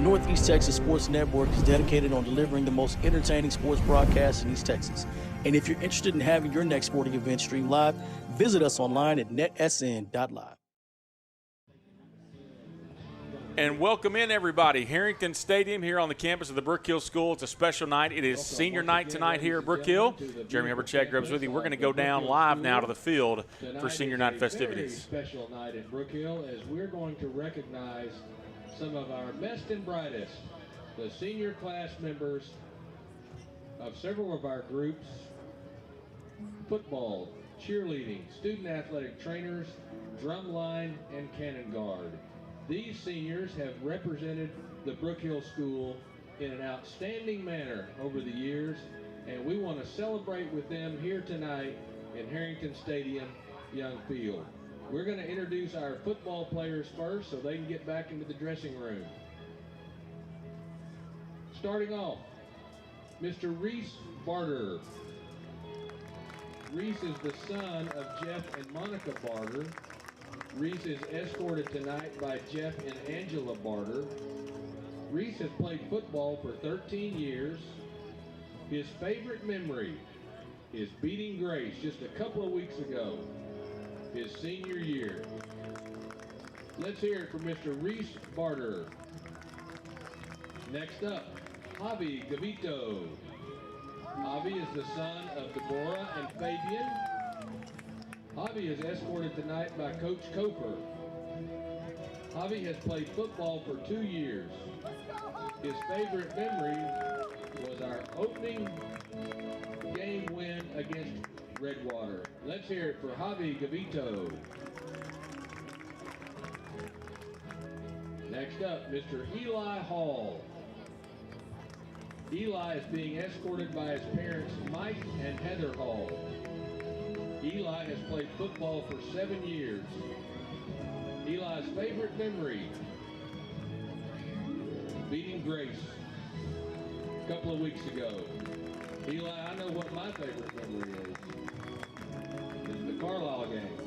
Northeast Texas Sports Network is dedicated on delivering the most entertaining sports broadcasts in East Texas. And if you're interested in having your next sporting event streamed live, visit us online at netsn.live. And welcome in, everybody. Harrington Stadium here on the campus of the Brook Hill School. It's a special night. It is senior night tonight here at Brook Hill. Jeremy Hubbard, Chad Grubbs with you. We're going to go down live now to the field for senior night festivities. Very special night in Brook Hill as we're going to recognize some of our best and brightest, the senior class members of several of our groups: football, cheerleading, student athletic trainers, drumline, and cannon guard. These seniors have represented the Brook Hill School in an outstanding manner over the years, and we want to celebrate with them here tonight in Harrington Stadium, Young Field. We're going to introduce our football players first so they can get back into the dressing room. Starting off, Mr. Reese Barter. Reese is the son of Jeff and Monica Barter. Reese is escorted tonight by Jeff and Angela Barter. Reese has played football for 13 years. His favorite memory is beating Grace just a couple of weeks ago, his senior year. Let's hear it from Mr. Reese Barter. Next up, Javi Gavito. Javi is the son of Deborah and Fabian. Javi is escorted tonight by Coach Cofer. Javi has played football for 2 years. His favorite memory was our opening game win against Redwater. Let's hear it for Javi Gavito. Next up, Mr. Eli Hall. Eli is being escorted by his parents, Mike and Heather Hall. Eli has played football for 7 years. Eli's favorite memory, beating Grace a couple of weeks ago. Eli, I know what my favorite memory is. It's the Carlisle game.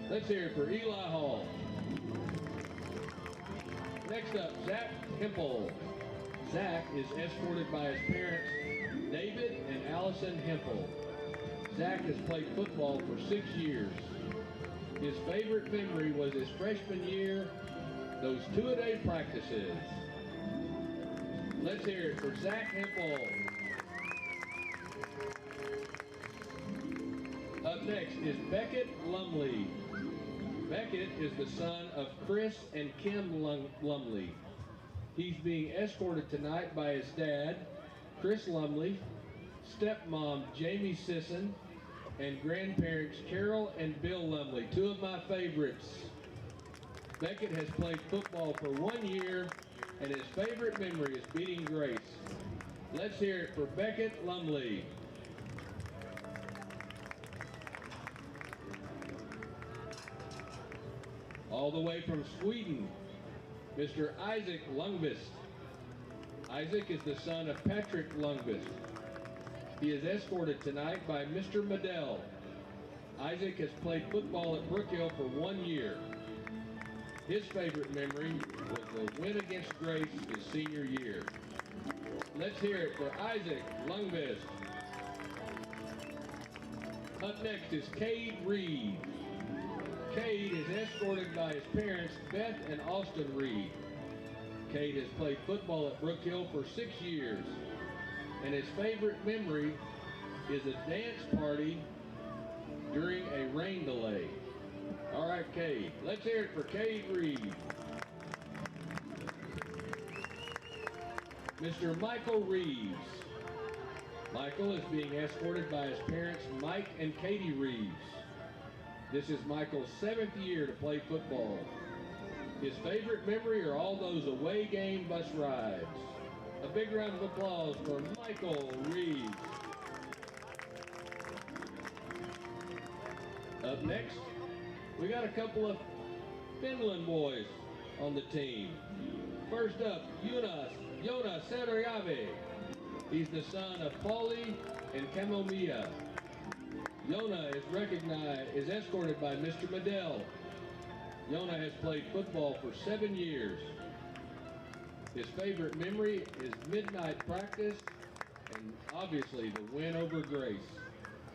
Let's hear it for Eli Hall. Next up, Zach Hempel. Zach is escorted by his parents, David and Allison Hempel. Zach has played football for 6 years. His favorite memory was his freshman year, those 2-a-day practices. Let's hear it for Zach Hempel. Up next is Beckett Lumley. Beckett is the son of Chris and Kim Lumley. He's being escorted tonight by his dad, Chris Lumley, stepmom Jamie Sisson, and grandparents Carol and Bill Lumley, 2 of my favorites. Beckett has played football for 1 year, and his favorite memory is beating Grace. Let's hear it for Beckett Lumley. All the way from Sweden, Mr. Isaac Lundqvist. Isaac is the son of Patrick Lundqvist. He is escorted tonight by Mr. Medell. Isaac has played football at Brook Hill for 1 year. His favorite memory was the win against Grace his senior year. Let's hear it for Isaac Lundqvist. Up next is Cade Reed. Cade is escorted by his parents, Beth and Austin Reed. Cade has played football at Brook Hill for 6 years, and his favorite memory is a dance party during a rain delay. All right, Cade. Let's hear it for Cade Reed. Mr. Michael Reeves. Michael is being escorted by his parents, Mike and Katie Reeves. This is Michael's 7th year to play football. His favorite memory are all those away game bus rides. A big round of applause for Michael Reeves. Up next, we got a couple of Finland boys on the team. First up, Jonas Serjave. He's the son of Paulie and Kamomia. Yona is escorted by Mr. Medell. Yona has played football for 7 years. His favorite memory is midnight practice and obviously the win over Grace.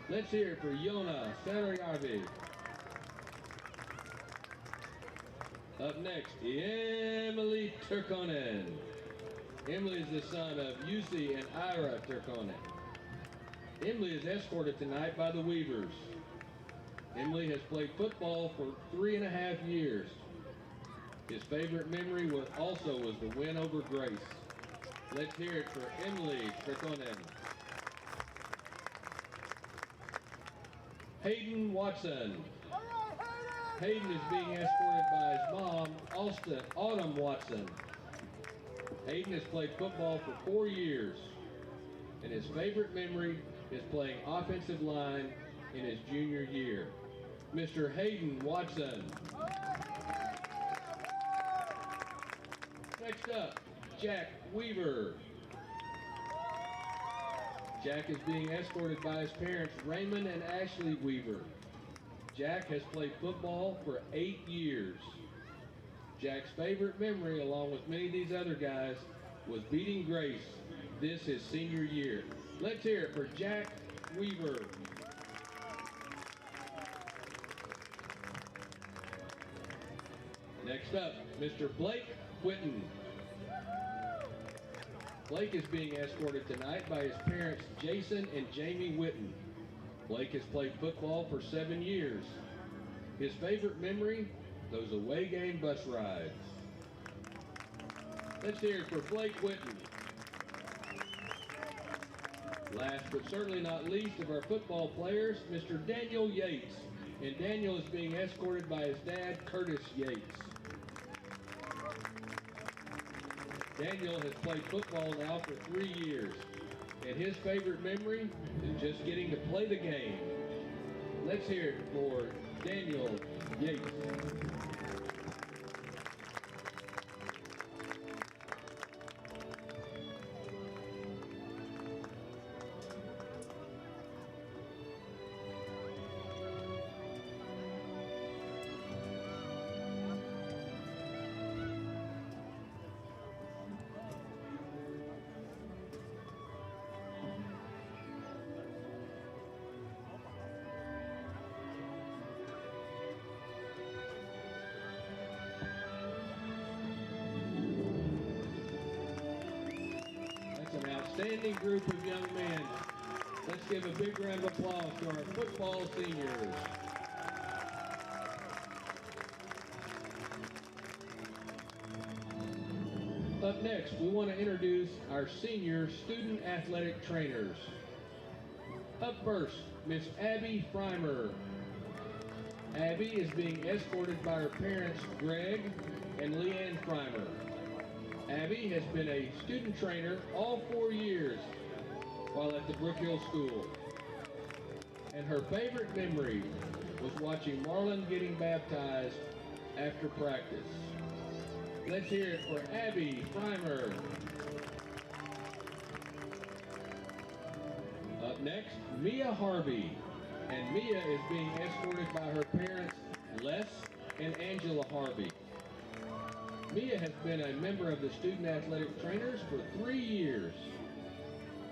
Let's hear it for Yona Sarayarvi. Up next, Emily Turkonen. Emily is the son of Jussi and Ira Turkonen. Emily is escorted tonight by the Weavers. Emily has played football for 3.5 years. His favorite memory was the win over Grace. Let's hear it for Emily Turkonen. Hayden Watson. Hayden is being escorted by his mom, Autumn Watson. Hayden has played football for 4 years, and his favorite memory is playing offensive line in his junior year. Mr. Hayden Watson. Next up, Jack Weaver. Jack is being escorted by his parents, Raymond and Ashley Weaver. Jack has played football for 8 years. Jack's favorite memory, along with many of these other guys, was beating Grace this his senior year. Let's hear it for Jack Weaver. Next up, Mr. Blake Whitten. Blake is being escorted tonight by his parents, Jason and Jamie Whitten. Blake has played football for 7 years. His favorite memory, those away game bus rides. Let's hear it for Blake Whitten. Last but certainly not least of our football players, Mr. Daniel Yates. And Daniel is being escorted by his dad, Curtis Yates. Daniel has played football now for 3 years, and his favorite memory is just getting to play the game. Let's hear it for Daniel Yates. Outstanding group of young men. Let's give a big round of applause to our football seniors. Up next, we want to introduce our senior student athletic trainers. Up first, Miss Abby Freimer. Abby is being escorted by her parents, Greg and Leanne Freimer. Abby has been a student trainer all 4 years while at the Brook Hill School. And her favorite memory was watching Marlon getting baptized after practice. Let's hear it for Abby Freimer. Up next, Mia Harvey. And Mia is being escorted by her parents, Les and Angela Harvey. Mia has been a member of the student athletic trainers for 3 years,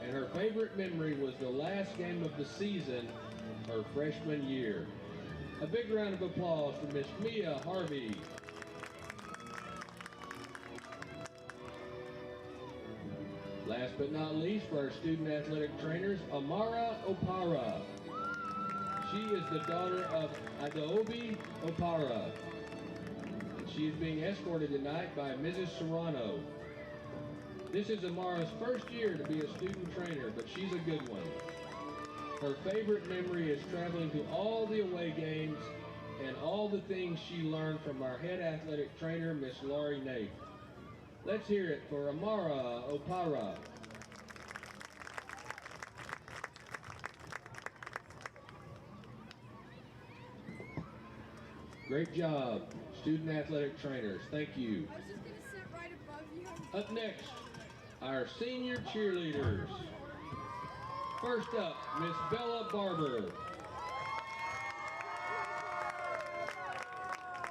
and her favorite memory was the last game of the season, her freshman year. A big round of applause for Miss Mia Harvey. Last but not least, for our student athletic trainers, Amara Opara. She is the daughter of Adobe Opara. She is being escorted tonight by Mrs. Serrano. This is Amara's first year to be a student trainer, but she's a good one. Her favorite memory is traveling to all the away games and all the things she learned from our head athletic trainer, Miss Laurie Nath. Let's hear it for Amara Opara. Great job, student athletic trainers. Thank you. I was just going to sit right above you. Up next, our senior cheerleaders. First up, Miss Bella Barber.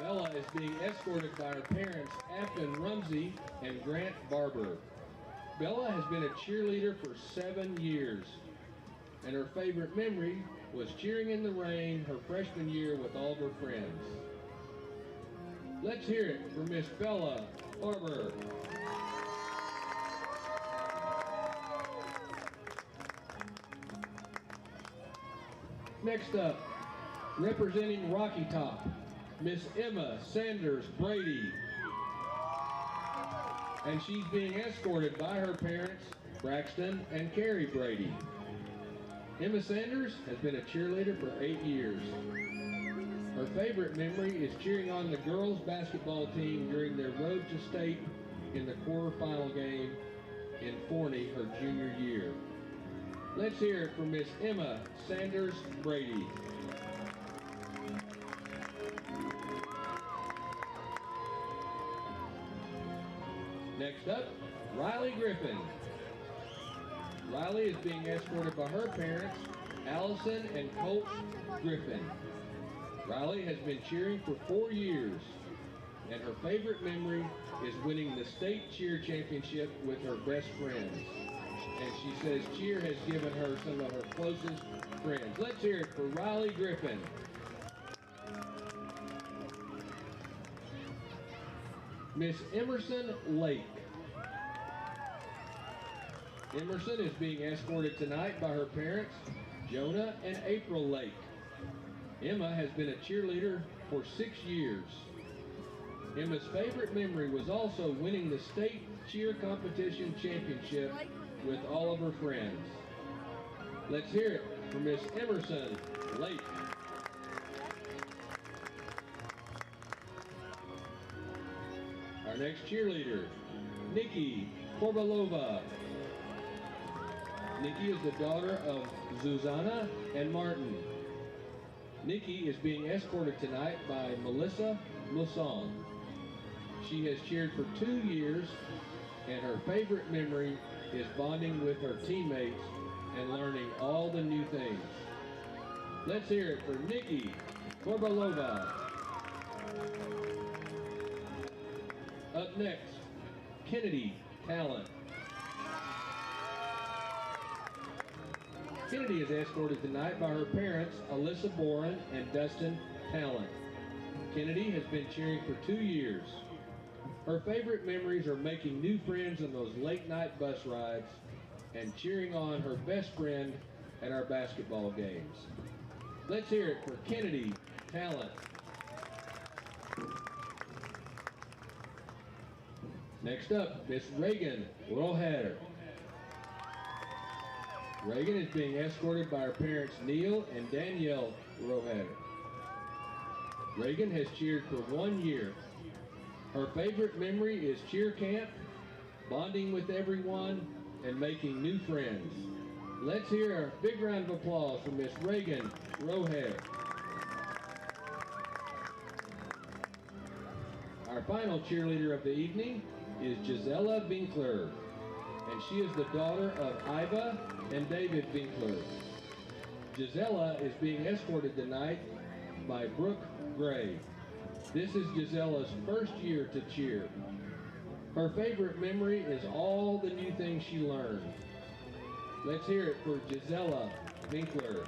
Bella is being escorted by her parents, Afton Rumsey and Grant Barber. Bella has been a cheerleader for 7 years, and her favorite memory was cheering in the rain her freshman year with all of her friends. Let's hear it for Miss Bella Barber. Next up, representing Rocky Top, Miss Emma Sanders Brady. And she's being escorted by her parents, Braxton and Carrie Brady. Emma Sanders has been a cheerleader for 8 years. Her favorite memory is cheering on the girls basketball team during their road to state in the quarterfinal game in Forney her junior year. Let's hear it for Miss Emma Sanders Brady. Next up, Riley Griffin. Riley is being escorted by her parents, Allison and Colt Griffin. Riley has been cheering for 4 years, and her favorite memory is winning the state cheer championship with her best friends. And she says cheer has given her some of her closest friends. Let's hear it for Riley Griffin. Miss Emerson Lake. Emerson is being escorted tonight by her parents, Jonah and April Lake. Emma has been a cheerleader for 6 years. Emma's favorite memory was also winning the state cheer competition championship with all of her friends. Let's hear it for Miss Emerson Lake. Our next cheerleader, Nikki Korbalova. Nikki is the daughter of Zuzana and Martin. Nikki is being escorted tonight by Melissa Musson. She has cheered for 2 years, and her favorite memory is bonding with her teammates and learning all the new things. Let's hear it for Nikki Korbalova. Up next, Kennedy Talent. Kennedy is escorted tonight by her parents, Alyssa Boren and Dustin Talent. Kennedy has been cheering for 2 years. Her favorite memories are making new friends on those late night bus rides and cheering on her best friend at our basketball games. Let's hear it for Kennedy Talent. Next up, Miss Reagan Rohader. Reagan is being escorted by her parents Neil and Danielle Rohader. Reagan has cheered for 1 year. Her favorite memory is cheer camp, bonding with everyone, and making new friends. Let's hear a big round of applause for Miss Reagan Rohader. Our final cheerleader of the evening is Gisela Winkler, and she is the daughter of Iva and David Winkler. Gisela is being escorted tonight by Brook Gray. This is Gisela's first year to cheer. Her favorite memory is all the new things she learned. Let's hear it for Gisela Winkler.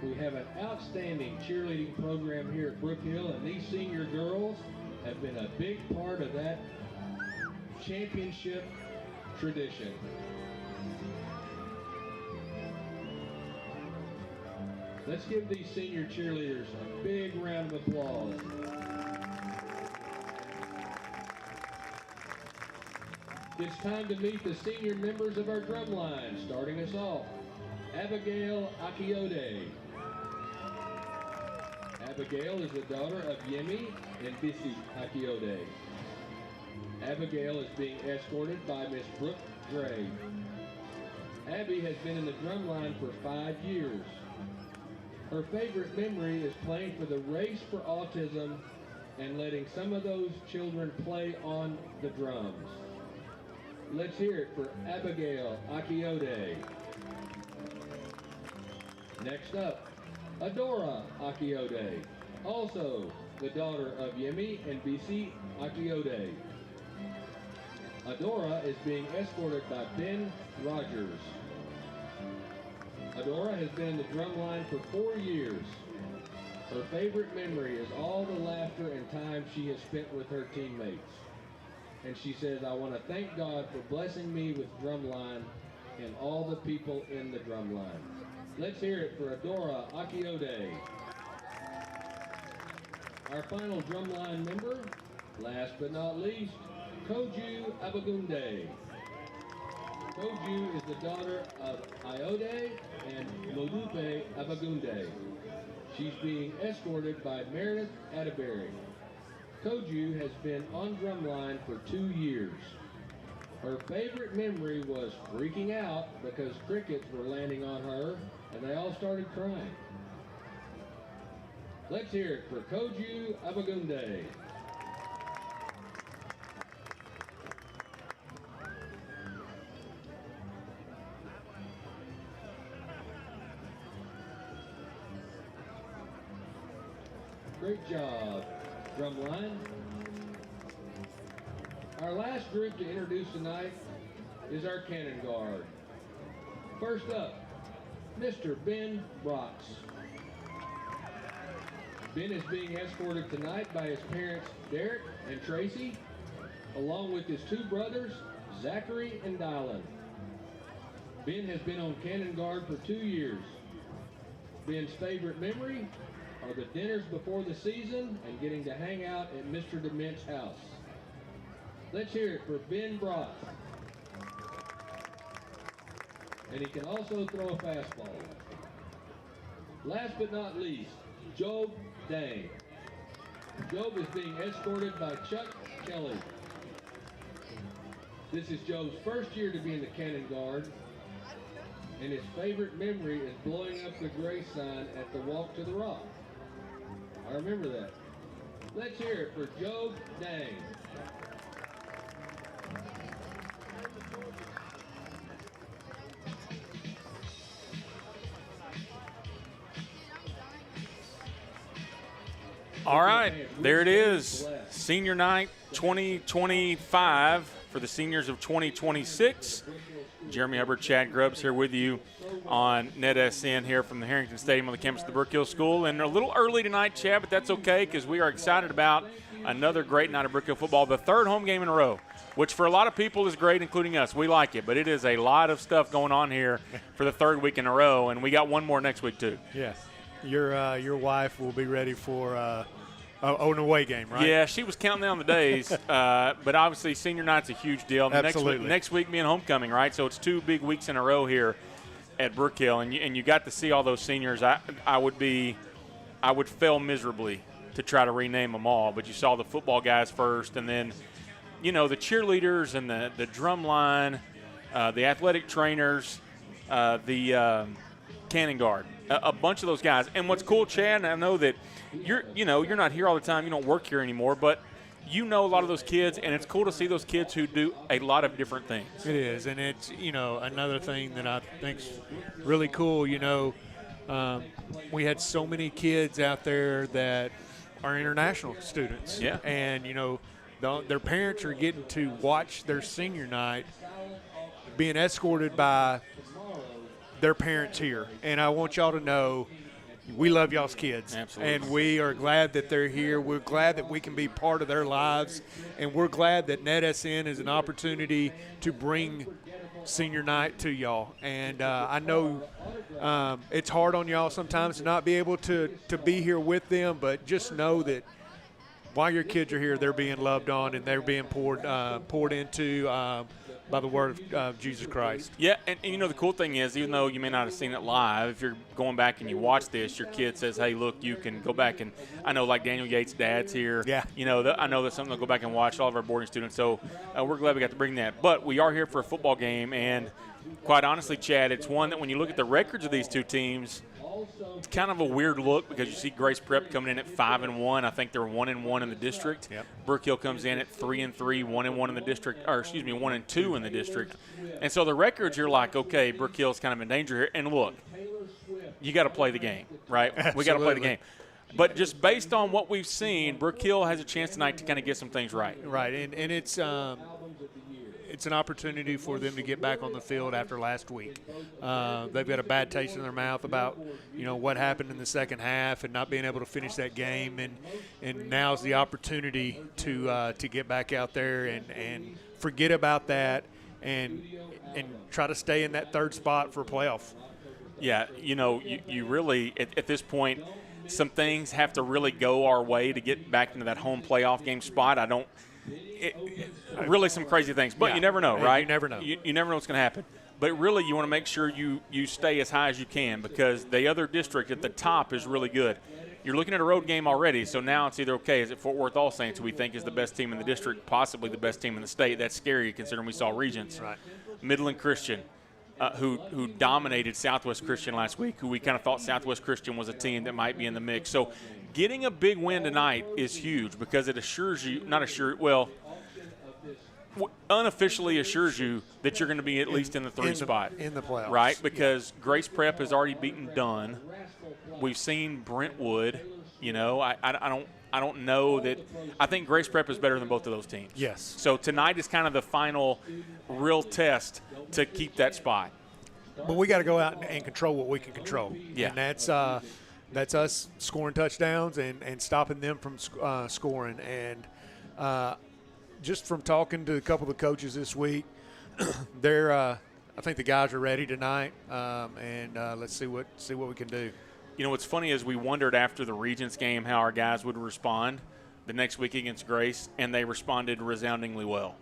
We have an outstanding cheerleading program here at Brook Hill, and these senior girls have been a big part of that championship tradition. Let's give these senior cheerleaders a big round of applause. It's time to meet the senior members of our drum line. Starting us off, Abigail Akiode. Abigail is the daughter of Yemi and Bisi Akiode. Abigail is being escorted by Miss Brooke Gray. Abby has been in the drum line for 5 years. Her favorite memory is playing for the Race for Autism and letting some of those children play on the drums. Let's hear it for Abigail Akiode. Next up, Adora Akiode, also the daughter of Yemi and BC Akiode. Adora is being escorted by Ben Rogers. Adora has been in the drum line for 4 years. Her favorite memory is all the laughter and time she has spent with her teammates. And she says, I want to thank God for blessing me with drumline and all the people in the drumline. Let's hear it for Adora Akiode. Our final drumline member, last but not least, Koju Abagunde. Koju is the daughter of Iode and Modupe Abagunde. She's being escorted by Meredith Atterbury. Koju has been on drumline for 2 years. Her favorite memory was freaking out because crickets were landing on her and they all started crying. Let's hear it for Koju Abagunde. Great job, drumline. Our last group to introduce tonight is our cannon guard. First up, Mr. Ben Brooks. Ben is being escorted tonight by his parents, Derek and Tracy, along with his 2 brothers, Zachary and Dylan. Ben has been on cannon guard for 2 years. Ben's favorite memory are the dinners before the season and getting to hang out at Mr. DeMint's house. Let's hear it for Ben Brock. And he can also throw a fastball. Last but not least, Job Dang. Job is being escorted by Chuck Kelly. This is Job's first year to be in the cannon guard, and his favorite memory is blowing up the grace sign at the Walk to the Rock. I remember that. Let's hear it for Job Dang. All right, there it is. Senior night 2025 for the seniors of 2026. Jeremy Hubbard, Chad Grubbs here with you on NETSN here from the Harrington Stadium on the campus of the Brook Hill School. And a little early tonight, Chad, but that's okay because we are excited about another great night of Brook Hill football, the 3rd home game in a row, which for a lot of people is great, including us. We like it, but it is a lot of stuff going on here for the 3rd week in a row, and we got one more next week too. Yes. Your wife will be ready for an away game, right? Yeah, she was counting down the days, but obviously senior night's a huge deal. Absolutely. Next week being homecoming, right? So it's 2 big weeks in a row here at Brook Hill, and you got to see all those seniors. I would fail miserably to try to rename them all, but you saw the football guys first, and then the cheerleaders and the drum line, the athletic trainers, the cannon guard, a bunch of those guys. And what's cool, Chad, and I know that you're not here all the time, you don't work here anymore, but a lot of those kids, and it's cool to see those kids who do a lot of different things. It is, and it's another thing that I think's really cool. We had so many kids out there that are international students, yeah, and their parents are getting to watch their senior night being escorted by their parents here. And I want y'all to know we love y'all's kids. Absolutely. And we are glad that they're here. We're glad that we can be part of their lives. And we're glad that NETSN is an opportunity to bring senior night to y'all. And I know it's hard on y'all sometimes to not be able to be here with them, but just know that while your kids are here, they're being loved on and they're being poured into by the word of Jesus Christ. Yeah, and the cool thing is, even though you may not have seen it live, if you're going back and you watch this, your kid says, hey, look, you can go back and I know like Daniel Yates' dad's here. Yeah. I know that's something they'll go back and watch, all of our boarding students. So we're glad we got to bring that. But we are here for a football game, and quite honestly, Chad, it's one that when you look at the records of these two teams, it's kind of a weird look because you see Grace Prep coming in at 5-1. I think they're 1-1 in the district. Yep. Brook Hill comes in at 3-3, 1-1 in the district, or excuse me, 1-2 in the district. And so the records, you're like, okay, Brook Hill's kind of in danger here. And look, you got to play the game, right? We got to play the game. But just based on what we've seen, Brook Hill has a chance tonight to kind of get some things right. Right, and it's an opportunity for them to get back on the field after last week. They've got a bad taste in their mouth about, what happened in the second half and not being able to finish that game, and now's the opportunity to get back out there and forget about that and try to stay in that third spot for playoff. Yeah, you really, at this point, some things have to really go our way to get back into that home playoff game spot. Really some crazy things, but you never know, right? You never know. You never know what's going to happen. But really, you want to make sure you stay as high as you can because the other district at the top is really good. You're looking at a road game already, so now it's either okay. Is it Fort Worth All Saints, who we think is the best team in the district, possibly the best team in the state? That's scary considering we saw Regents. Right. Midland Christian, who dominated Southwest Christian last week, who we kind of thought Southwest Christian was a team that might be in the mix. So getting a big win tonight is huge because it assures you, unofficially assures you that you're going to be at least in the third spot. In the playoffs. Right, because Grace Prep has already beaten Dunn. We've seen Brentwood. I don't know that – I think Grace Prep is better than both of those teams. Yes. So tonight is kind of the final real test to keep that spot. But we got to go out and control what we can control. Yeah. And that's us scoring touchdowns and stopping them from scoring. And just from talking to a couple of the coaches this week, I think the guys are ready tonight, and let's see what we can do. What's funny is we wondered after the Regents game how our guys would respond the next week against Grace, and they responded resoundingly well.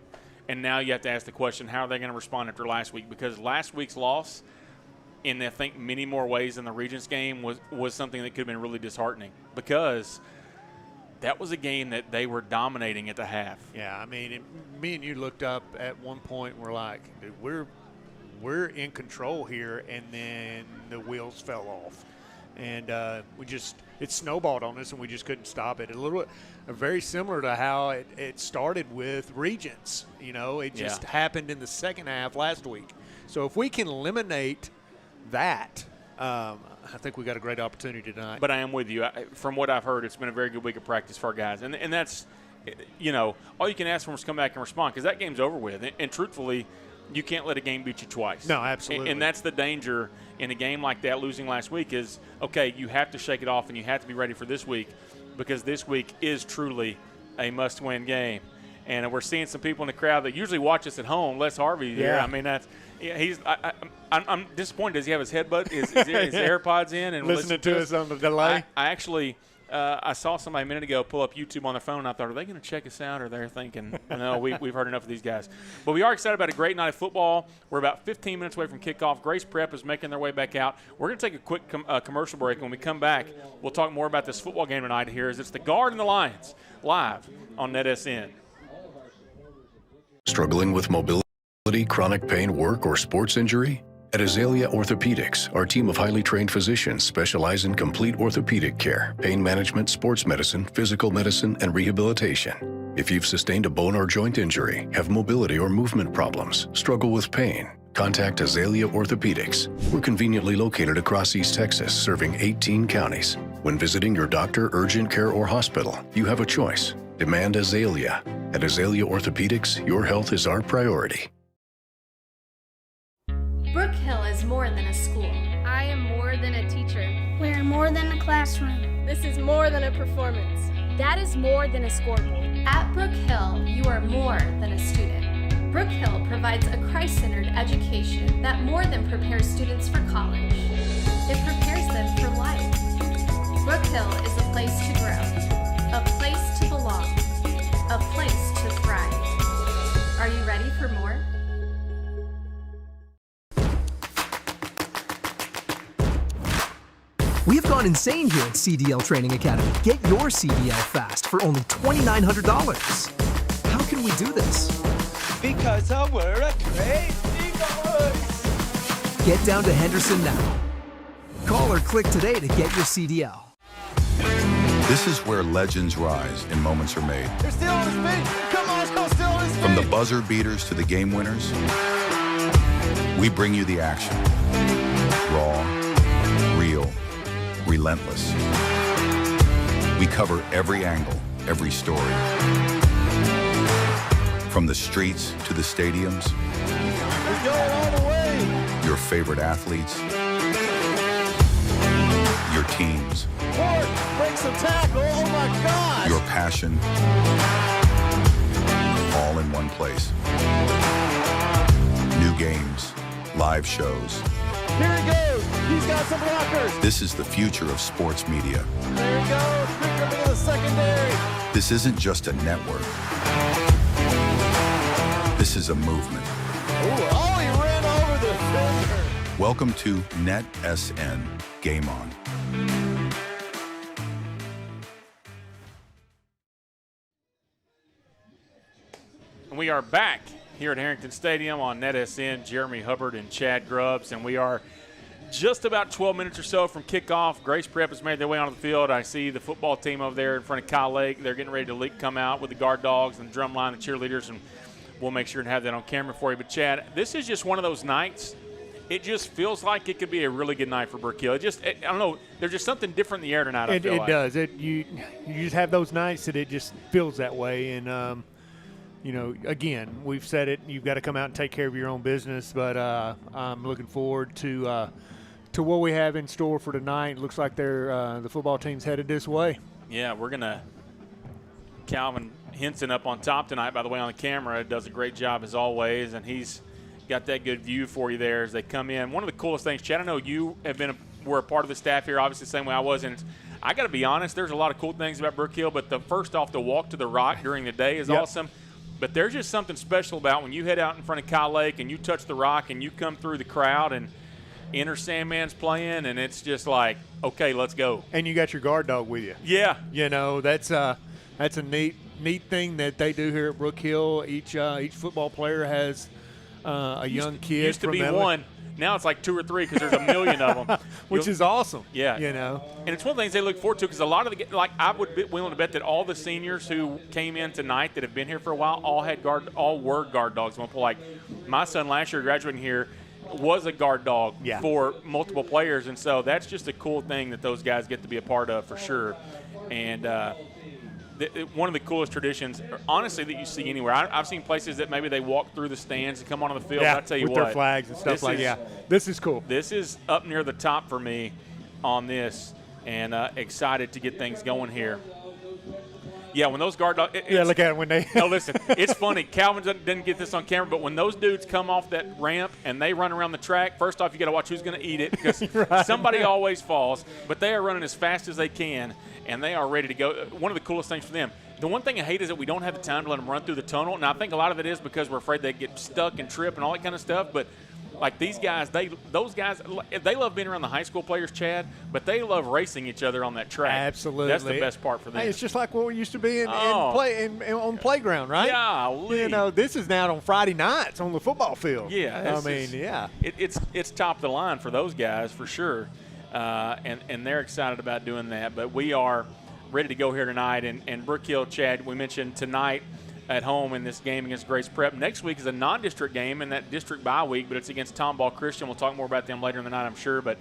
And now you have to ask the question, how are they going to respond after last week? Because last week's loss, in I think many more ways than the Regents game, was something that could have been really disheartening because that was a game that they were dominating at the half. Yeah, I mean, me and you looked up at one point and we're like, dude, we're in control here, and then the wheels fell off. And it snowballed on us, and we just couldn't stop it. Very similar to how it started with Regents. It just happened in the second half last week. So if we can eliminate that, I think we got a great opportunity tonight. But I am with you. From what I've heard, it's been a very good week of practice for our guys. And that's, all you can ask for is come back and respond because that game's over with. And truthfully, you can't let a game beat you twice. No, absolutely. And that's the danger in a game like that, losing last week, is, okay, you have to shake it off and you have to be ready for this week because this week is truly a must-win game. And we're seeing some people in the crowd that usually watch us at home. Les Harvey here. Yeah. I mean, I'm disappointed. Does he have his headbutt, his AirPods in and listening to us on the delay? I actually I saw somebody a minute ago pull up YouTube on their phone, and I thought, are they going to check us out? Or they're thinking, no, we've heard enough of these guys. But we are excited about a great night of football. We're about 15 minutes away from kickoff. Grace Prep is making their way back out. We're going to take a quick commercial break. When we come back, we'll talk more about this football game tonight here. It's the Guard and the Lions live on NETSN. Struggling with mobility, chronic pain, work, or sports injury? At Azalea Orthopedics, our team of highly trained physicians specialize in complete orthopedic care, pain management, sports medicine, physical medicine, and rehabilitation. If you've sustained a bone or joint injury, have mobility or movement problems, struggle with pain, contact Azalea Orthopedics. We're conveniently located across East Texas, serving 18 counties. When visiting your doctor, urgent care, or hospital, you have a choice. Demand Azalea. At Azalea Orthopedics, your health is our priority. Brook Hill is more than a school. I am more than a teacher. We're more than a classroom. This is more than a performance. That is more than a scoreboard. At Brook Hill, you are more than a student. Brook Hill provides a Christ-centered education that more than prepares students for college. It prepares them for life. Brook Hill is a place to grow, a place to belong, a place to thrive. Are you ready for more? We have gone insane here at CDL Training Academy. Get your CDL fast for only $2,900. How can we do this? Because we're a crazy boys. Get down to Henderson now. Call or click today to get your CDL. This is where legends rise and moments are made. They're still on his feet. Come on, still on his feet. From the buzzer beaters to the game winners, we bring you the action. Raw, real, relentless. We cover every angle, every story. From the streets to the stadiums. We're going all the way. Your favorite athletes. Your teams. Ford breaks the tackle. Oh my gosh. Your passion. All in one place. New games, live shows. Here he goes. He's got some blockers. This is the future of sports media. There he goes. Quicker to the secondary. This isn't just a network. This is a movement. Ooh, oh, he ran over the defender. Welcome to NETSN. Game on. And we are back here at Harrington Stadium on NETSN. Jeremy Hubbard and Chad Grubbs, and we are just about 12 minutes or so from kickoff. Grace Prep has made their way onto the field. I see the football team over there in front of Kyle Lake. They're getting ready to come out with the guard dogs and the drum line, the cheerleaders, and we'll make sure to have that on camera for you. But, Chad, this is just one of those nights. It just feels like it could be a really good night for Brook Hill. I don't know. There's just something different in the air tonight. It does. You just have those nights that it just feels that way. And, again, we've said it. You've got to come out and take care of your own business. But I'm looking forward to what we have in store for tonight. It looks like the football team's headed this way. Yeah, we're going to Calvin Henson up on top tonight, by the way, on the camera. Does a great job as always, and he's got that good view for you there as they come in. One of the coolest things, Chad, I know you were a part of the staff here, obviously the same way I was, and I got to be honest, there's a lot of cool things about Brook Hill, but the walk to the rock during the day is awesome. But there's just something special about when you head out in front of Kyle Lake and you touch the rock and you come through the crowd and Enter Sandman's playing, and it's just like, okay, let's go. And you got your guard dog with you. Yeah. That's a neat thing that they do here at Brook Hill. Each football player has a young kid. Used to from be Emily. one. Now it's like 2 or 3 because there's a million of them. Which is awesome. Yeah. And it's one of the things they look forward to because a lot of I would be willing to bet that all the seniors who came in tonight that have been here for a while all were guard dogs. Like my son last year graduating here was a guard dog for multiple players, and so that's just a cool thing that those guys get to be a part of for sure. And one of the coolest traditions, honestly, that you see anywhere. I've seen places that maybe they walk through the stands and come onto the field. Yeah, I tell you with what, their flags and stuff this is cool. This is up near the top for me on this, and excited to get things going here. Yeah, when those guard dogs. Look at it when they. No, listen, it's funny. Calvin didn't get this on camera, but when those dudes come off that ramp and they run around the track, first off, you got to watch who's going to eat it because somebody always falls. But they are running as fast as they can, and they are ready to go. One of the coolest things for them. The one thing I hate is that we don't have the time to let them run through the tunnel, and I think a lot of it is because we're afraid they get stuck and trip and all that kind of stuff. But like these guys, they love being around the high school players, Chad, but they love racing each other on that track. Absolutely. That's the best part for them. Hey, it's just like what we used to be on playground, right? Yeah. This is now on Friday nights on the football field. Yeah. It's top of the line for those guys for sure, and they're excited about doing that. But we are ready to go here tonight, and Brook Hill, Chad, we mentioned tonight at home in this game against Grace Prep. Next week is a non-district game in that district bye week, but it's against Tomball Christian. We'll talk more about them later in the night, I'm sure. But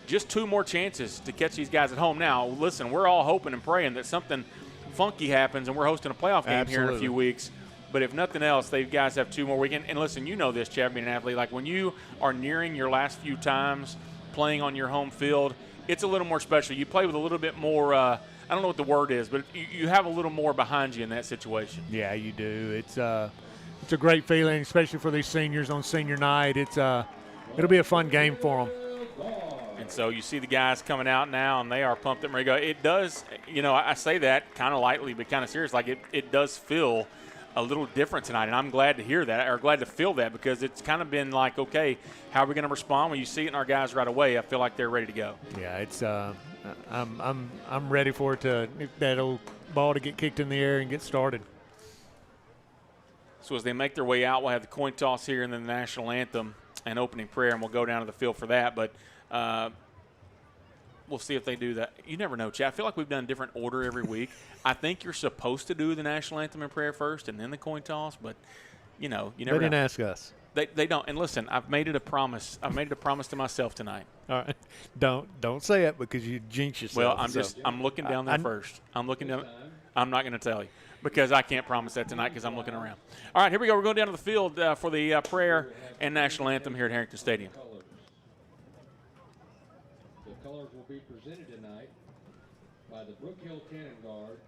just 2 more chances to catch these guys at home. Now, listen, we're all hoping and praying that something funky happens and we're hosting a playoff game here in a few weeks. But if nothing else, these guys have 2 more weekends. And listen, you know this, Chad, being an athlete. Like when you are nearing your last few times playing on your home field, it's a little more special. You play with a little bit more I don't know what the word is, but you have a little more behind you in that situation. Yeah, you do. It's a great feeling, especially for these seniors on senior night. It'll be a fun game for them. And so you see the guys coming out now, and they are pumped and ready to go. It does, I say that kind of lightly but kind of serious. Like it does feel a little different tonight, and I'm glad to hear that or glad to feel that because it's kind of been like, okay, how are we going to respond when you see it in our guys right away? I feel like they're ready to go. Yeah, it's I'm ready for it that old ball to get kicked in the air and get started. So as they make their way out, we'll have the coin toss here and then the national anthem and opening prayer, and we'll go down to the field for that. But we'll see if they do that. You never know, Chad. I feel like we've done a different order every week. I think you're supposed to do the national anthem and prayer first and then the coin toss, but, you never They didn't know. ask us. They don't. And listen, I've made it a promise. I've made it a promise to myself tonight. All right. Don't say it because you jinx yourself. Well, I'm looking down there first. I'm looking down. I'm not going to tell you because I can't promise that tonight because I'm looking around. All right, here we go. We're going down to the field for the prayer and national anthem here at Harrington Stadium. The colors will be presented tonight by the Brook Hill Cannon Guard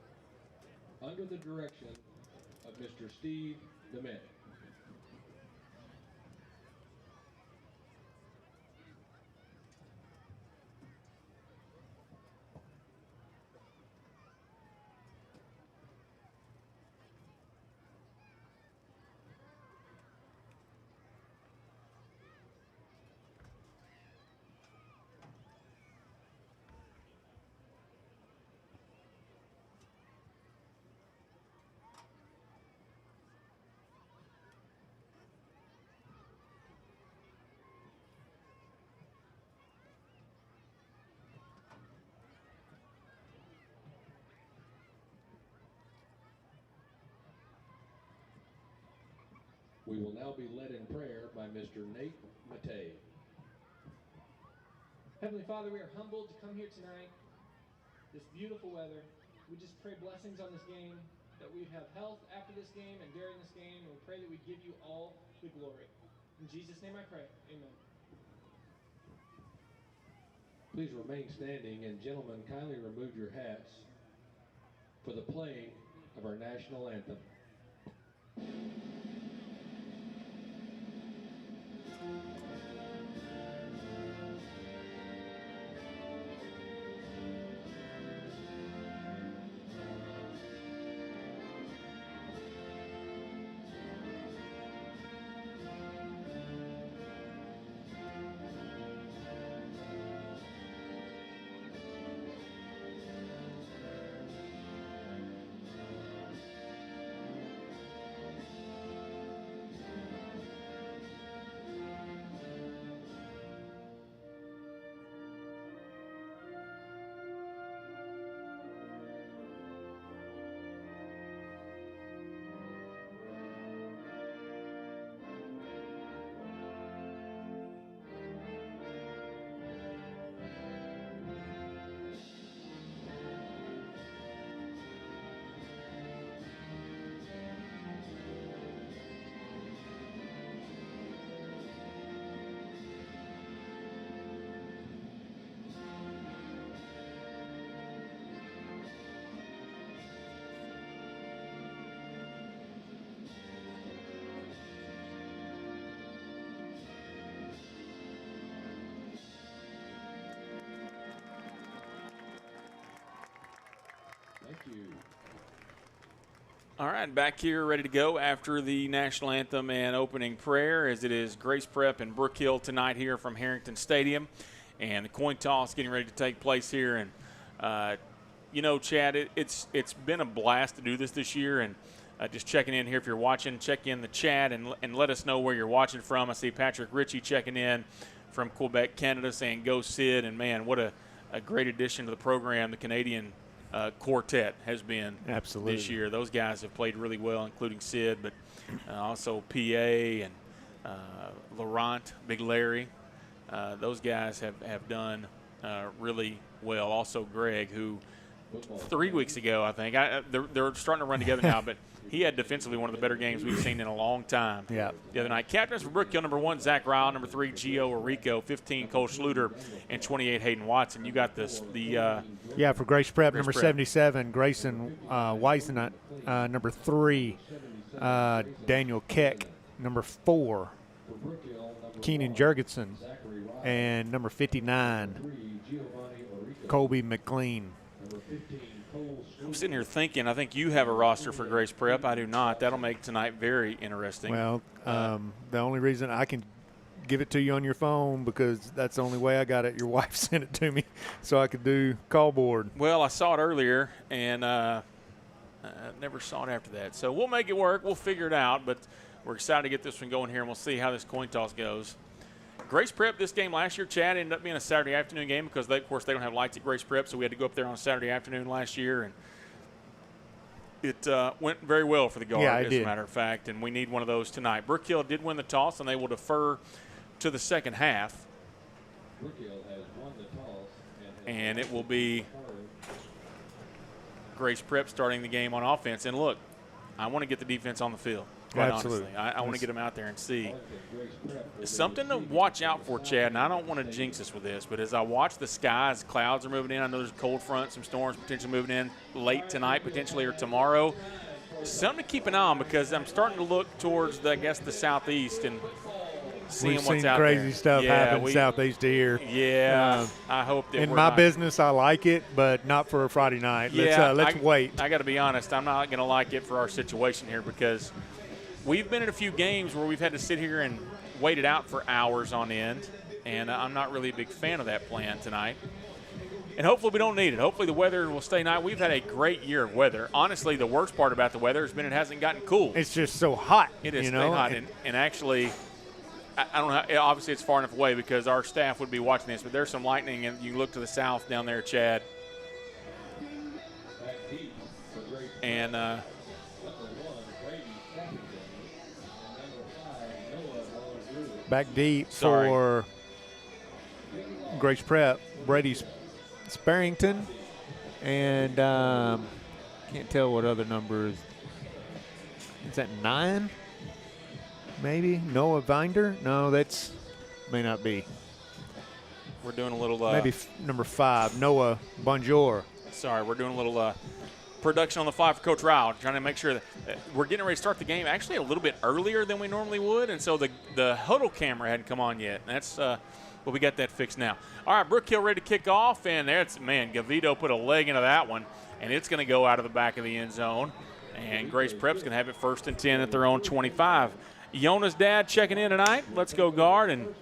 under the direction of Mr. Steve DeMett. We will now be led in prayer by Mr. Nate Matei. Heavenly Father, we are humbled to come here tonight, this beautiful weather. We just pray blessings on this game, that we have health after this game and during this game, and we pray that we give you all the glory. In Jesus' name I pray, amen. Please remain standing, and gentlemen, kindly remove your hats for the playing of our national anthem. Thank you. All right, back here ready to go after the national anthem and opening prayer as it is Grace Prep and Brook Hill tonight here from Harrington Stadium. And the coin toss getting ready to take place here. And, Chad, it's been a blast to do this year. And just checking in here, if you're watching, check in the chat and let us know where you're watching from. I see Patrick Ritchie checking in from Quebec, Canada, saying go Sid. And, man, what a great addition to the program, the Canadian quartet has been absolutely this year. Those guys have played really well, including Sid, but also PA and Laurent, Big Larry. Those guys have done really well. Also Greg, who 3 weeks ago, I think, they're starting to run together now, but he had defensively one of the better games we've seen in a long time the other night. Captains for Brook Hill, number 1, Zach Ryle, number 3, Gio Orico, 15, Cole Schluter, and 28, Hayden Watson. You got this. For Grace Prep, Grace number Prep. 77, Grayson Weisenut, number 3, Daniel Keck, number 4, Keenan Jurgensen, and number 59, Colby McLean. I'm sitting here thinking, I think you have a roster for Grace Prep. I do not. That'll make tonight very interesting. Well, the only reason I can give it to you on your phone because that's the only way I got it. Your wife sent it to me so I could do call board. Well, I saw it earlier, and I never saw it after that. So we'll make it work. We'll figure it out, but we're excited to get this one going here, and we'll see how this coin toss goes. Grace Prep, this game last year, Chad, ended up being a Saturday afternoon game because, of course, they don't have lights at Grace Prep, so we had to go up there on a Saturday afternoon last year. And it went very well for the Guard, as a matter of fact, and we need one of those tonight. Brook Hill did win the toss, and they will defer to the second half. Brook Hill has won the toss. And it will be Grace Prep starting the game on offense. And, look, I want to get the defense on the field. Quite honestly, I want to get them out there and see. Something to watch out for, Chad, and I don't want to jinx us with this, but as I watch the skies, clouds are moving in. I know there's a cold front, some storms potentially moving in late tonight, potentially, or tomorrow. Something to keep an eye on because I'm starting to look towards, the southeast and seeing what's out there. We've seen crazy stuff happen southeast here. Yeah, I hope that in my business, I like it, but not for a Friday night. Let's wait. I got to be honest. I'm not going to like it for our situation here because we've been in a few games where we've had to sit here and wait it out for hours on end, and I'm not really a big fan of that plan tonight. And hopefully we don't need it. Hopefully the weather will stay nice. We've had a great year of weather. Honestly, the worst part about the weather has been it hasn't gotten cool. It's just so hot. It is so hot, and actually – I don't know. Obviously, it's far enough away because our staff would be watching this, but there's some lightning, and you look to the south down there, Chad. And back deep for Grace Prep, Brady Sparrington, and can't tell what other number is. Is that 9? Maybe Noah Binder? No, that's may not be. We're doing a little. Maybe number 5, Noah Bonjour. Sorry, we're doing a little production on the fly for Coach Rao, trying to make sure that we're getting ready to start the game actually a little bit earlier than we normally would, and so the huddle camera hadn't come on yet. And that's we got that fixed now. All right, Brook Hill ready to kick off, and Gavito put a leg into that one, and it's going to go out of the back of the end zone, and Grace Prep's going to have it 1st and 10 at their own 25. Yona's dad checking in tonight. Let's go Guard. And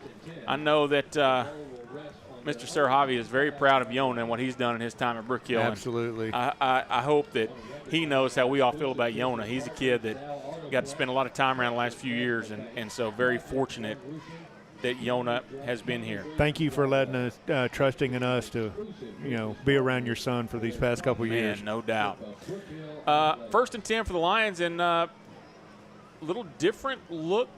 I know that Mr. Sarahavi is very proud of Yona and what he's done in his time at Brook Hill. Absolutely. I hope that he knows how we all feel about Yona. He's a kid that got to spend a lot of time around the last few years, and so very fortunate that Yona has been here. Thank you for letting us, trusting in us to, be around your son for these past couple years. No doubt. 1st and 10 for the Lions, and little different look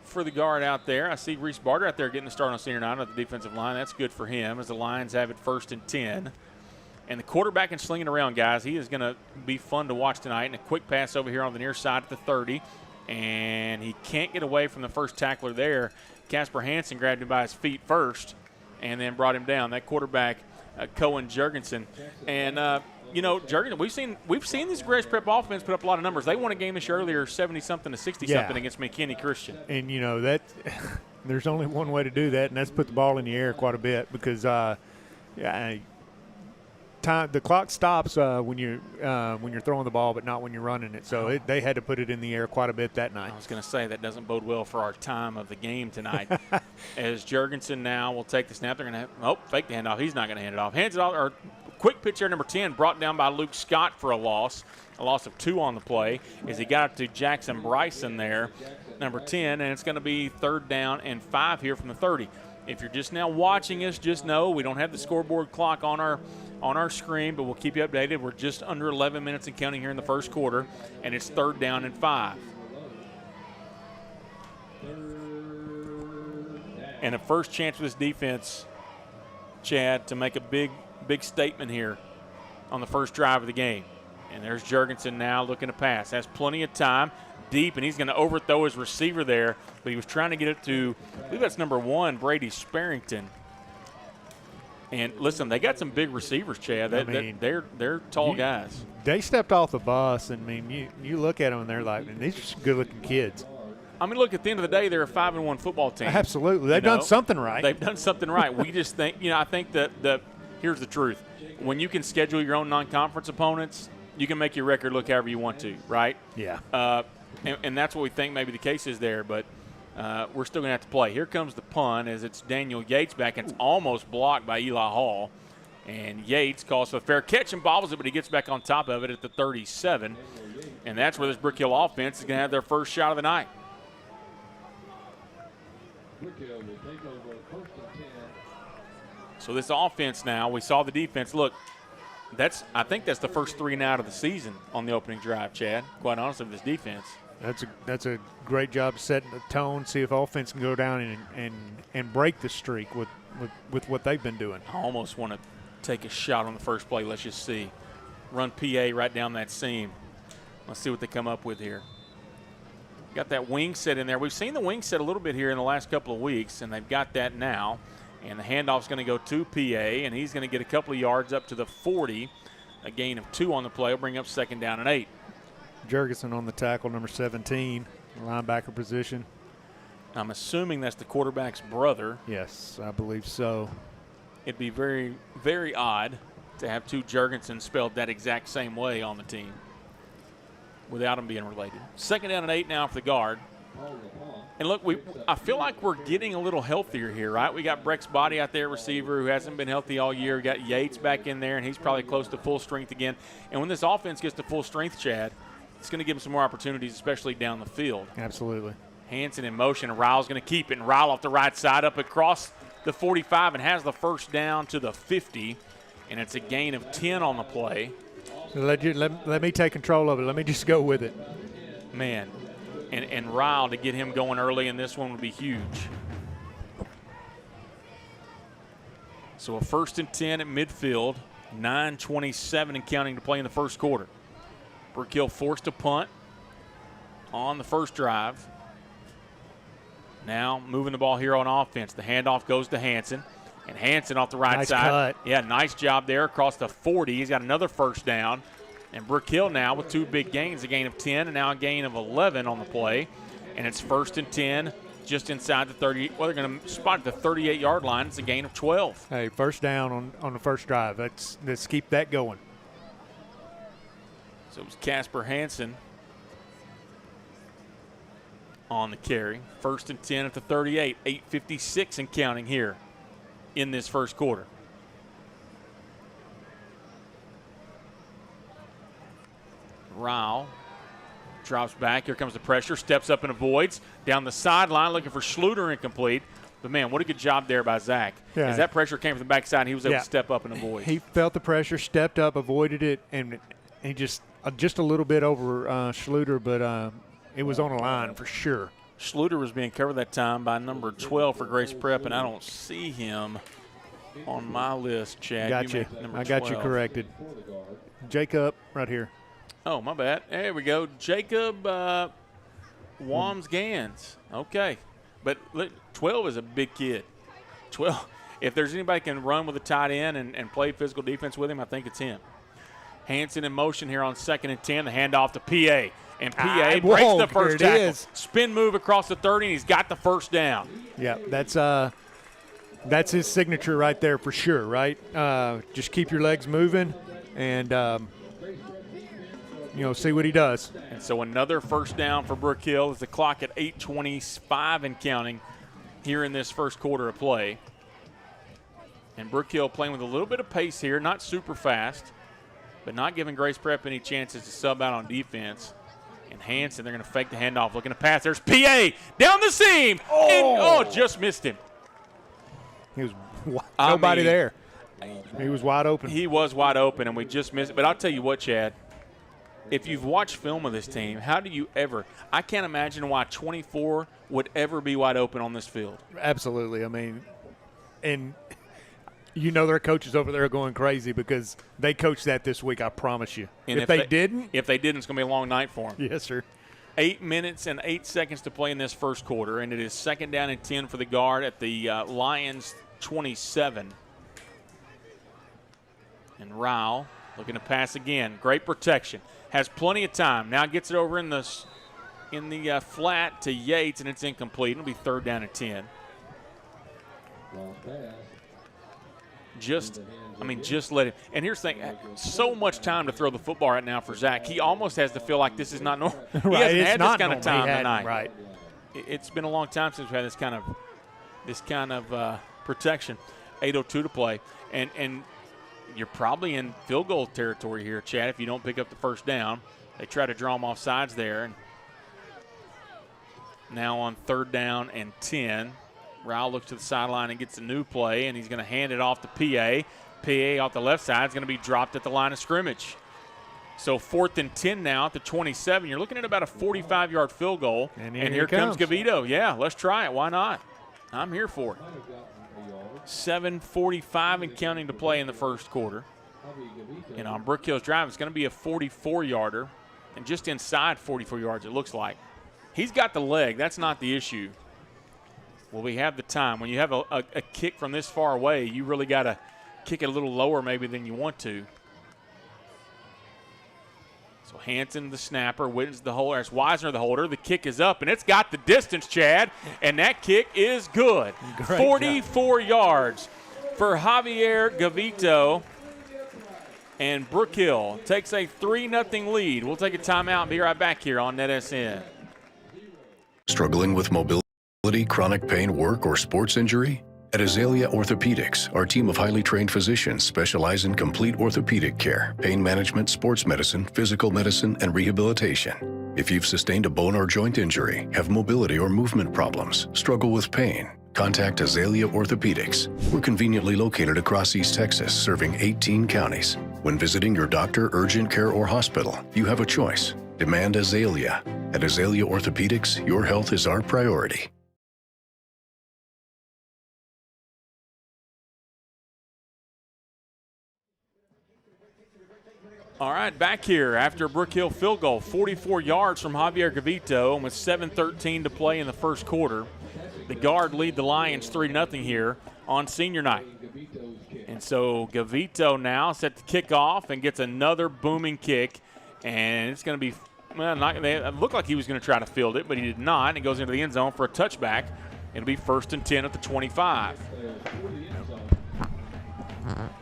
for the Guard out there. I see Reese Barter out there getting the start on senior night at the defensive line. That's good for him as the Lions have it 1st and 10. And the quarterback is slinging around, guys. He is going to be fun to watch tonight. And a quick pass over here on the near side at the 30. And he can't get away from the first tackler there. Casper Hansen grabbed him by his feet first and then brought him down. That quarterback, Cohen Jurgensen. And, Jurgensen, we've seen this Grace Prep offense put up a lot of numbers. They won a game this year earlier, 70-something to 60-something against McKinney Christian. And, that there's only one way to do that, and that's put the ball in the air quite a bit because the clock stops when you're throwing the ball, but not when you're running it. So they had to put it in the air quite a bit that night. I was going to say that doesn't bode well for our time of the game tonight. As Jurgensen now will take the snap, they're going to fake the handoff. He's not going to hand it off. Hands it off. Or quick pitch here, number 10, brought down by Luke Scott for a loss of 2 on the play. As he got it to Jackson Bryson there, number 10, and it's going to be 3rd down and 5 here from the 30. If you're just now watching us, just know we don't have the scoreboard clock on our screen, but we'll keep you updated. We're just under 11 minutes and counting here in the first quarter, and it's 3rd down and 5. And a first chance for this defense, Chad, to make a big statement here on the first drive of the game. And there's Jurgensen now looking to pass. Has plenty of time, deep, and he's going to overthrow his receiver there, but he was trying to get it to, I believe that's number 1, Brady Sparrington. And listen, they got some big receivers, Chad. They're tall guys. They stepped off the bus, and you look at them and they're like, these are good-looking kids. I mean, look, at the end of the day, they're a 5-1 football team. Absolutely, they've done something right. They've done something right. We just think, I think that here's the truth: when you can schedule your own non-conference opponents, you can make your record look however you want to, right? Yeah. And that's what we think maybe the case is there, but we're still going to have to play. Here comes the punt as it's Daniel Yates back, and it's almost blocked by Eli Hall. And Yates calls for a fair catch and bobbles it, but he gets back on top of it at the 37. And that's where this Brook Hill offense is going to have their first shot of the night. Brook Hill will take over 1st and 10. So this offense now, we saw the defense. Look, I think that's the first 3 and out of the season on the opening drive, Chad, quite honestly, with this defense. That's a great job setting the tone, see if offense can go down and break the streak with what they've been doing. I almost want to take a shot on the first play. Let's just see. Run PA right down that seam. Let's see what they come up with here. Got that wing set in there. We've seen the wing set a little bit here in the last couple of weeks, and they've got that now. And the handoff's going to go to PA, and he's going to get a couple of yards up to the 40. A gain of 2 on the play will bring up 2nd down and 8. Jurgensen on the tackle, number 17, linebacker position. I'm assuming that's the quarterback's brother. Yes, I believe so. It'd be very, very odd to have 2 Jurgensen spelled that exact same way on the team without them being related. 2nd down and 8 now for the guard. And look, I feel like we're getting a little healthier here, right? We got Breck's Body out there, receiver, who hasn't been healthy all year. We got Yates back in there, and he's probably close to full strength again. And when this offense gets to full strength, Chad, it's going to give them some more opportunities, especially down the field. Absolutely. Hanson in motion, and Ryle's going to keep it. And Ryle off the right side up across the 45 and has the first down to the 50. And it's a gain of 10 on the play. Let me take control of it. Let me just go with it. Man, and Ryle to get him going early in this one would be huge. So a 1st and 10 at midfield, 9:27 and counting to play in the first quarter. Brook Hill forced to punt on the first drive. Now moving the ball here on offense. The handoff goes to Hanson. And Hanson off the right side. Cut. Yeah, nice job there across the 40. He's got another first down. And Brook Hill now with 2 big gains, a gain of 10 and now a gain of 11 on the play. And it's 1st and 10 just inside the 30. Well, they're going to spot at the 38-yard line. It's a gain of 12. Hey, first down on the first drive. Let's keep that going. So it was Casper Hanson on the carry. 1st and 10 at the 38. 8:56 and counting here in this first quarter. Ryle drops back. Here comes the pressure. Steps up and avoids. Down the sideline looking for Schluter, incomplete. But, man, what a good job there by Zach. Yeah. As that pressure came from the backside, he was able to step up and avoid. He felt the pressure, stepped up, avoided it, and he just a little bit over Schluter, but it was on a line for sure. Schluter was being covered that time by number 12 for Grace Prep, and I don't see him on my list, Chad. Gotcha. I got you corrected. Jacob right here. Oh, my bad. There we go. Jacob Wams-Gans. Okay. But look, 12 is a big kid. 12. If there's anybody can run with a tight end and play physical defense with him, I think it's him. Hanson in motion here on 2nd and 10. The handoff to PA. And PA breaks the first tackle. Spin move across the 30, and he's got the first down. Yeah, that's his signature right there for sure, right? Just keep your legs moving and, see what he does. And so another first down for Brook Hill as the clock at 8:25 and counting here in this first quarter of play. And Brook Hill playing with a little bit of pace here, not super fast, but not giving Grace Prep any chances to sub out on defense. And Hanson, they're going to fake the handoff, looking to pass. There's PA down the seam. And, just missed him. He was nobody there. He was wide open. He was wide open, and we just missed it. But I'll tell you what, Chad, if you've watched film of this team, how do you ever – I can't imagine why 24 would ever be wide open on this field. Absolutely. I mean, and – their coaches over there are going crazy because they coached that this week, I promise you. And if they didn't, it's going to be a long night for them. Yes, sir. 8 minutes and 8 seconds to play in this first quarter, and it is 2nd down and 10 for the guard at the Lions 27. And Ryle looking to pass again. Great protection. Has plenty of time. Now gets it over in the flat to Yates, and it's incomplete. It'll be 3rd down and 10. Just let him. And here's the thing, so much time to throw the football right now for Zach. He almost has to feel like this is not normal. He hasn't had this kind of time tonight. Right. It's been a long time since we've had this kind of protection. 8:02 to play. And you're probably in field goal territory here, Chad, if you don't pick up the first down. They try to draw him off sides there. And now on 3rd down and 10. Rao looks to the sideline and gets a new play, and he's going to hand it off to PA. PA off the left side is going to be dropped at the line of scrimmage. So 4th and 10 now at the 27. You're looking at about a 45-yard field goal. And here comes Gavito. Yeah, let's try it. Why not? I'm here for it. 7:45 and counting to play in the first quarter. And on Brook Hill's drive, it's going to be a 44-yarder. And just inside 44 yards, it looks like. He's got the leg. That's not the issue. Well, we have the time. When you have a kick from this far away, you really got to kick it a little lower maybe than you want to. So Hanson, the snapper, Wittens the holder. It's Wisner, the holder. The kick is up, and it's got the distance, Chad, and that kick is good. 44 yards for Javier Gavito, and Brook Hill takes a 3-0 lead. We'll take a timeout and be right back here on NETSN. Struggling with mobility, chronic pain, work, or sports injury? At Azalea Orthopedics, our team of highly trained physicians specialize in complete orthopedic care, pain management, sports medicine, physical medicine, and rehabilitation. If you've sustained a bone or joint injury, have mobility or movement problems, struggle with pain, contact Azalea Orthopedics. We're conveniently located across East Texas, serving 18 counties. When visiting your doctor, urgent care, or hospital, you have a choice. Demand Azalea. At Azalea Orthopedics, your health is our priority. All right, back here after a Brook Hill field goal, 44 yards from Javier Gavito, and with 7:13 to play in the first quarter. The Guard lead the Lions 3-0 here on senior night. And so Gavito now set to kick off and gets another booming kick, and it's going to be, well, it looked like he was going to try to field it, but he did not. It goes into the end zone for a touchback. It'll be 1st and 10 at the 25.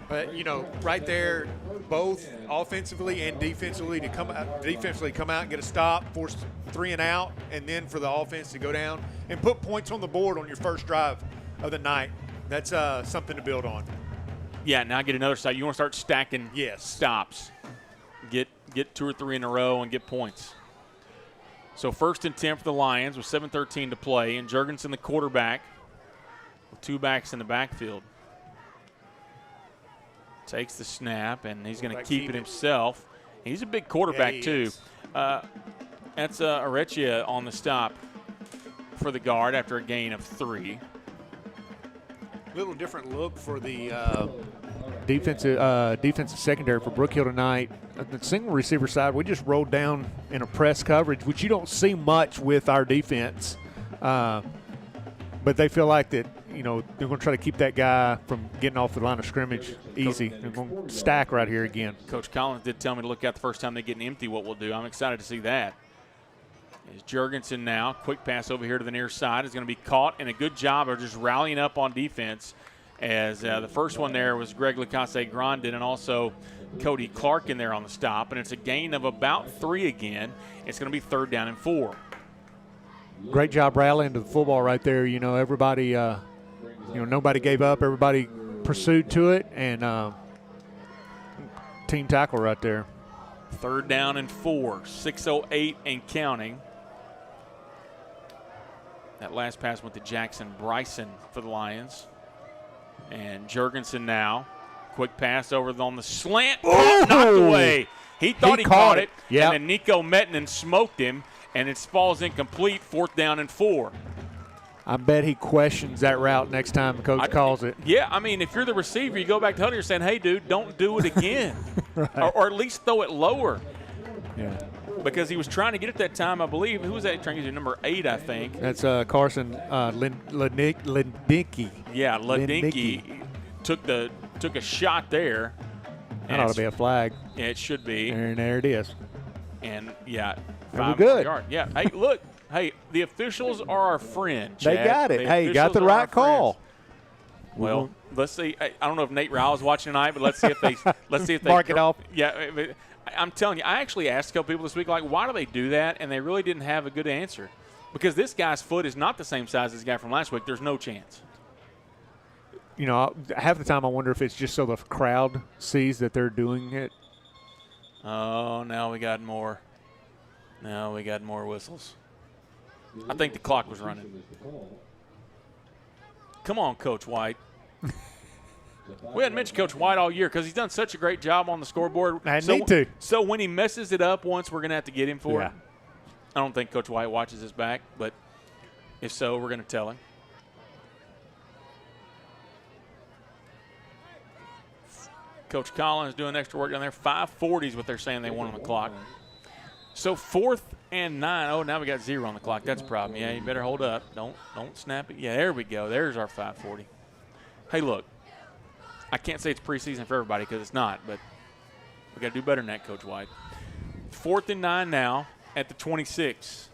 But, you know, right there, both offensively and defensively to come out and get a stop, force 3 and out, and then for the offense to go down and put points on the board on your first drive of the night. That's something to build on. Yeah, now get another side. You want to start stacking stops. Get 2 or 3 in a row and get points. So 1st and 10 for the Lions with 7:13 to play, and Jurgensen the quarterback with 2 backs in the backfield. Takes the snap, and he's going to keep it himself. He's a big quarterback, too. That's Arechia on the stop for the Guard after a gain of 3. Little different look for the defensive secondary for Brook Hill tonight. The single receiver side, we just rolled down in a press coverage, which you don't see much with our defense. But they feel like that, you know, they're going to try to keep that guy from getting off the line of scrimmage easy. They're going to stack right here again. Coach Collins did tell me to look out the first time they get an empty what we'll do. I'm excited to see that. Is Jurgensen now. Quick pass over here to the near side is going to be caught, and a good job of just rallying up on defense as the first one there was Greg Lacasse-Grandin and also Cody Clark in there on the stop, and it's a gain of about 3 again. It's going to be 3rd down and 4. Great job rallying to the football right there. You know, everybody, nobody gave up. Everybody pursued to it, and team tackle right there. 3rd down and 4, 6:08 and counting. That last pass went to Jackson Bryson for the Lions. And Jurgensen now. Quick pass over on the slant. Knocked away. He thought he caught it. Yep. And then Nico Mettinen smoked him, and it falls incomplete, 4th down and 4. I bet he questions that route next time the coach calls it. Yeah, I mean, if you're the receiver, you go back to Hunter, you're saying, hey, dude, don't do it again. Right. or at least throw it lower. Yeah. Because he was trying to get it that time, I believe. Who was that trying to get number 8, I think? That's Carson Ledinky. Yeah, Ledinky took a shot there. That ought to be a flag. Yeah, it should be. And there it is. And, yeah, we're good. Yard. Yeah, hey, look. Hey, the officials are our friend, Chad. They got it. Hey, you got the right call. Well, let's see. I don't know if Nate Rowell is watching tonight, but let's see if they mark it off. Yeah, I'm telling you, I actually asked a couple people this week, like, why do they do that? And they really didn't have a good answer. Because this guy's foot is not the same size as the guy from last week. There's no chance. You know, half the time I wonder if it's just so the crowd sees that they're doing it. Oh, now we got more. Now we got more whistles. I think the clock was running. Come on, Coach White. We hadn't mentioned Coach White all year because he's done such a great job on the scoreboard. I need to. So when he messes it up once, we're going to have to get him for Yeah. it. I don't think Coach White watches his back, but if so, we're going to tell him. Coach Collins doing extra work down there. 5:40 is what they're saying they want on the clock. So 4th and 9. Oh, now we got 0 on the clock. That's a problem. Yeah, you better hold up. Don't snap it. Yeah, there we go. There's our 5:40. Hey, look. I can't say it's preseason for everybody because it's not, but we got to do better than that, Coach White. 4th and 9 now at the 26.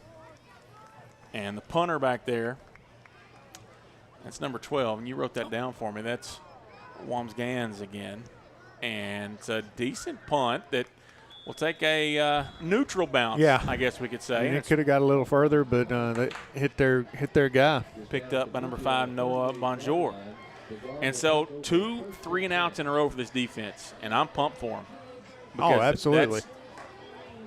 And the punter back there, that's number 12, and you wrote that down for me. That's Wamsgans again. And it's a decent punt that will take a neutral bounce, Yeah. I guess we could say. And it could have got a little further, but they hit their guy. Picked up by number 5, Noah Bonjour. And so 2 3-and-outs in a row for this defense, and I'm pumped for them. Oh, absolutely.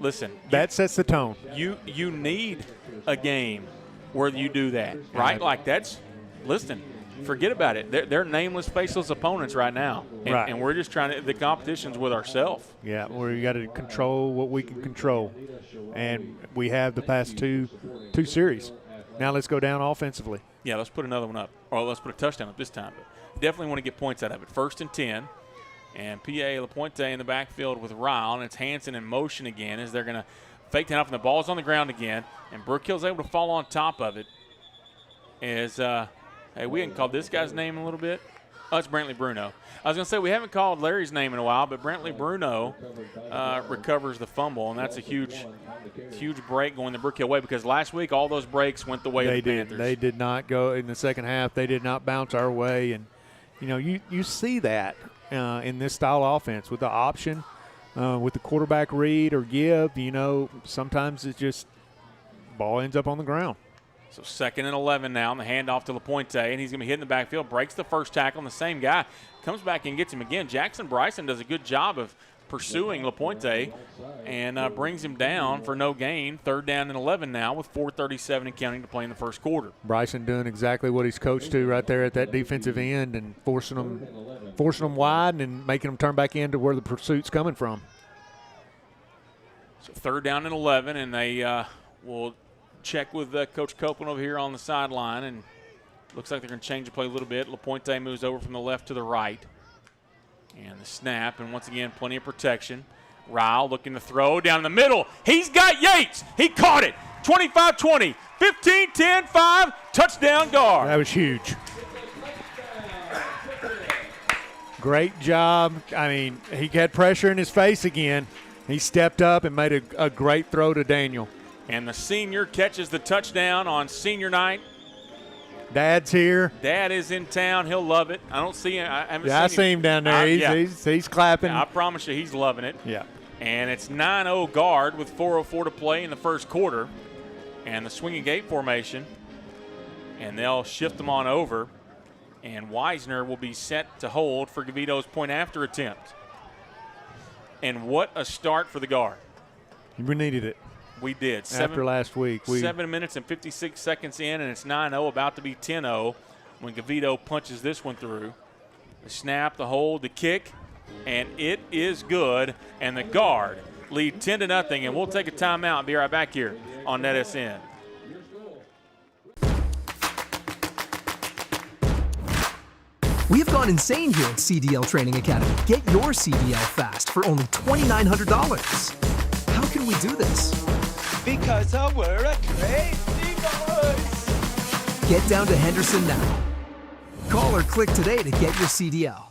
Listen. That sets the tone. You need a game where you do that, right? Like that's – listen, forget about it. They're nameless, faceless opponents right now. Right. And we're just trying to – the competition's with ourselves. Yeah, we got to control what we can control. And we have the past two series. Now let's go down offensively. Yeah, let's put another one up. Or let's put a touchdown up this time. But definitely want to get points out of it. 1st and 10. And P.A. LaPointe in the backfield with Ryle. And it's Hanson in motion again as they're going to fake that off. And the ball's on the ground again. And Brook Hill's able to fall on top of it. As, hey, we hadn't called this guy's name in a little bit. Oh, it's Brantley Bruno. I was going to say we haven't called Larry's name in a while, but Brantley Bruno recovers the fumble, and that's a huge break going the Brook Hill way because last week all those breaks went the way of the Panthers. They did not go in the second half. They did not bounce our way, and you see that in this style of offense with the option, with the quarterback read or give. Sometimes it's just ball ends up on the ground. So 2nd and 11 now, and the handoff to LaPointe, and he's going to be hitting the backfield, breaks the first tackle, and the same guy comes back and gets him again. Jackson Bryson does a good job of pursuing LaPointe and brings him down for no gain. 3rd down and 11 now with 4:37 and counting to play in the first quarter. Bryson doing exactly what he's coached to right there at that defensive end and forcing them wide and making them turn back into where the pursuit's coming from. So 3rd down and 11, and they will check with Coach Copeland over here on the sideline, and looks like they're going to change the play a little bit. LaPointe moves over from the left to the right. And the snap, and once again, plenty of protection. Ryle looking to throw down the middle. He's got Yates. He caught it. 25-20, 15-10-5, touchdown guard. That was huge. Great job. I mean, he had pressure in his face again. He stepped up and made a great throw to Daniel. And the senior catches the touchdown on senior night. Dad's here. Dad is in town. He'll love it. I don't see him. I see him down there. He's clapping. I promise you he's loving it. Yeah. And it's 9-0 guard with 4:04 to play in the first quarter. And the swinging gate formation. And they'll shift them on over. And Weisner will be set to hold for Gavito's point after attempt. And what a start for the guard. We needed it. We did. After last week. 7 minutes and 56 seconds in, and it's 9-0, about to be 10-0 when Gavito punches this one through. The snap, the hold, the kick, and it is good. And the guard lead 10-0, and we'll take a timeout and be right back here on NETSN. We have gone insane here at CDL Training Academy. Get your CDL fast for only $2,900. How can we do this? Because we're a crazy boys. Get down to Henderson now. Call or click today to get your CDL.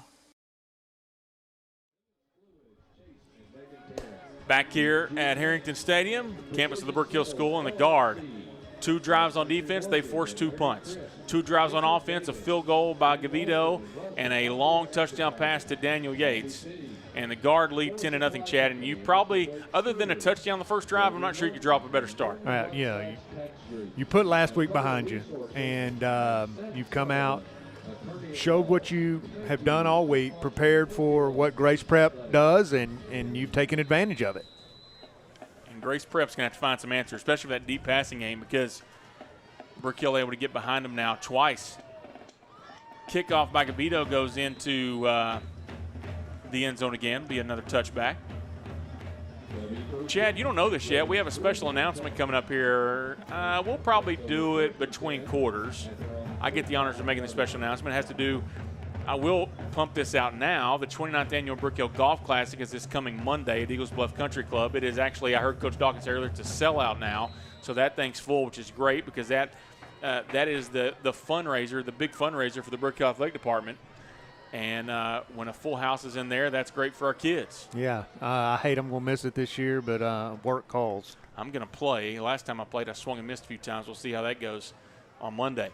Back here at Harrington Stadium, campus of the Brook Hill School, and the guard. 2 drives on defense, they forced 2 punts. 2 drives on offense, a field goal by Gavito, and a long touchdown pass to Daniel Yates. And the guard lead 10-0, Chad. And you probably, other than a touchdown the first drive, I'm not sure you could draw up a better start. Yeah, you put last week behind you, and you've come out, showed what you have done all week, prepared for what Grace Prep does, and you've taken advantage of it. And Grace Prep's going to have to find some answers, especially for that deep passing game, because Brook Hill able to get behind them now twice. Kickoff by Gabito goes into the end zone again. Be another touchback. Chad, you don't know this yet. We have a special announcement coming up here. We'll probably do it between quarters. I get the honors of making the special announcement. It has to do, I will pump this out now. The 29th Annual Brook Hill Golf Classic is this coming Monday at Eagles Bluff Country Club. It is actually, I heard Coach Dawkins say earlier, it's a sellout now. So that thing's full, which is great because that is the fundraiser, the big fundraiser for the Brook Hill Athletic Department. And when a full house is in there, that's great for our kids. Yeah, I hate I'm going to miss it this year, but work calls. I'm going to play. Last time I played, I swung and missed a few times. We'll see how that goes on Monday.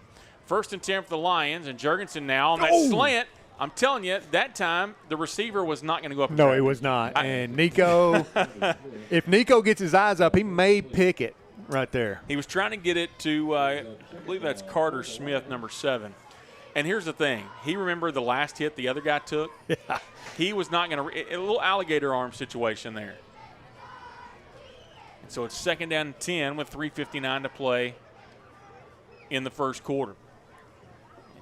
1st and 10 for the Lions, and Jurgensen now on that slant. I'm telling you, that time the receiver was not going to go up. No, it was not. And Nico, if Nico gets his eyes up, he may pick it right there. He was trying to get it to, I believe that's Carter Smith, number 7. And here's the thing. He remembered the last hit the other guy took. Yeah. He was not going to – a little alligator arm situation there. And so it's 2nd down and 10 with 3:59 to play in the first quarter.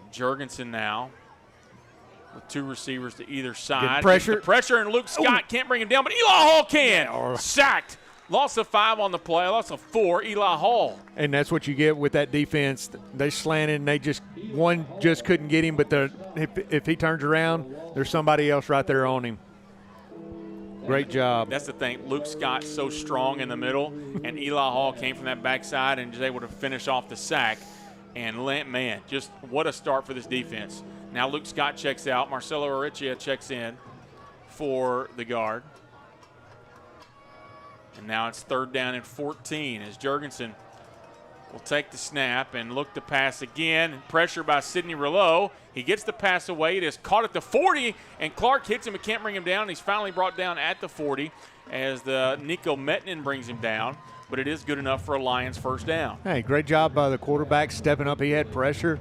And Jurgensen now with 2 receivers to either side. Pressure, and Luke Scott can't bring him down, but Eli Hall can. Sacked. Loss of 5 on the play, loss of 4, Eli Hall. And that's what you get with that defense. They slanted, and one just couldn't get him, but if he turns around, there's somebody else right there on him. Great job. That's the thing. Luke Scott's so strong in the middle, and Eli Hall came from that backside and was able to finish off the sack. And, man, just what a start for this defense. Now Luke Scott checks out. Marcelo Arichia checks in for the guard. And now it's 3rd down and 14 as Jurgensen will take the snap and look to pass again. Pressure by Sidney Rouleau. He gets the pass away. It is caught at the 40, and Clark hits him but can't bring him down. He's finally brought down at the 40 as the Nico Metnin brings him down. But it is good enough for a Lions first down. Hey, great job by the quarterback stepping up. He had pressure,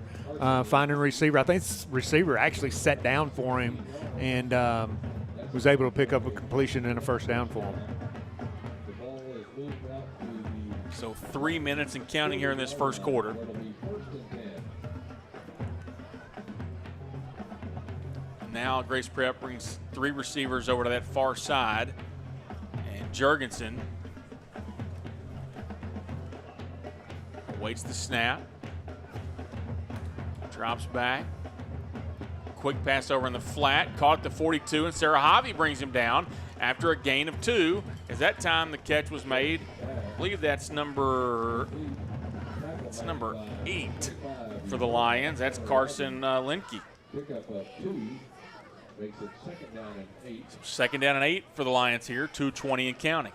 finding a receiver. I think the receiver actually sat down for him and was able to pick up a completion and a first down for him. So 3 minutes and counting here in this first quarter. Now Grace Prep brings 3 receivers over to that far side. And Jurgensen awaits the snap. Drops back. Quick pass over in the flat. Caught at the 42, and Sarah Javi brings him down after a gain of 2. As that time the catch was made, I believe that's number 8 for the Lions. That's Carson Linke. Pickup of 2 makes it 2nd down and 8. So 2nd down and 8 for the Lions here, 2:20 and counting.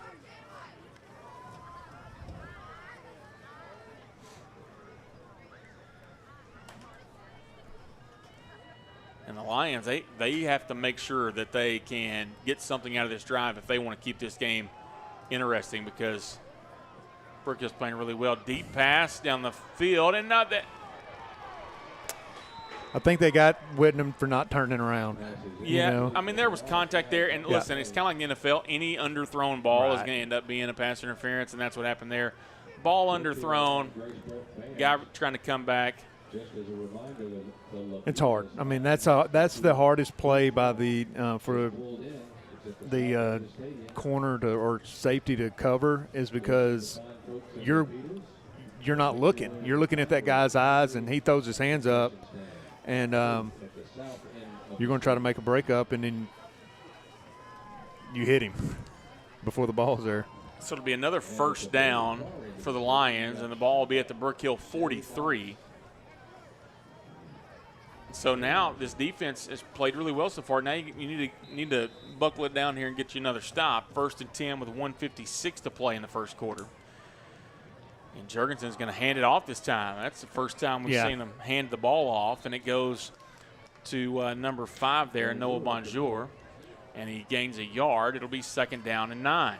And the Lions, they have to make sure that they can get something out of this drive if they want to keep this game interesting, because Brook is playing really well. Deep pass down the field, and not that. I think they got Whitnam for not turning around. Yeah, you know? I mean, there was contact there. And listen, it's kind of like the NFL. Any underthrown ball is going to end up being a pass interference, and that's what happened there. Ball underthrown, guy trying to come back. It's hard. I mean, that's the hardest play by the for the corner or safety to cover, is because you're not looking. You're looking at that guy's eyes, and he throws his hands up, and you're going to try to make a breakup, and then you hit him before the ball's there. So it'll be another first down for the Lions, and the ball will be at the Brook Hill 43. So now this defense has played really well so far. Now you need to buckle it down here and get you another stop. 1st and 10 with 1:56 to play in the first quarter. And Jurgensen's going to hand it off this time. That's the first time we've seen him hand the ball off, and it goes to number 5 there, Noah Bonjour, and he gains a yard. It'll be 2nd down and 9.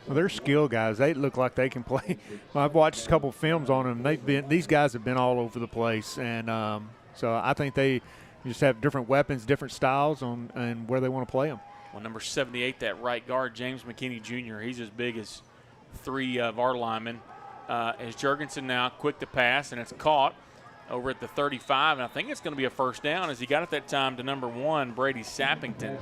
Well, they're skill guys. They look like they can play. Well, I've watched a couple films on them. These guys have been all over the place, and so I think they just have different weapons, different styles and where they want to play them. Well, number 78, that right guard, James McKinney Jr., he's as big as 3 of our linemen. As Jurgensen now quick to pass, and it's caught over at the 35, and I think it's going to be a first down as he got it that time to number 1, Brady Sappington.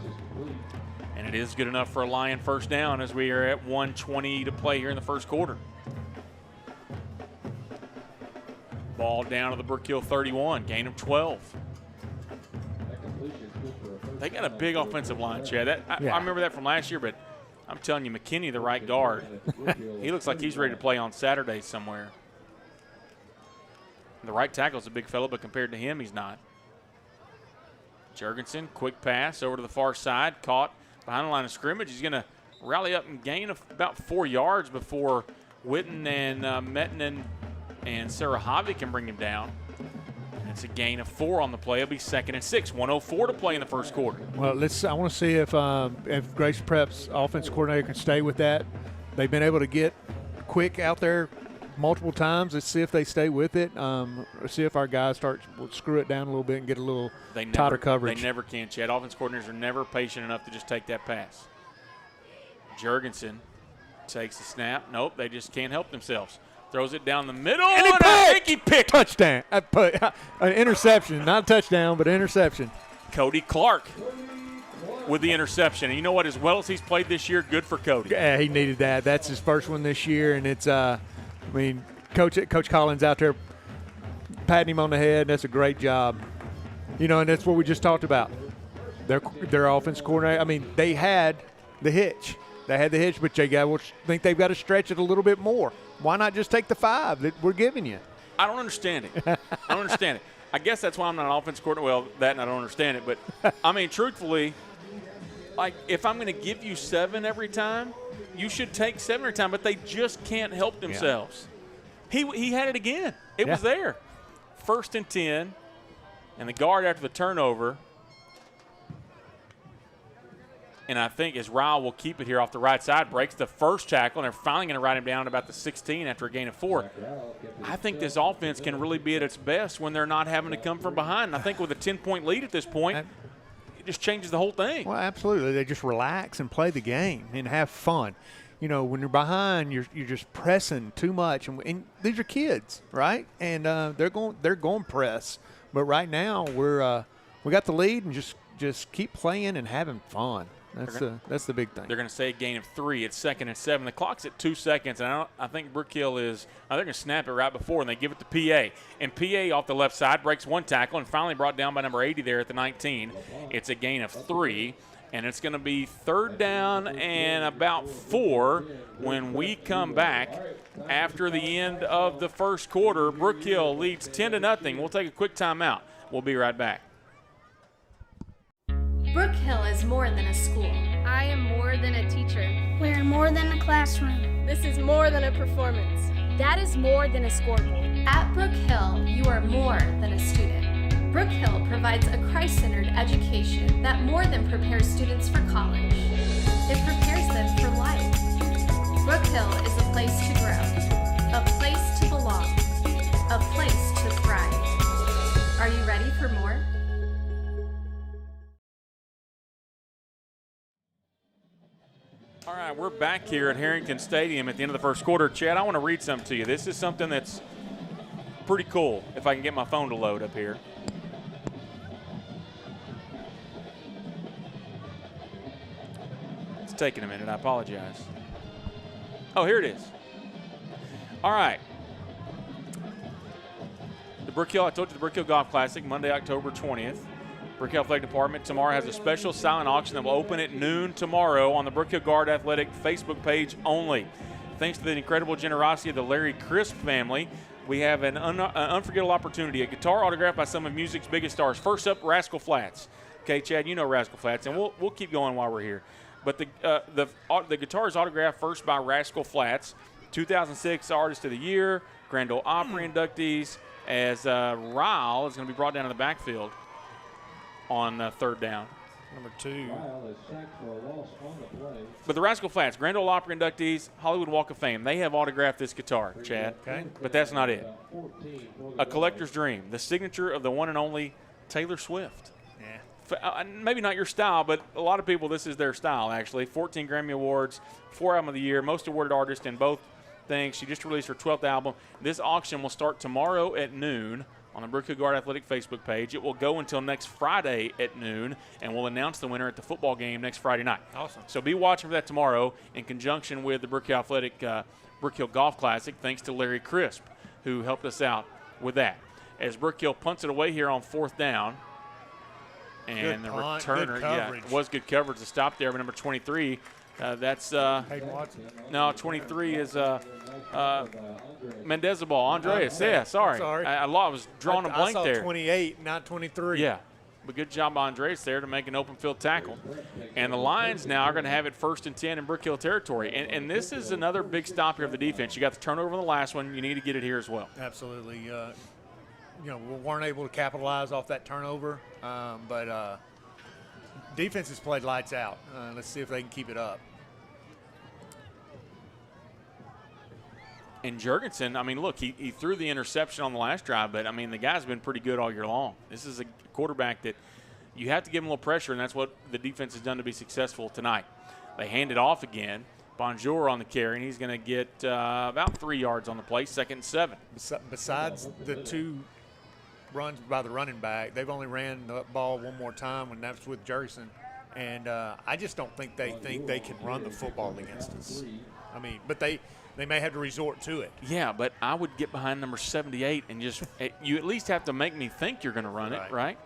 And it is good enough for a Lion first down as we are at 1:20 to play here in the first quarter. Ball down to the Brook Hill 31, gain of 12. They got a big offensive line, Chad. I remember that from last year, but I'm telling you, McKinney, the right guard, he looks like he's ready to play on Saturday somewhere. The right tackle's a big fellow, but compared to him, he's not. Jurgensen, quick pass over to the far side, caught behind the line of scrimmage. He's going to rally up and gain about 4 yards before Witten and Mettinen and Sarah Harvey can bring him down. And it's a gain of 4 on the play. It'll be 2nd and 6. 1:04 to play in the first quarter. Well, I want to see if Grace Prep's offense coordinator can stay with that. They've been able to get quick out there multiple times. Let's see if they stay with it. See if our guys screw it down a little bit and get a little tighter coverage. They never can, Chad. Offense coordinators are never patient enough to just take that pass. Jurgensen takes the snap. Nope, they just can't help themselves. Throws it down the middle, and I think he picked. Touchdown. An interception. Not a touchdown, but an interception. Cody Clark with the interception. And you know what? As well as he's played this year, good for Cody. Yeah, he needed that. That's his first one this year, and it's Coach Collins out there patting him on the head. That's a great job. And that's what we just talked about. Their offense coordinator, they had the hitch. But think they've got to stretch it a little bit more. Why not just take the 5 that we're giving you? I don't understand it. I guess that's why I'm not an offense coordinator. Well, that and I don't understand it. But, truthfully, if I'm going to give you 7 every time, you should take 7 every time. But they just can't help themselves. Yeah. He had it again. It was there. 1st and 10, and the guard after the turnover. And I think as Ryle will keep it here off the right side, breaks the first tackle, and they're finally going to write him down at about the 16 after a gain of 4. I think this offense can really be at its best when they're not having to come from behind. And I think with a 10-point lead at this point, it just changes the whole thing. Well, absolutely. They just relax and play the game and have fun. When you're behind, you're just pressing too much. And these are kids, right? And they're going press. But right now, we got the lead and just keep playing and having fun. That's the big thing. They're going to say a gain of 3. It's 2nd and 7. The clock's at 2 seconds, and I think Brook Hill they're going to snap it right before, and they give it to PA. And PA off the left side breaks 1 tackle and finally brought down by number 80 there at the 19. It's a gain of 3, and it's going to be 3rd down and about 4 when we come back after the end of the first quarter. Brook Hill leads 10-0. We'll take a quick timeout. We'll be right back. Brook Hill is more than a school. I am more than a teacher. We're more than a classroom. This is more than a performance. That is more than a scoreboard. At Brook Hill, you are more than a student. Brook Hill provides a Christ-centered education that more than prepares students for college. It prepares them for life. Brook Hill is a place to grow, a place to belong, a place to thrive. Are you ready for more? All right, we're back here at Harrington Stadium at the end of the first quarter. Chad, I want to read something to you. This is something that's pretty cool, if I can get my phone to load up here. It's taking a minute. I apologize. Oh, here it is. All right. I told you the Brook Hill Golf Classic, Monday, October 20th. Brook Hill Athletic Department tomorrow has a special silent auction that will open at noon tomorrow on the Brook Hill Guard Athletic Facebook page only. Thanks to the incredible generosity of the Larry Crisp family, we have an unforgettable opportunity, a guitar autographed by some of music's biggest stars. First up, Rascal Flatts. Okay, Chad, you know Rascal Flatts, and we'll keep going while we're here. But the guitar is autographed first by Rascal Flatts, 2006 Artist of the Year, Grand Ole Opry inductees, as Ryle is going to be brought down to the backfield on 3rd down. Number 2. But the Rascal Flatts, Grand Ole Opry inductees, Hollywood Walk of Fame, they have autographed this guitar, Chad. Okay. But that's not it. A collector's dream, the signature of the one and only Taylor Swift. Yeah. Maybe not your style, but a lot of people, this is their style, actually. 14 Grammy Awards, 4 Album of the Year, most awarded artist in both things. She just released her 12th album. This auction will start tomorrow at noon on the Brook Hill Guard Athletic Facebook page. It will go until next Friday at noon, and we'll announce the winner at the football game next Friday night. Awesome. So be watching for that tomorrow in conjunction with the Brook Hill Athletic Brook Hill Golf Classic, thanks to Larry Crisp, who helped us out with that. As Brook Hill punts it away here on 4th down. And the returner, it was good coverage to stop there. But number 23, that's Hayden Watson. No, 23 is Mendezabal, Andreas. Yeah, sorry. I was drawing a blank I saw there. 28, not 23. Yeah, but good job by Andreas there to make an open field tackle. And the Lions now are going to have it 1st and 10 in Brook Hill territory. And this is another big stop here of the defense. You got the turnover on the last one. You need to get it here as well. Absolutely. We weren't able to capitalize off that turnover, but defense has played lights out. Let's see if they can keep it up. And Jurgensen, I mean, look, he threw the interception on the last drive, but, I mean, the guy's been pretty good all year long. This is a quarterback that you have to give him a little pressure, and that's what the defense has done to be successful tonight. They hand it off again. Bonjour on the carry, and he's going to get about 3 yards on the play, 2nd and 7. Besides the 2 runs by the running back, they've only ran the ball one more time, when that's with Jurgensen. And I just don't think they can run the football against us. I mean, but they may have to resort to it. Yeah, but I would get behind number 78 and just you at least have to make me think you're going to run it, right?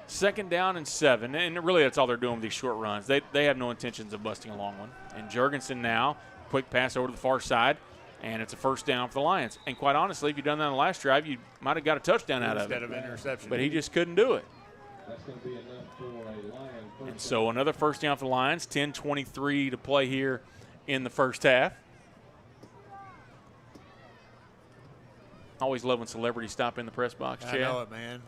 2nd down and 7, and really that's all they're doing with these short runs. They have no intentions of busting a long one. And Jurgensen now, quick pass over to the far side, and it's a 1st down for the Lions. And quite honestly, if you'd done that on the last drive, you might have got a touchdown out of it. Instead of interception. But he just couldn't do it. That's going to be enough for a Lion. And so another 1st down for the Lions, 10:23 to play here in the first half. Always love when celebrities stop in the press box, Chad. I know it, man.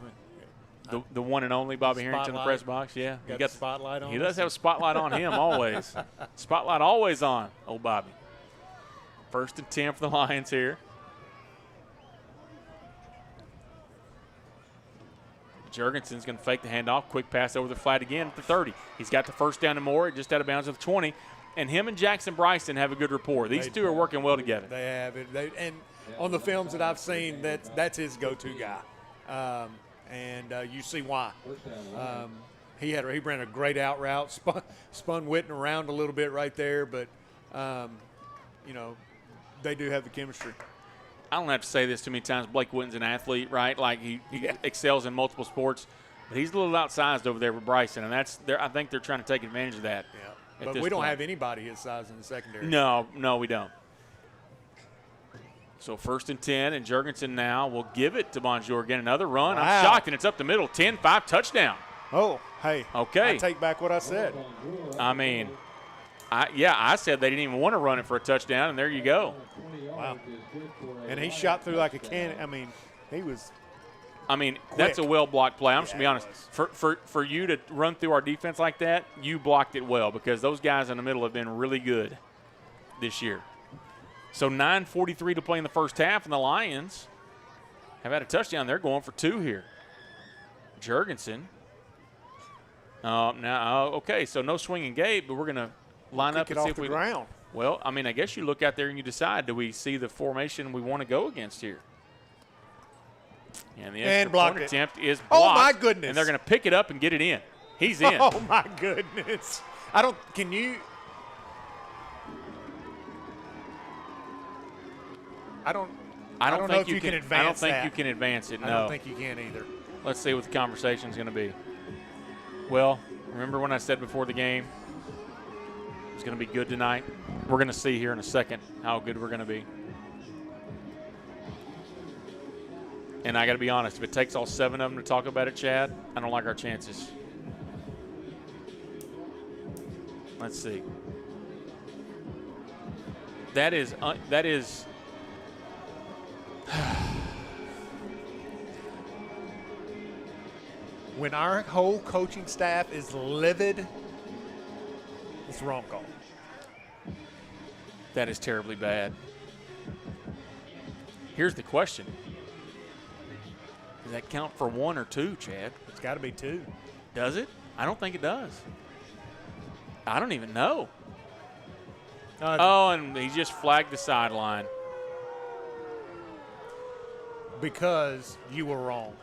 The one and only Bobby Harrington in the press box, yeah. Got the spotlight on. He does have a spotlight on him always. Spotlight always on, old Bobby. 1st and 10 for the Lions here. Jurgensen's going to fake the handoff. Quick pass over the flat again at the 30. He's got the 1st down and more, just out of bounds at the 20. And him and Jackson Bryson have a good rapport. These two are working well together. They have it. And on the films that I've seen, that's his go-to guy. You see why. He ran a great out route, spun Witten around a little bit right there, but they do have the chemistry. I don't have to say this too many times. Blake Witten's an athlete, right? Like he excels in multiple sports, but he's a little outsized over there with Bryson, and I think they're trying to take advantage of that. Yeah, but we don't have anybody his size in the secondary. No, we don't. So 1st and 10, and Jurgensen now will give it to Bonjour again. Another run. Wow. I'm shocked, and it's up the middle. 10-5 touchdown. Oh, hey. Okay. I take back what I said. I mean, I said they didn't even want to run it for a touchdown, and there you go. Wow. And he shot through like a cannon. I mean, he was quick. That's a well-blocked play. I'm just going to be honest. For you to run through our defense like that, you blocked it well because those guys in the middle have been really good this year. So 9:43 to play in the first half, and the Lions have had a touchdown. They're going for 2 here. Jurgensen. Okay, so no swinging gate, but we're going to line up and see if we – ground. Well, I guess you look out there and you decide, do we see the formation we want to go against here? And the extra block point it. attempt is blocked. Oh, my goodness. And they're going to pick it up and get it in. He's in. Oh, my goodness. Can you – I don't know if you can advance I don't think that. you can advance it, no. I don't think you can either. Let's see what the conversation is going to be. Well, remember when I said before the game it was going to be good tonight? We're going to see here in a second how good we're going to be. And I got to be honest, if it takes all 7 of them to talk about it, Chad, I don't like our chances. Let's see. That is when our whole coaching staff is livid, it's the wrong call. That is terribly bad. Here's the question. Does that count for 1 or 2, Chad? It's got to be 2. Does it? I don't think it does. I don't even know. And he just flagged the sideline. because you were wrong.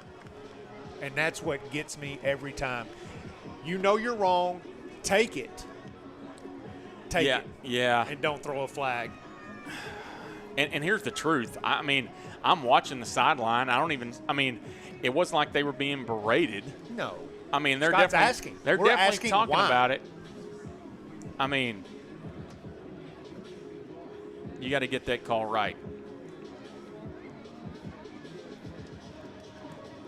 And that's what gets me every time. You know you're wrong. Take it. Take it. Yeah. And don't throw a flag. And here's the truth. I mean, I'm watching the sideline. It wasn't like they were being berated. No. I mean, they're Scott's definitely asking. They're We're definitely asking talking why. about it. I mean, you got to get that call right.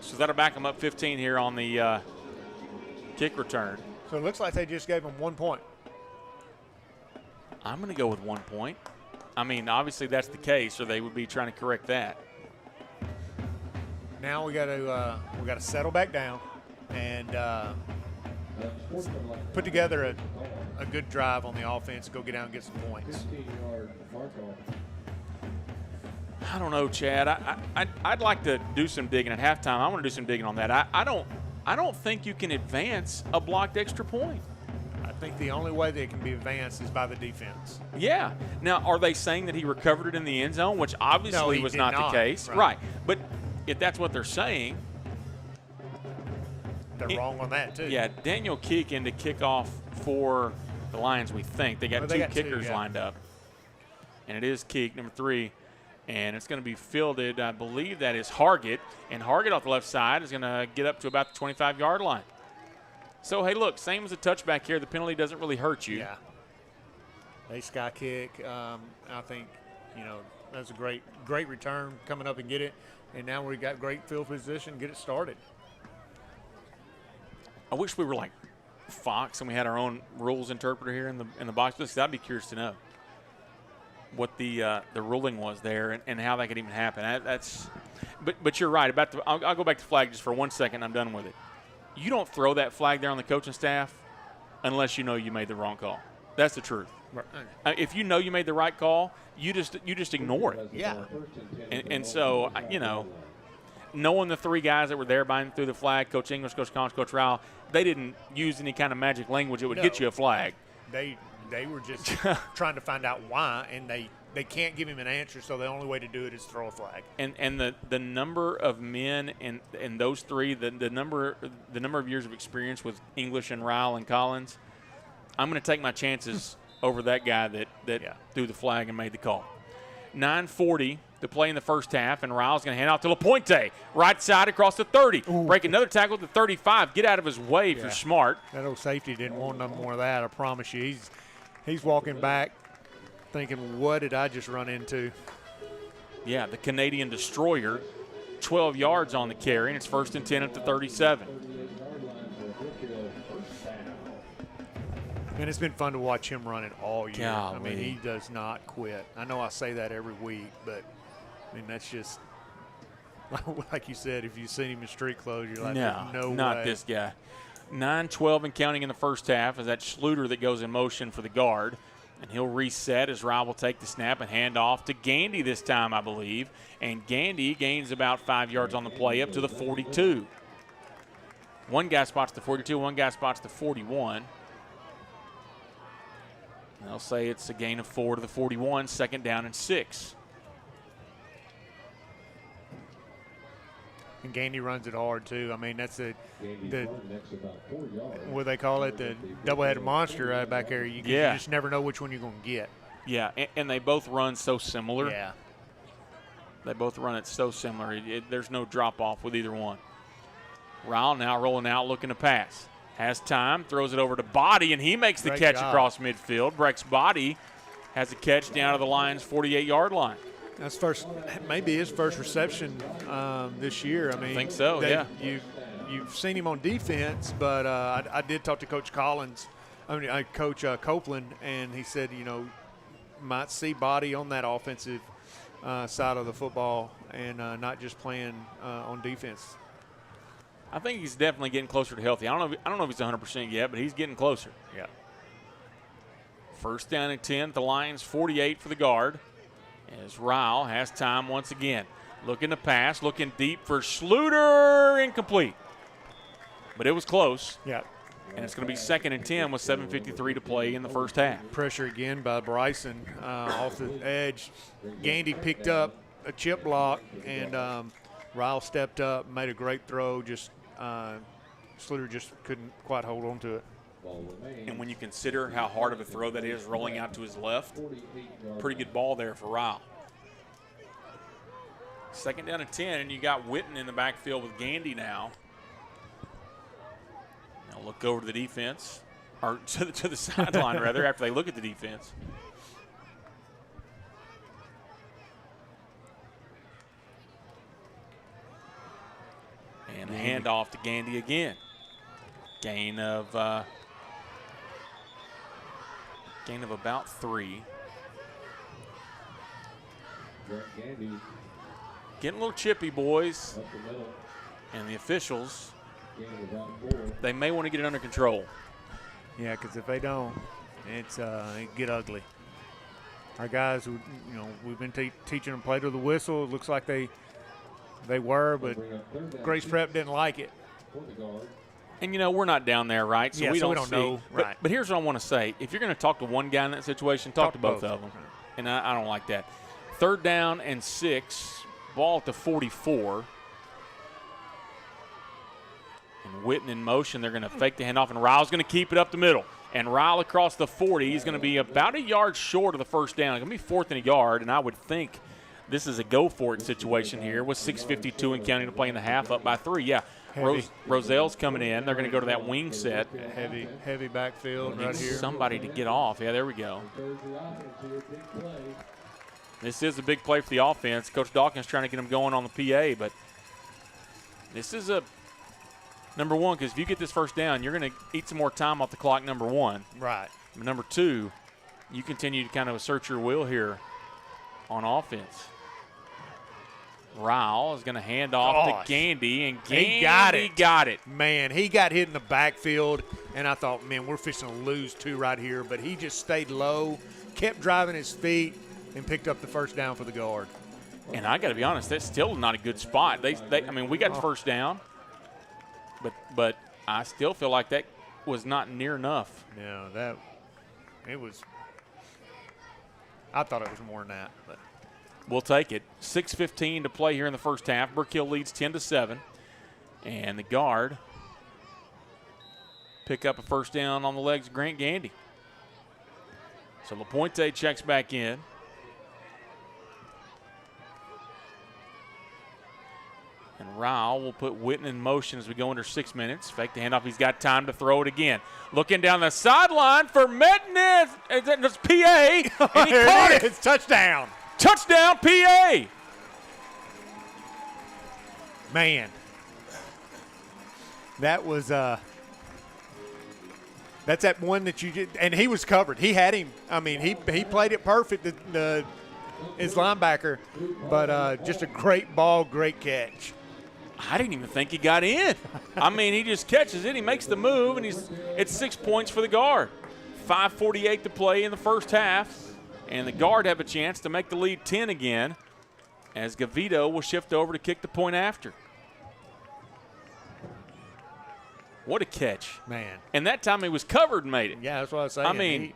So that'll back them up 15 here on the kick return. So it looks like they just gave them 1 point. I'm going to go with 1 point. I mean, obviously that's the case, or they would be trying to correct that. Now we got to settle back down and put together a good drive on the offense. Go get out and get some points. I don't know, Chad. I'd like to do some digging at halftime. I want to do some digging on that. I don't think you can advance a blocked extra point. I think the only way that it can be advanced is by the defense. Yeah. Now, are they saying that he recovered it in the end zone, which obviously was not the case? Right. But if that's what they're saying, they're wrong on that too. Yeah, Daniel Keegan to kick off for the Lions, we think. They got two kickers lined up. And it is Keek, number 3. And it's going to be fielded, I believe that is Hargett. And Hargett off the left side is going to get up to about the 25-yard line. So, hey, look, same as a touchback here. The penalty doesn't really hurt you. Yeah. They sky kick. I think, that's a great return, coming up and get it. And now we got great field position, get it started. I wish we were like Fox and we had our own rules interpreter here in the box. I'd be curious to know what the ruling was there and how that could even happen. But you're right about I'll go back to flag just for 1 second. I'm done with it. You don't throw that flag there on the coaching staff unless you know you made the wrong call. That's the truth. Right. If you know you made the right call, you just ignore it. Yeah. And so, knowing the 3 guys that were there buying through the flag, Coach English, Coach Collins, Coach Rowell, they didn't use any kind of magic language that would get you a flag. They were just trying to find out why, and they can't give him an answer, so the only way to do it is throw a flag. And the number of men in those 3, the number of years of experience with English and Rowell and Collins, I'm going to take my chances over that guy that threw the flag and made the call. 9:40 to play in the first half, and Rowell's going to hand out to LaPointe. Right side across the 30. Ooh. Break another tackle at the 35. Get out of his way if you're smart. That old safety didn't want none more of that, I promise you. He's walking back thinking, what did I just run into? Yeah, the Canadian destroyer, 12 yards on the carry, and it's 1st and 10 at the 37. And it's been fun to watch him run it all year. Golly. I mean, he does not quit. I know I say that every week, but, I mean, that's just, like you said, if you've seen him in street clothes, you're like, no way. Not this guy. 9-12 and counting in the first half is that Schluter that goes in motion for the guard. And he'll reset as Rowell will take the snap and hand off to Gandy this time, I believe. And Gandy gains about 5 yards on the play up to the 42. One guy spots the 42, one guy spots the 41. And they'll say it's a gain of 4 to the 41, 2nd down and 6. And Gandy runs it hard, too. I mean, that's what they call it, the double-headed monster right back there. You just never know which one you're going to get. Yeah, and they both run so similar. Yeah. They both run it so similar. There's no drop-off with either one. Rowell now rolling out, looking to pass. Has time, throws it over to Body, and he makes the catch across midfield. Breck's Body has a catch down to the Lions' 48-yard line. That's maybe his first reception this year. I mean, I think so, yeah. You've seen him on defense, but I did talk to Coach Collins, Coach Copeland, and he said, might see Body on that offensive side of the football and not just playing on defense. I think he's definitely getting closer to healthy. I don't know if he's 100% yet, but he's getting closer. Yeah. 1st down and 10, the Lions 48 for the guard. As Rowell has time once again. Looking to pass, looking deep for Schluter, incomplete. But it was close. Yeah. And it's going to be 2nd and 10 with 7:53 to play in the first half. Pressure again by Bryson off the edge. Gandy picked up a chip block, and Ryle stepped up, made a great throw. Just Sluter just couldn't quite hold on to it. And when you consider how hard of a throw that is, rolling out to his left, pretty good ball there for Ryle. 2nd down and 10, and you got Witten in the backfield with Gandy now. Now look over to the defense, or to the sideline rather, after they look at the defense. And a handoff to Gandy again. Gain of about 3. Getting a little chippy, boys. And the officials, they may want to get it under control. Yeah, because if they don't, it get ugly. Our guys, we've been teaching them play to the whistle. It looks like they were, but Grace Prep didn't like it. And, we're not down there, right? So yeah, we so don't know. Right. But here's what I want to say. If you're going to talk to one guy in that situation, talk to both of them. And I don't like that. 3rd down and 6, ball at the 44. And Witten in motion. They're going to fake the handoff, and Ryle's going to keep it up the middle. And Ryle across the 40. He's going to be about a yard short of the first down. It's going to be 4th and a yard, and I would think this is a go-for-it situation here with 6:52 and counting to play in the half, up by 3. Yeah, Roselle's coming in. They're going to go to that wing set. Heavy backfield right here. Somebody to get off. Yeah, there we go. This is a big play for the offense. Coach Dawkins trying to get them going on the PA, but this is a number one, because if you get this first down, you're going to eat some more time off the clock, number one. Right. But number 2, you continue to kind of assert your will here on offense. Ryle is going to hand off to Gandy, and Gandy got it. Man, he got hit in the backfield, and I thought, man, we're fixing to lose 2 right here. But he just stayed low, kept driving his feet, and picked up the first down for the guard. And I got to be honest, that's still not a good spot. We got the first down, but I still feel like that was not near enough. No, it was. I thought it was more than that, but. We'll take it. 6:15 to play here in the first half. Brook Hill leads 10-7. And the guard pick up a first down on the legs of Grant Gandy. So LaPointe checks back in. And Ryle will put Witten in motion as we go under 6 minutes. Fake the handoff. He's got time to throw it again. Looking down the sideline for Metnith. It's PA. And he caught it. It's touchdown. Touchdown, PA. Man. That was that's that one that you did, and he was covered. He had him. I mean, he played it perfect, his linebacker, but just a great ball, great catch. I didn't even think he got in. I mean, he just catches it. He makes the move, and it's 6 points for the guard. 5:48 to play in the first half. And the guard have a chance to make the lead 10 again, as Gavito will shift over to kick the point after. What a catch. Man. And that time he was covered and made it. Yeah, that's what I was saying. I mean,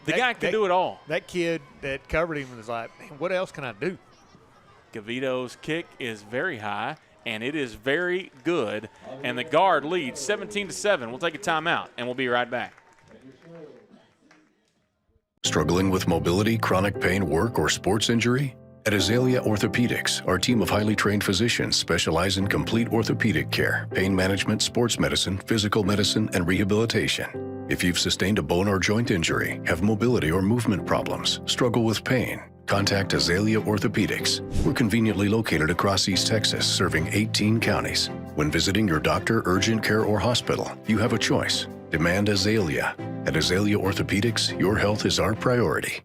the guy could do it all. That kid that covered him was like, man, what else can I do? Gavito's kick is very high, and it is very good. And the guard leads 17-7. We'll take a timeout, and we'll be right back. Struggling with mobility, chronic pain, work, or sports injury? At Azalea Orthopedics, our team of highly trained physicians specialize in complete orthopedic care, pain management, sports medicine, physical medicine, and rehabilitation. If you've sustained a bone or joint injury, have mobility or movement problems, struggle with pain, contact Azalea Orthopedics. We're conveniently located across East Texas, serving 18 counties. When visiting your doctor, urgent care, or hospital, you have a choice. Demand Azalea. At Azalea Orthopedics, your health is our priority.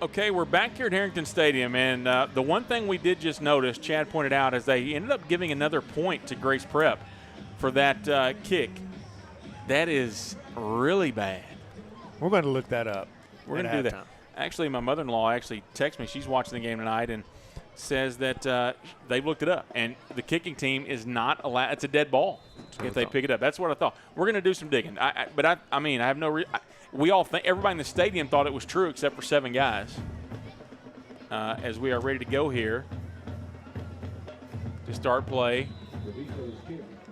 Okay, we're back here at Harrington Stadium, and the one thing we did just notice, Chad pointed out, is they ended up giving another point to Grace Prep for that kick. That is really bad. We're going to look that up. We're going to do that. Actually, my mother-in-law actually texted me. She's watching the game tonight and says that they've looked it up, and the kicking team is not allowed. It's a dead ball if they pick it up. That's what I thought. We're going to do some digging. I have no we all think, everybody in the stadium thought it was true except for 7 guys. As we are ready to go here to start play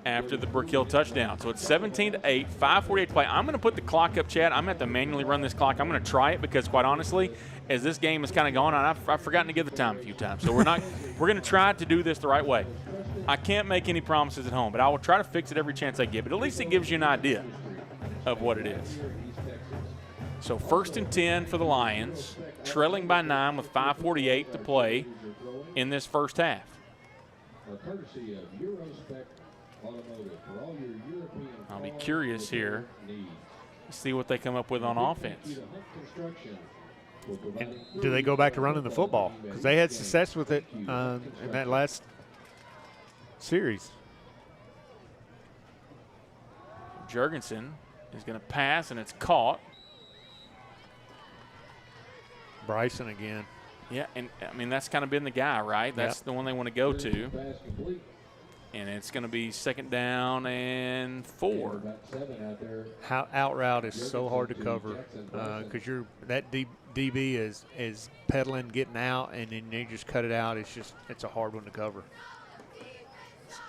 after the Brook Hill touchdown. So it's 17-8, 5:48 to play. I'm going to put the clock up, Chad. I'm going to have to manually run this clock. I'm going to try it because, quite honestly, as this game has kind of gone on, I've forgotten to give the time a few times. So we're going to try to do this the right way. I can't make any promises at home, but I will try to fix it every chance I get. But at least it gives you an idea of what it is. So 1st and 10 for the Lions, trailing by 9 with 5:48 to play in this first half. I'll be curious here to see what they come up with on offense. And do they go back to running the football? Because they had success with it in that last series. Jurgensen is going to pass, and it's caught. Bryson again. Yeah, and I mean, that's kind of been the guy, right? That's the one they want to go to. And it's going to be 2nd down and 4. How out route is so hard to cover because that DB is pedaling, getting out, and then they just cut it out. It's a hard one to cover.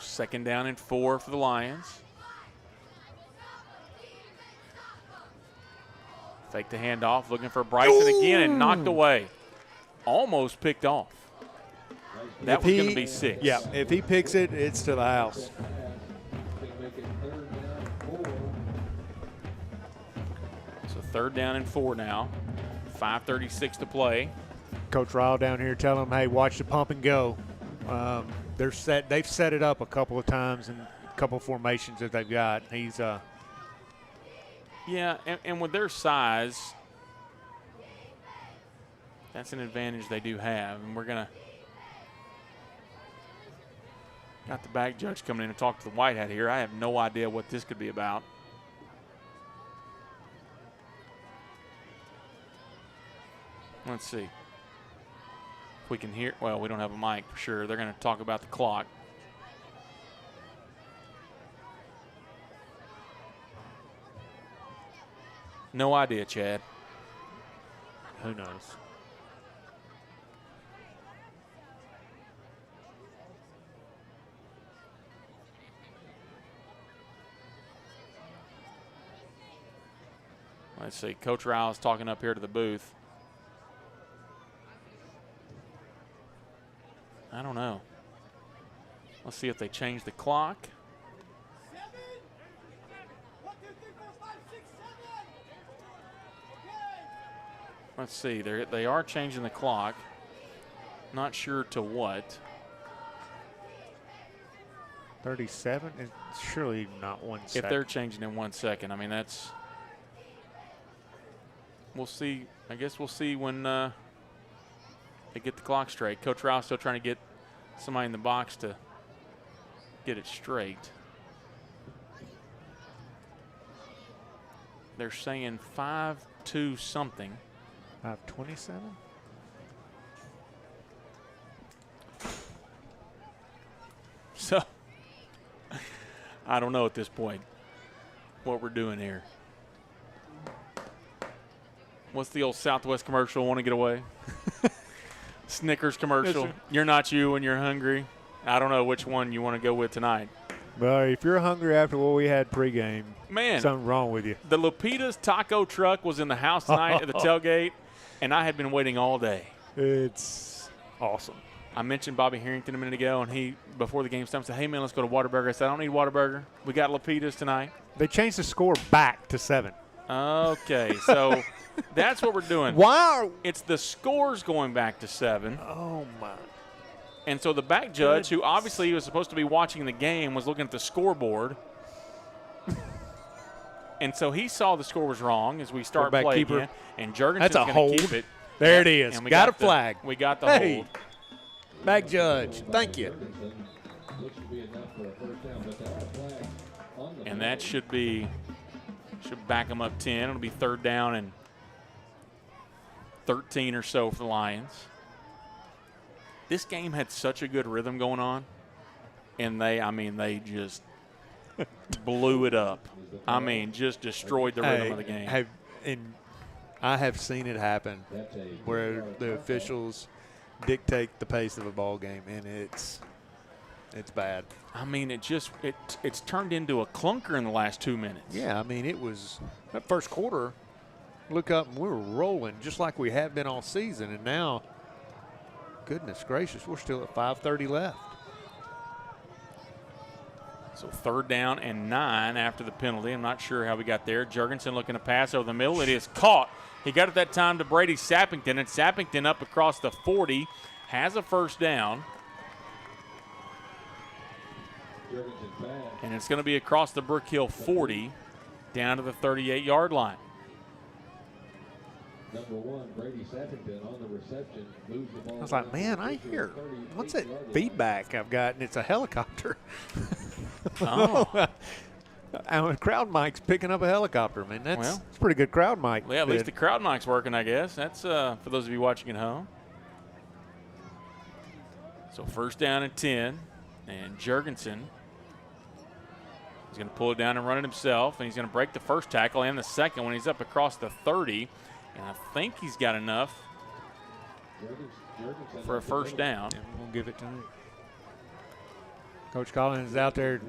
2nd down and 4 for the Lions. Fake the handoff, looking for Bryson again, and knocked away. Almost picked off. That was going to be 6. Yeah, if he picks it, it's to the house. So 3rd down and 4 now. 5:36 to play. Coach Ryle down here telling them, hey, watch the pump and go. They've set it up a couple of times in a couple of formations that they've got. He's yeah, and with their size, that's an advantage they do have. And we're going to got the back judge coming in and talk to the white hat here. I have no idea what this could be about. Let's see if we can hear. Well, we don't have a mic for sure. They're going to talk about the clock. No idea, Chad. Who knows? Let's see. Coach Ryle is talking up here to the booth. I don't know. Let's see if they change the clock. Let's see. They are changing the clock. Not sure to what. 37? It's surely not 1 second. If they're changing in 1 second, I mean, that's. We'll see. I guess we'll see when they get the clock straight. Coach Ryle still trying to get somebody in the box to get it straight. They're saying 5-2 something. 5:27? So, I don't know at this point what we're doing here. What's the old Southwest commercial, want to get away? Snickers commercial. Yes, you're not you when you're hungry. I don't know which one you want to go with tonight. Well, if you're hungry after what we had pregame, man, something wrong with you. The Lupita's taco truck was in the house tonight at the tailgate, and I had been waiting all day. It's awesome. I mentioned Bobby Harrington a minute ago, and he, before the game started, said, hey, man, let's go to Whataburger. I said, I don't need Whataburger. We got Lupita's tonight. They changed the score back to 7. Okay, so that's what we're doing. Wow. It's the scores going back to 7. Oh, my. And so the back judge, who obviously was supposed to be watching the game, was looking at the scoreboard. And so he saw the score was wrong as we start playing again. And Jurgensen's going to keep it. There it is. And we got a flag. We got the hold. Back judge. Thank you. And that should back them up 10. It'll be 3rd down and 13 or so for the Lions. This game had such a good rhythm going on, and they just blew it up. I mean, just destroyed the rhythm of the game. and I have seen it happen where the officials dictate the pace of a ball game, and it's bad. I mean, it's turned into a clunker in the last 2 minutes. Yeah, I mean, it was that first quarter. Look up, and we were rolling just like we have been all season, and now, goodness gracious, we're still at 5:30 left. So 3rd down and 9 after the penalty. I'm not sure how we got there. Jurgensen looking to pass over the middle. It is caught. He got it that time to Brady Sappington, and Sappington up across the 40 has a 1st down. And it's going to be across the Brook Hill 40 down to the 38-yard line. Number 1, Brady Sappington on the reception. Moves the ball. I was like, man, I hear, what's that feedback I've got? And it's a helicopter. Oh. Our crowd mic's picking up a helicopter, man. That's a pretty good crowd mic. Yeah, at least the crowd mic's working, I guess. That's for those of you watching at home. So 1st down and 10, and Jurgensen is going to pull it down and run it himself, and he's going to break the 1st tackle and the 2nd when he's up across the 30, and I think he's got enough for a 1st down. Yeah, we'll give it to him. Coach Collins is out there.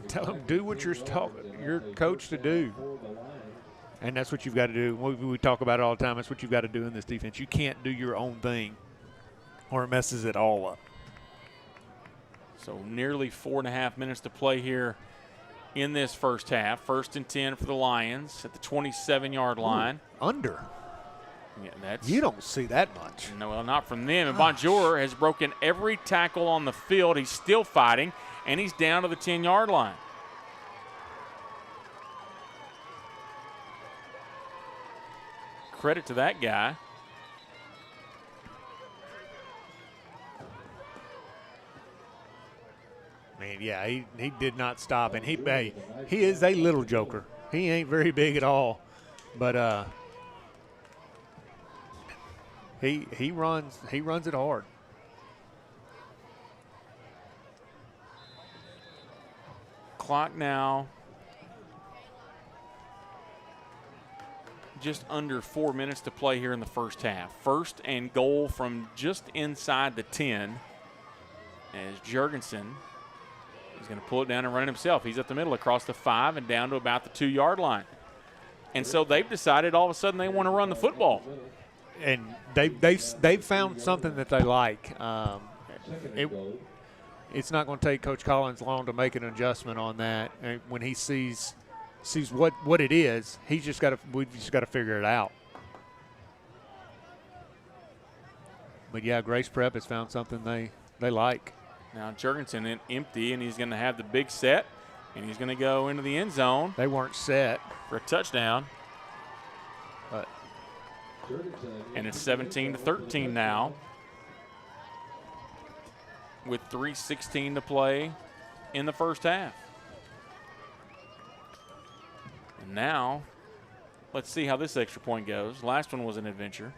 Tell him, do what you're coached to do. And that's what you've got to do. We talk about it all the time. That's what you've got to do in this defense. You can't do your own thing or it messes it all up. So nearly 4.5 minutes to play here in this 1st half. 1st and 10 for the Lions at the 27-yard line. Under. Yeah, you don't see that much. No, well, not from them. And Bonjour has broken every tackle on the field. He's still fighting, and he's down to the 10-yard line. Credit to that guy. Man, yeah, he did not stop, and he is a little joker. He ain't very big at all, but he runs it hard. Clock now just under 4 minutes to play here in the 1st half. 1st and goal from just inside the 10 as Jurgensen is going to pull it down and run it himself. He's up the middle across the 5 and down to about the 2-yard line. And so they've decided all of a sudden they want to run the football. And they've found something that they like. It's not going to take Coach Collins long to make an adjustment on that. And when he sees what it is, we've just got to figure it out. But yeah, Grace Prep has found something they like. Now Jurgensen in empty, and he's going to have the big set, and he's going to go into the end zone. They weren't set for a touchdown. And it's 17-13 now, with 3:16 to play in the 1st half. And now, let's see how this extra point goes. Last one was an adventure.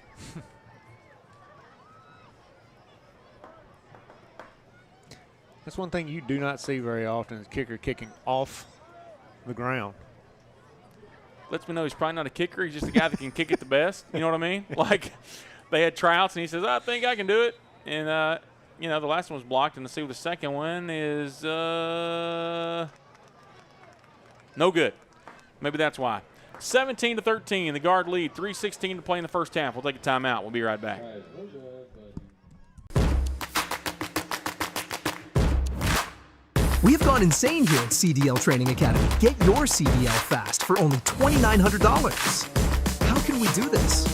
That's one thing you do not see very often is kicker kicking off the ground. Lets me know he's probably not a kicker. He's just a guy that can kick it the best. You know what I mean? Like, they had tryouts, and he says, I think I can do it. And, the last one was blocked. And let's see what the second one is. No good. Maybe that's why. 17-13, the Guard lead. 3:16 to play in the 1st half. We'll take a timeout. We'll be right back. We have gone insane here at CDL Training Academy. Get your CDL fast for only $2,900. How can we do this?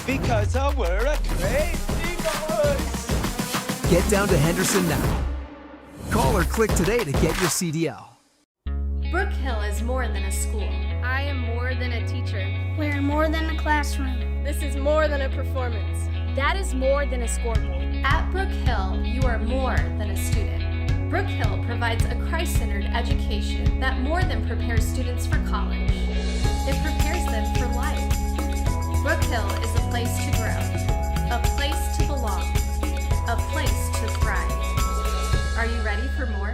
Because we're a crazy boys. Get down to Henderson now. Call or click today to get your CDL. Brook Hill is more than a school. I am more than a teacher. We're more than a classroom. This is more than a performance. That is more than a scoreboard. At Brook Hill, you are more than a student. Brook Hill provides a Christ-centered education that more than prepares students for college. It prepares them for life. Brook Hill is a place to grow, a place to belong, a place to thrive. Are you ready for more?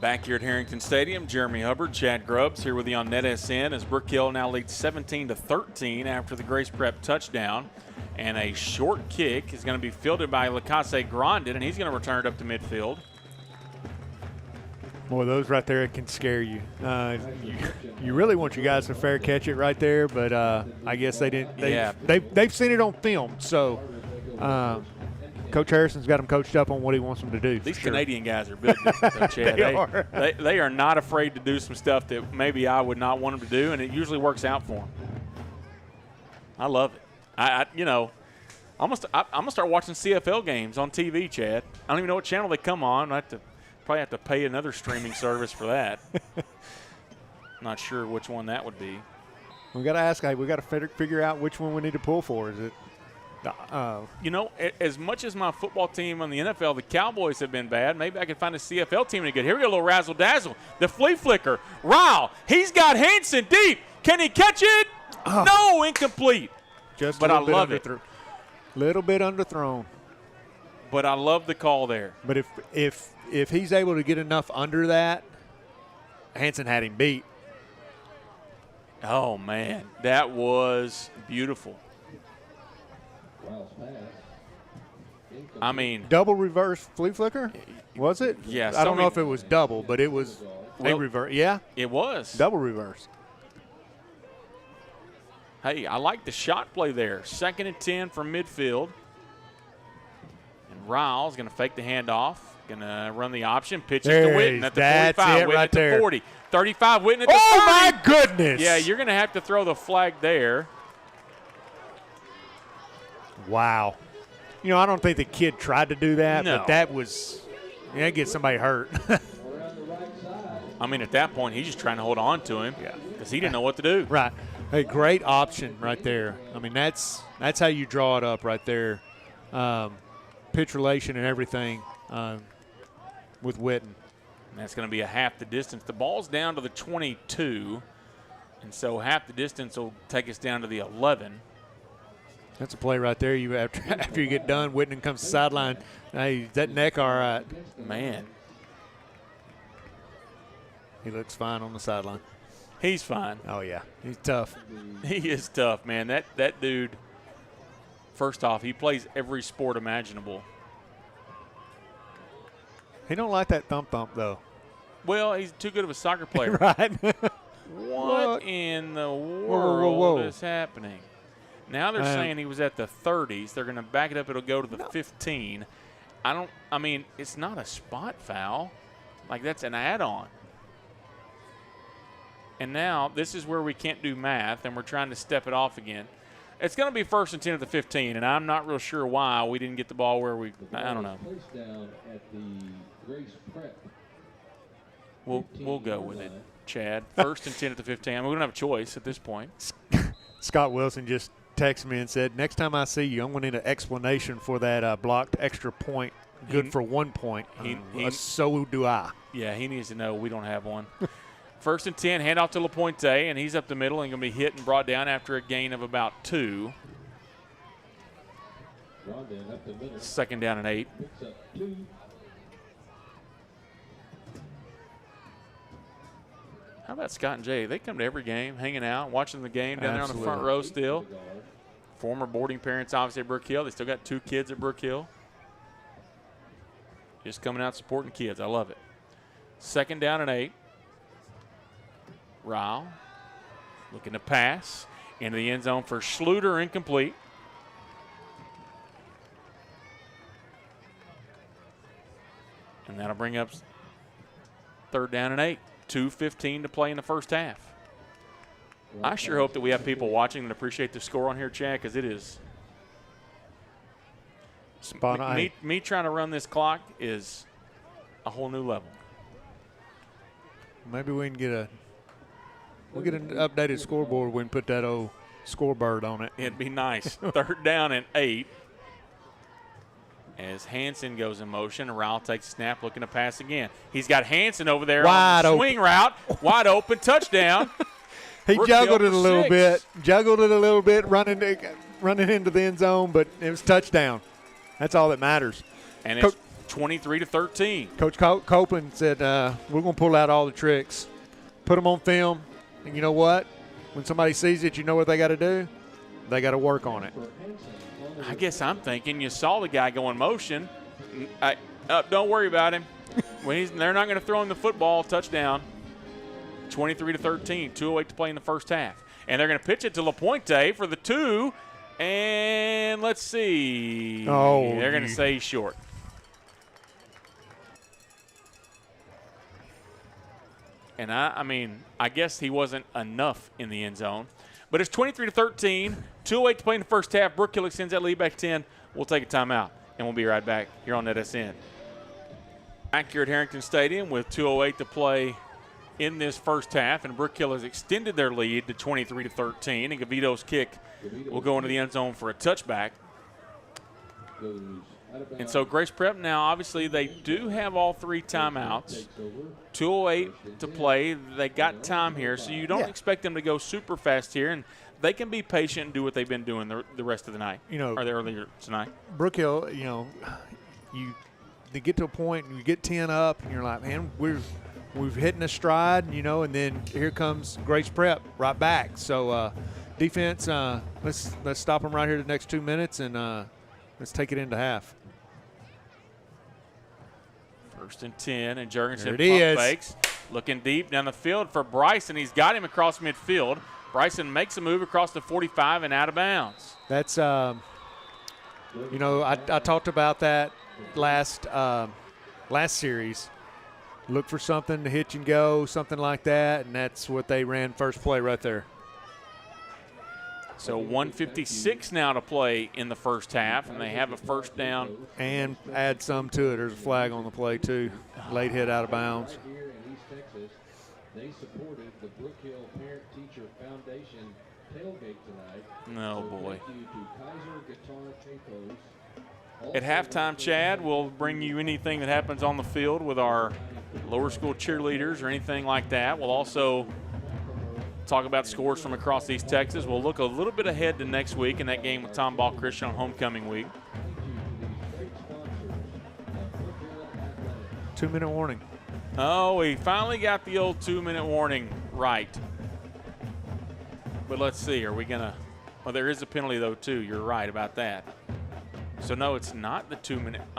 Back here at Harrington Stadium, Jeremy Hubbard, Chad Grubbs here with you on NETSN as Brook Hill now leads 17-13 after the Grace Prep touchdown. And a short kick is going to be fielded by Lacasse Grandin, and he's going to return it up to midfield. Boy, those right there can scare you. You really want you guys to fair catch it right there, but I guess they didn't. They've seen it on film, so Coach Harrison's got them coached up on what he wants them to do. These Canadian guys are built different, though, Chad. They are not afraid to do some stuff that maybe I would not want them to do, and it usually works out for them. I love it. I'm gonna start watching CFL games on TV, Chad. I don't even know what channel they come on. I probably have to pay another streaming service for that. Not sure which one that would be. We got to ask. We got to figure out which one we need to pull for. Is it? As much as my football team on the NFL, the Cowboys have been bad, maybe I can find a CFL team to get. Here we go, a little razzle-dazzle. The flea flicker. Ryle, he's got Hanson deep. Can he catch it? No, incomplete. But I love it. Little bit underthrown. But I love the call there. But if he's able to get enough under that, Hanson had him beat. Oh, man, that was beautiful. I mean, double reverse flea flicker, was it? Yes. I don't know if it was double, but it was a reverse. Yeah, it was double reverse. Hey, I like the shot play there. 2nd and 10 from midfield, and Riles going to fake the handoff, going to run the option, pitch it to Witten at the 45, Witten at the 40, 35, Witten at the 30. Oh my goodness! Yeah, you're going to have to throw the flag there. Wow. I don't think the kid tried to do that, but that was – get somebody hurt. I mean, at that point, he's just trying to hold on to him because he didn't know what to do. Right. A great option right there. I mean, that's how you draw it up right there. Pitch relation and everything with Witten. And that's going to be a half the distance. The ball's down to the 22, and so half the distance will take us down to the 11. That's a play right there. You after you get done, Whitman comes to the sideline. Hey, that neck all right? Man. He looks fine on the sideline. He's fine. Oh, yeah. He's tough. He is tough, man. That dude, first off, he plays every sport imaginable. He don't like that thump, though. Well, he's too good of a soccer player. Right. What in the world is happening? Now they're saying he was at the 30s. They're going to back it up. It'll go to the 15. I mean, it's not a spot foul. Like, that's an add-on. And now this is where we can't do math, and we're trying to step it off again. It's going to be 1st and 10 at the 15, and I'm not real sure why we didn't get the ball where I don't know. We'll go with it, Chad. 1st and 10 at the 15. I mean, we don't have a choice at this point. Scott Wilson just texted me and said, next time I see you, I'm going to need an explanation for that blocked extra point, good for 1 point. So do I. Yeah, he needs to know we don't have one. 1st and 10, handoff to LaPointe, and he's up the middle and going to be hit and brought down after a gain of about 2. 2nd down and 8. How about Scott and Jay? They come to every game, hanging out, watching the game down there on the front row still. Former boarding parents, obviously, at Brook Hill. They still got 2 kids at Brook Hill. Just coming out supporting kids. I love it. 2nd down and 8. Ryle looking to pass into the end zone for Schluter, incomplete. And that'll bring up 3rd down and 8. 2:15 to play in the first half. I sure hope that we have people watching and appreciate the score on here, Chad, because it is spot on. Me trying to run this clock is a whole new level. Maybe we can get an updated scoreboard. We can put that old scoreboard on it. It'd be nice. 3rd down and 8. As Hanson goes in motion, Ryle takes a snap, looking to pass again. He's got Hanson over there on the swing route, wide open, touchdown. He juggled it a little bit, running into the end zone, but it was touchdown. That's all that matters. And 23-13. Coach Copeland said, we're going to pull out all the tricks, put them on film, and you know what? When somebody sees it, you know what they got to do? They got to work on it. I guess I'm thinking you saw the guy go in motion. Don't worry about him. They're not going to throw him the football. Touchdown. 23-13. 2:08 to play in the first half. And they're going to pitch it to LaPointe for the 2. And let's see. Oh, they're going to say he's short. And I guess he wasn't enough in the end zone. But it's 23-13. 2:08 to play in the first half. Brook Hill extends that lead back 10. We'll take a timeout, and we'll be right back here on NETSN. Back here at Harrington Stadium with 2:08 to play in this first half, and Brook Hill has extended their lead to 23-13. And Gavito's kick will go into the end zone for a touchback. And so Grace Prep now, obviously, they do have all 3 timeouts. 2:08 to play. They got time here, so you don't expect them to go super fast here, and they can be patient and do what they've been doing the rest of the night, or the earlier tonight. Brook Hill, they get to a point and you get 10 up, and you're like, man, we've hitting a stride, and then here comes Grace Prep right back. So defense, let's stop them right here the next 2 minutes, and let's take it into half. 1st and 10, and Jurgensen pump fakes. Looking deep down the field for Bryson. He's got him across midfield. Bryson makes a move across the 45 and out of bounds. That's, I talked about that last series. Look for something to hitch and go, something like that, and that's what they ran first play right there. So 1:56 now to play in the first half, and they have a first down. And add some to it. There's a flag on the play, too. Late hit out of bounds. Here in East Texas, they supported the Brook Hill Parent Teacher Foundation tailgate tonight. Oh, boy. Thank you to Kaiser Guitar Capos. At halftime, Chad, we'll bring you anything that happens on the field with our lower school cheerleaders or anything like that. We'll also talk about scores from across East Texas. We'll look a little bit ahead to next week in that game with Tom Ball Christian on homecoming week. 2-minute warning. Oh, we finally got the old 2-minute warning right. But let's see, are we going to – well, there is a penalty, though, too. You're right about that. So, no, it's not the 2-minute –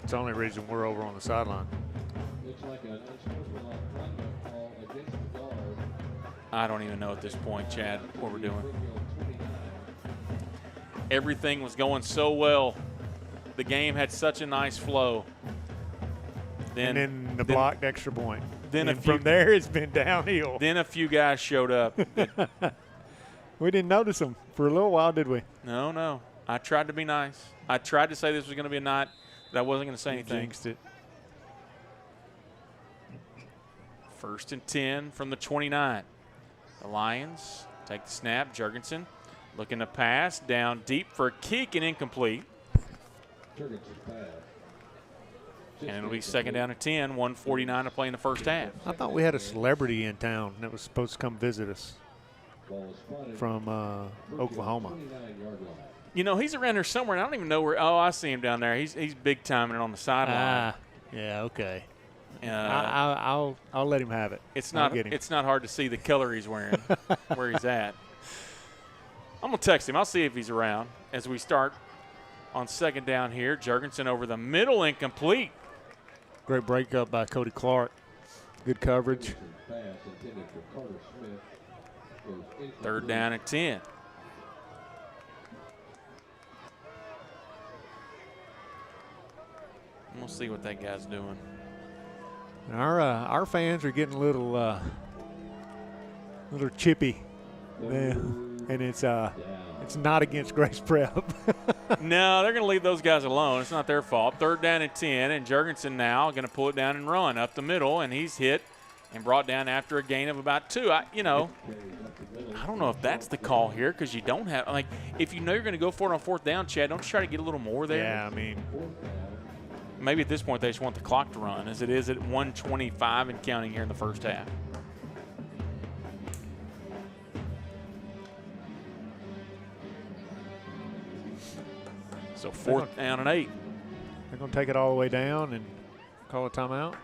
it's the only reason we're over on the sideline. Looks like an unsportsmanlike conduct call against the guard. I don't even know at this point, Chad, what we're doing. Everything was going so well. The game had such a nice flow. And then the blocked extra point. Then from there, it's been downhill. Then a few guys showed up. We didn't notice them for a little while, did we? No. I tried to be nice. I tried to say this was going to be a night that I wasn't going to say anything. Jinxed it. 1st and 10 from the 29. The Lions take the snap. Jurgensen looking to pass down deep for a kick and incomplete. And it'll be 2nd down and 10, 1:49 to play in the first half. I thought we had a celebrity in town that was supposed to come visit us from Oklahoma. He's around here somewhere, and I don't even know where. Oh, I see him down there. He's big timing it on the sideline. Yeah, okay. I'll let him have it. It's not hard to see the color he's wearing, where he's at. I'm going to text him. I'll see if he's around as we start on 2nd down here. Jurgensen over the middle, incomplete. Great breakup by Cody Clark. Good coverage. 3rd down and 10. We'll see what that guy's doing. Our fans are getting a little chippy, and it's not against Grace Prep. No, they're going to leave those guys alone. It's not their fault. 3rd down and 10, and Jurgensen now going to pull it down and run up the middle, and he's hit and brought down after a gain of about 2. I don't know if that's the call here because you don't have if you know you're going to go for it on 4th down, Chad, don't you try to get a little more there? Yeah, maybe at this point they just want the clock to run as it is at 1:25 and counting here in the first half. So 4th down and 8. going to take it all the way down and call a timeout.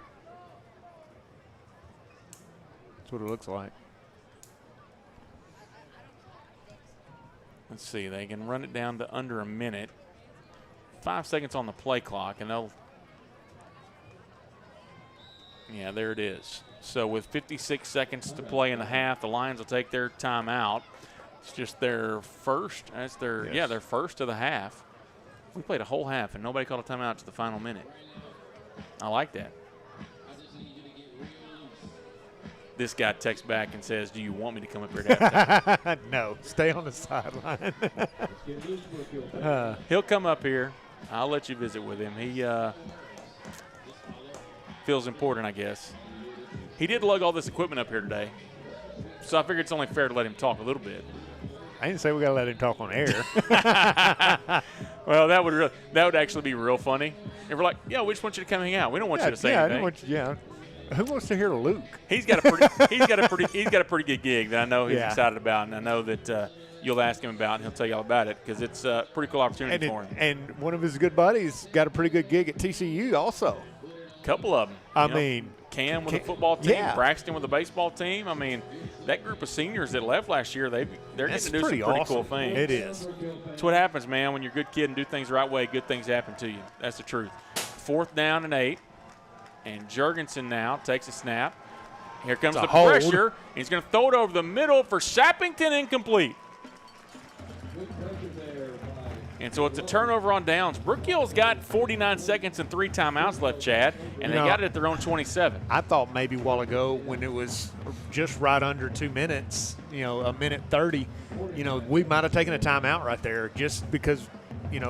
That's what it looks like. Let's see. They can run it down to under a minute. 5 seconds on the play clock, and they'll. Yeah, there it is. So with 56 seconds to play in the half, the Lions will take their timeout. It's just their first. That's their their first of the half. We played a whole half and nobody called a timeout to the final minute. I like that. This guy texts back and says, "Do you want me to come up here to halftime?" No, stay on the sideline. He'll come up here. I'll let you visit with him. He feels important, I guess. He did lug all this equipment up here today, so I figured it's only fair to let him talk a little bit. I didn't say we got to let him talk on air. Well, that would actually be real funny. If we're like, "Yeah, we just want you to come hang out. We don't want you to say anything." Who wants to hear Luke? He's got a pretty good gig that I know he's excited about, and I know that you'll ask him about, and he'll tell you all about it because it's a pretty cool opportunity for him. And one of his good buddies got a pretty good gig at TCU also. Couple of them. I mean, Cam with the football team, Braxton with the baseball team. I mean, that group of seniors that left last year, they're getting to do some pretty cool things. It is. That's what happens, man. When you're a good kid and do things the right way, good things happen to you. That's the truth. 4th down and 8. And Jurgensen now takes a snap. Here comes the pressure. He's going to throw it over the middle for Sappington, incomplete. And so it's a turnover on downs. Brook Hill's got 49 seconds and 3 timeouts left, Chad, and they got it at their own 27. I thought maybe a while ago when it was just right under 2 minutes, a minute 30, we might have taken a timeout right there just because,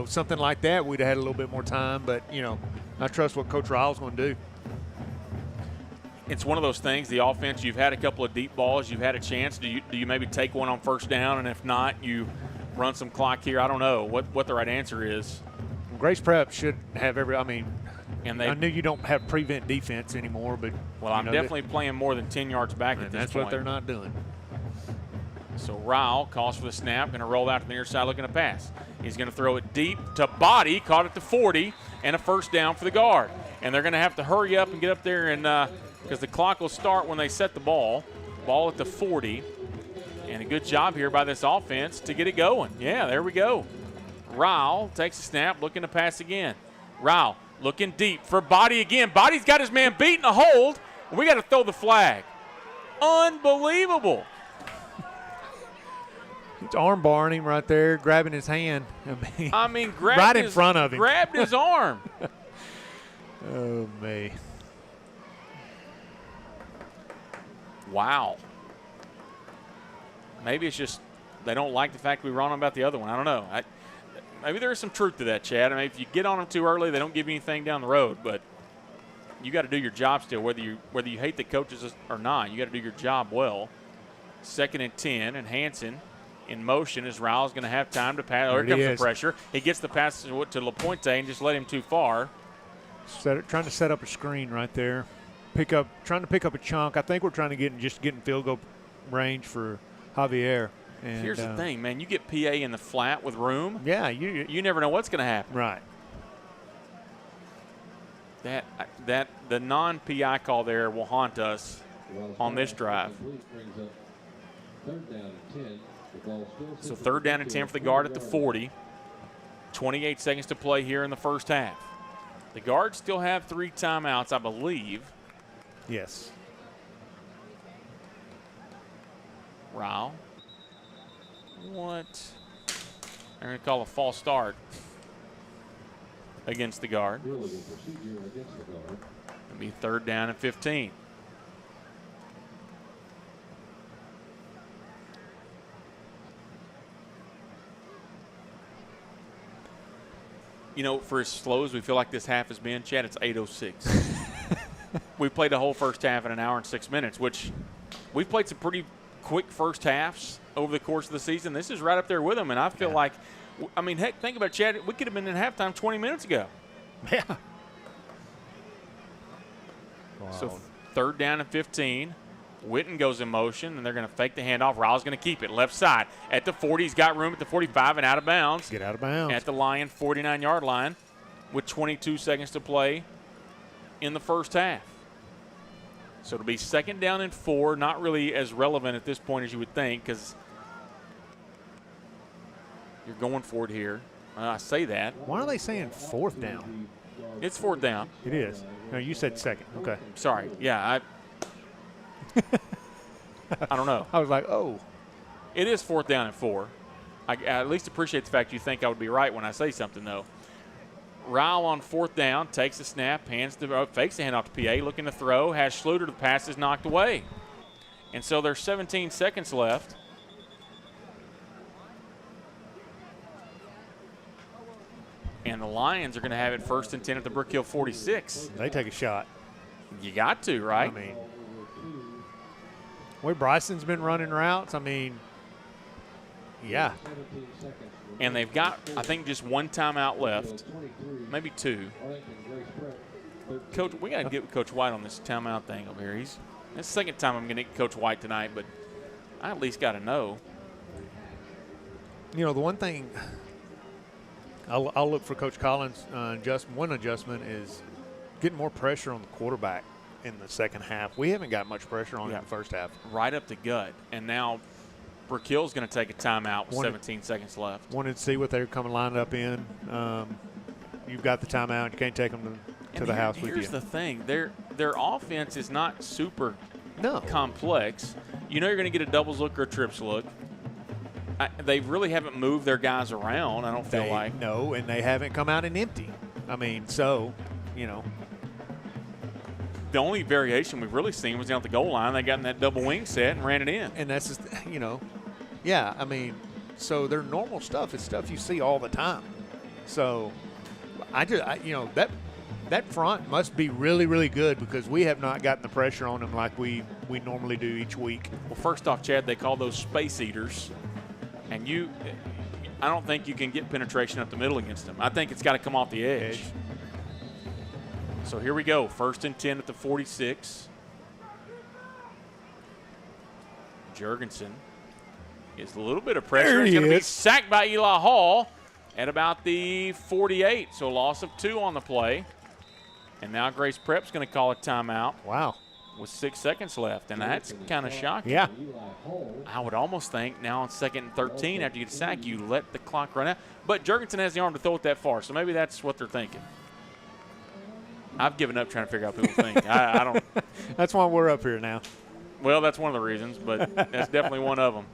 something like that we'd have had a little bit more time. But, I trust what Coach Ryle's going to do. It's one of those things, the offense, you've had a couple of deep balls, you've had a chance. Do you maybe take one on first down, and if not, you run some clock here? I don't know what the right answer is. Grace Prep should have I knew you don't have prevent defense anymore, but I'm definitely playing more than 10 yards back at this point. That's what they're not doing. So Ryle calls for the snap, going to roll out to the near side looking to pass. He's going to throw it deep to Body, caught at the 40, and a first down for the guard. And they're going to have to hurry up and get up there and because the clock will start when they set the ball. Ball at the 40. And a good job here by this offense to get it going. Yeah, there we go. Ryle takes a snap, looking to pass again. Ryle looking deep for Body again. Body's got his man beat in a hold. We got to throw the flag. Unbelievable. It's arm barring him right there, grabbing his hand. I mean grabbed right in front of him. Grabbed his arm. Oh, me. Wow. Maybe it's just they don't like the fact we were on them about the other one. I don't know. Maybe there is some truth to that, Chad. I mean, if you get on them too early, they don't give you anything down the road. But you got to do your job still, whether you hate the coaches or not. You got to do your job well. 2nd and 10, and Hansen in motion as Ryle's going to have time to pass. Oh, here comes the pressure. He gets the pass to LaPointe and just let him too far. Trying to set up a screen right there. Trying to pick up a chunk. I think we're trying to get in field goal range for Javier. And here's the thing, man. You get PA in the flat with room. Yeah, you never know what's going to happen. Right. The non-PI call there will haunt us on this drive. So 3rd down and 10 for the guard at the 40. 28 seconds to play here in the first half. The Guards still have 3 timeouts, I believe. Yes. Ryle. What? They're going to call a false start against the guard. It'll be 3rd down and 15. For as slow as we feel like this half has been, Chad, it's 8:06. We played the whole first half in an hour and 6 minutes, which we've played some pretty quick first halves over the course of the season. This is right up there with them, and I feel like, heck, think about it, Chad. We could have been in halftime 20 minutes ago. Yeah. Wow. So 3rd down and 15. Witten goes in motion, and they're going to fake the handoff. Ryle's going to keep it left side at the 40. He's got room at the 45 and out of bounds. Get out of bounds. At the Lion 49-yard line. with 22 seconds to play in the first half. So it'll be 2nd down and 4, not really as relevant at this point as you would think because you're going for it here. I say that. Why are they saying 4th down? It's 4th down. It is. No, you said 2nd. Okay. Sorry. Yeah, I don't know. I was like, oh. It is 4th down and 4. I at least appreciate the fact you think I would be right when I say something, though. Ryle on 4th down, takes the snap, fakes the handoff to PA, looking to throw, has Schluter, the pass is knocked away. And so there's 17 seconds left. And the Lions are going to have it 1st and 10 at the Brook Hill 46. They take a shot. You got to, right? I mean, where Bryson's been running routes, I mean, yeah. And they've got, I think, just 1 timeout left, maybe 2. Coach, we got to get Coach White on this timeout thing over here. It's the 2nd time I'm going to get Coach White tonight, but I at least got to know. You know, the one thing I'll look for Coach Collins' one adjustment is getting more pressure on the quarterback in the second half. We haven't got much pressure on him in the first half. Right up the gut. And now Brook Hill's going to take a timeout with 17 seconds left. Wanted to see what they're coming lined up in. You've got the timeout. You can't take them to the house with you. Here's the thing. Their offense is not super complex. You know you're going to get a doubles look or a trips look. They really haven't moved their guys around, I don't feel like. No, and they haven't come out and empty. I mean, so, you know. The only variation we've really seen was down at the goal line. They got in that double wing set and ran it in. And that's just, you know, yeah, I mean, so their normal stuff is stuff you see all the time. So you know, that front must be really, really good because we have not gotten the pressure on them like we normally do each week. Well, first off, Chad, they call those space eaters. And I don't think you can get penetration up the middle against them. I think it's got to come off the edge. So here we go, 1st and 10 at the 46. Jurgensen is a little bit of pressure. He's going to be sacked by Eli Hall at about the 48. So loss of 2 on the play. And now Grace Prep's going to call a timeout. Wow. With 6 seconds left, and that's kind of shocking. Yeah. I would almost think now on 2nd and 13, after you get a sack, you let the clock run out. But Jurgensen has the arm to throw it that far, so maybe that's what they're thinking. I've given up trying to figure out what people think. I don't. That's why we're up here now. Well, that's one of the reasons, but that's definitely one of them.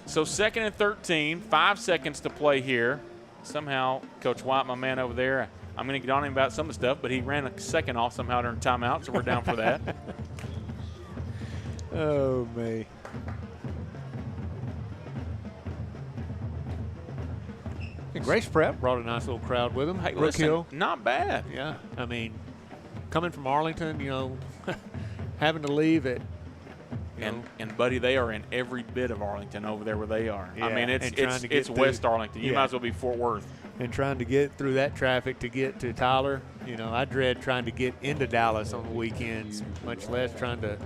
So 2nd and 13, 5 seconds to play here. Somehow, Coach White, my man over there, I'm going to get on him about some of the stuff, but he ran a second off somehow during timeout, so we're down for that. Oh, me. And Grace Prep brought a nice little crowd with him. Hey, Brook Hill. Not bad. Yeah. I mean, coming from Arlington, you know, having to leave at And buddy, they are in every bit of Arlington over there where they are. Yeah, I mean, it's West Arlington. You might as well be Fort Worth. And trying to get through that traffic to get to Tyler, you know, I dread trying to get into Dallas on the weekends, much less trying to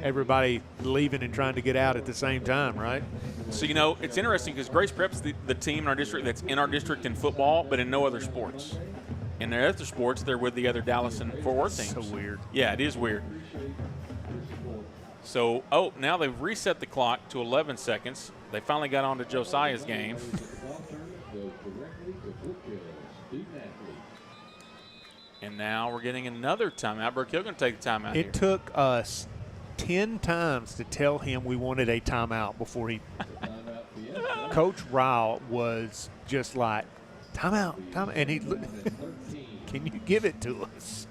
everybody leaving and trying to get out at the same time, right? So, you know, it's interesting because Grace Prep's the team in our district that's in our district in football, but in no other sports. In their other sports, they're with the other Dallas and Fort Worth teams. So weird. Yeah, it is weird. So, now they've reset the clock to 11 seconds. They finally got on to Josiah's game. And now we're getting another timeout. Brook Hill going to take the timeout. It took us 10 times to tell him we wanted a timeout before he – Coach Ryle was just like, timeout. And he – can you give it to us?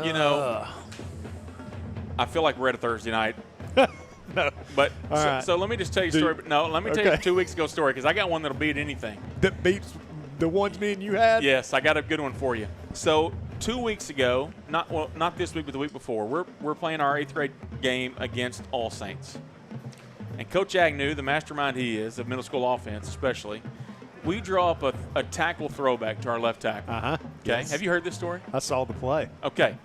You know, I feel like we're at a Thursday night. No. But right. so let me just tell you a story. No, let me tell you a 2 weeks ago story because I got one that'll beat anything. That beats the ones me and you had? Yes, I got a good one for you. So 2 weeks ago, not this week, but the week before, we're playing our 8th grade game against All Saints. And Coach Agnew, the mastermind he is, of middle school offense especially, we draw up a tackle throwback to our left tackle. Uh-huh. Okay. Yes. Have you heard this story? I saw the play. Okay.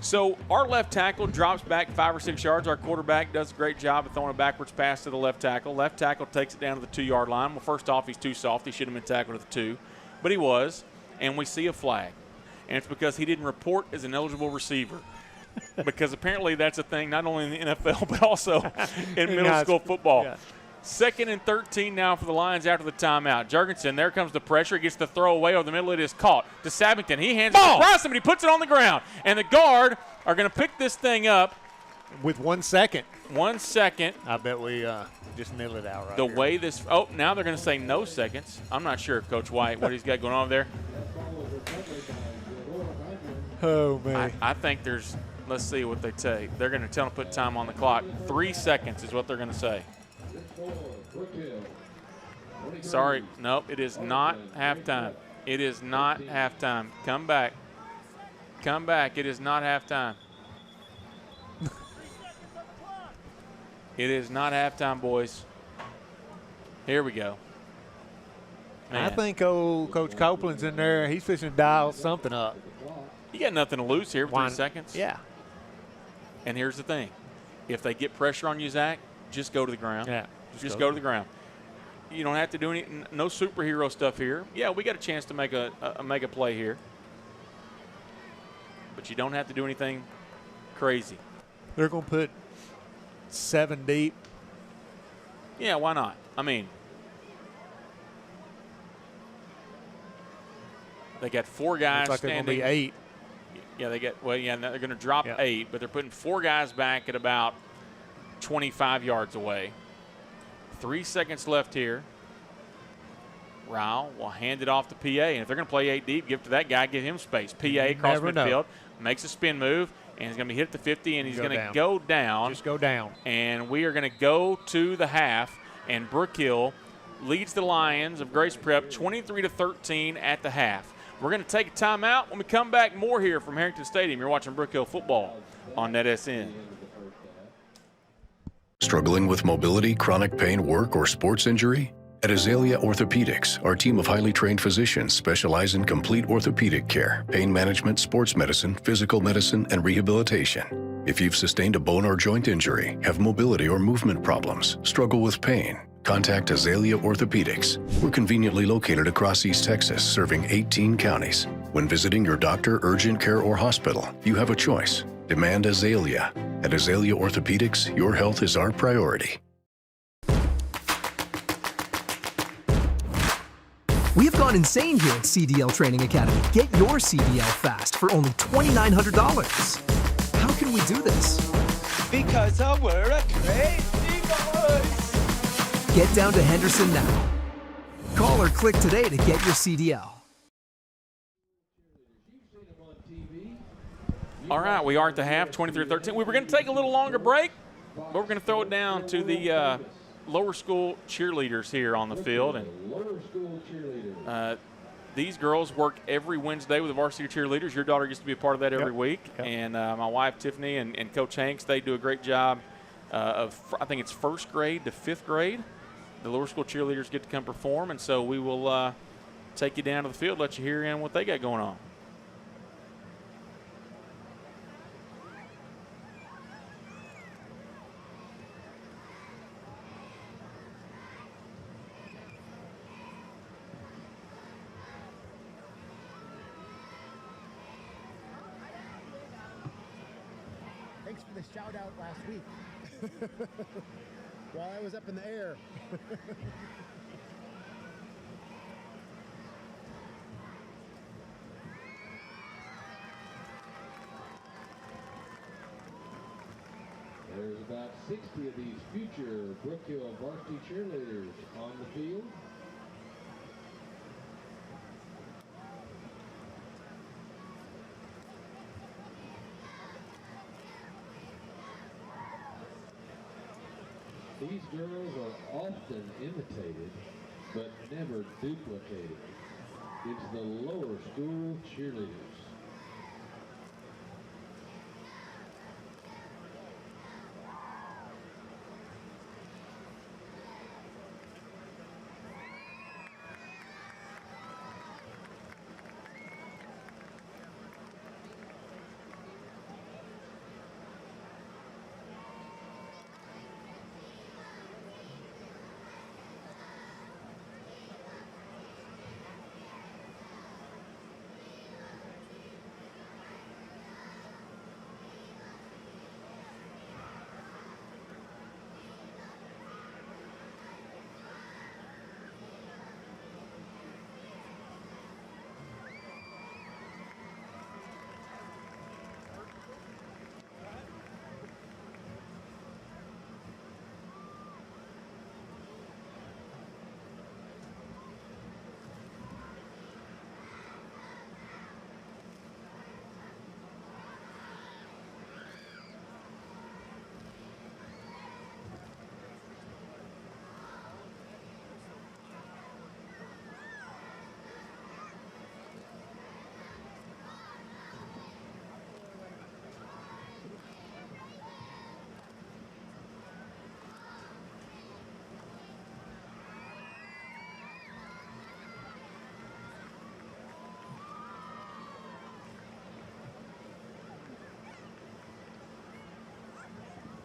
So our left tackle drops back 5 or 6 yards. Our quarterback does a great job of throwing a backwards pass to the left tackle. Left tackle takes it down to the 2-yard line. Well, first off, he's too soft. He should have been tackled at the 2. but he was, and we see a flag. And it's because he didn't report as an eligible receiver. Because apparently that's a thing not only in the NFL but also in middle school football. Yeah. 2nd and 13 now for the Lions after the timeout. Jurgensen, there comes the pressure. Gets the throw away over the middle. It is caught to Sabington. He hands it across him, and he puts it on the ground. And the guard are going to pick this thing up. With 1 second. 1 second. I bet we just middle it out right The here. way this – oh, now they're going to say no seconds. I'm not sure, Coach White, what he's got going on there. Oh, man. I think there's – let's see what they say. They're going to tell him to put time on the clock. 3 seconds is what they're going to say. Sorry. Nope, it is not halftime. It is not halftime. Come back. Come back. It is not halftime. It is not halftime, boys. Here we go. Man. I think old Coach Copeland's in there. He's fixing to dial something up. You got nothing to lose here with 3 seconds. Yeah. And here's the thing. If they get pressure on you, Zach, just go to the ground. Yeah. Just go to the ground. You don't have to do no superhero stuff here. Yeah, we got a chance to make a play here. But you don't have to do anything crazy. They're going to put 7 deep. Yeah, why not? I mean, they got 4 guys Looks like standing. they're going to be 8. Yeah, they're going to drop 8, but they're putting 4 guys back at about 25 yards away. 3 seconds left here. Rao will hand it off to PA, and if they're going to play 8 deep, give it to that guy, give him space. PA across midfield, makes a spin move, and he's going to be hit at the 50, and he's going to go down. Just go down. And we are going to go to the half, and Brook Hill leads the Lions of Grace Prep 23-13 at the half. We're going to take a timeout. When we come back, more here from Harrington Stadium. You're watching Brook Hill football on NETSN. Struggling with mobility, chronic pain, work, or sports injury? At Azalea Orthopedics, our team of highly trained physicians specialize in complete orthopedic care, pain management, sports medicine, physical medicine, and rehabilitation. If you've sustained a bone or joint injury, have mobility or movement problems, struggle with pain, contact Azalea Orthopedics. We're conveniently located across East Texas, serving 18 counties. When visiting your doctor, urgent care, or hospital, you have a choice. Demand Azalea. At Azalea Orthopedics, your health is our priority. We have gone insane here at CDL Training Academy. Get your CDL fast for only $2,900. How can we do this? Because we're a crazy boys. Get down to Henderson now. Call or click today to get your CDL. All right, we are at the half, 23-13. We were going to take a little longer break, but we're going to throw it down to the lower school cheerleaders here on the field. And these girls work every Wednesday with the varsity cheerleaders. Your daughter gets to be a part of that every week. Yep. And my wife, Tiffany, and Coach Hanks, they do a great job of, I think it's 1st grade to 5th grade. The lower school cheerleaders get to come perform, and so we will take you down to the field, let you hear in what they got going on. Thanks for the shout out last week while I was up in the air. There's about 60 of these future Brook Hill varsity cheerleaders on the field. These girls are often imitated, but never duplicated. It's the lower school cheerleaders.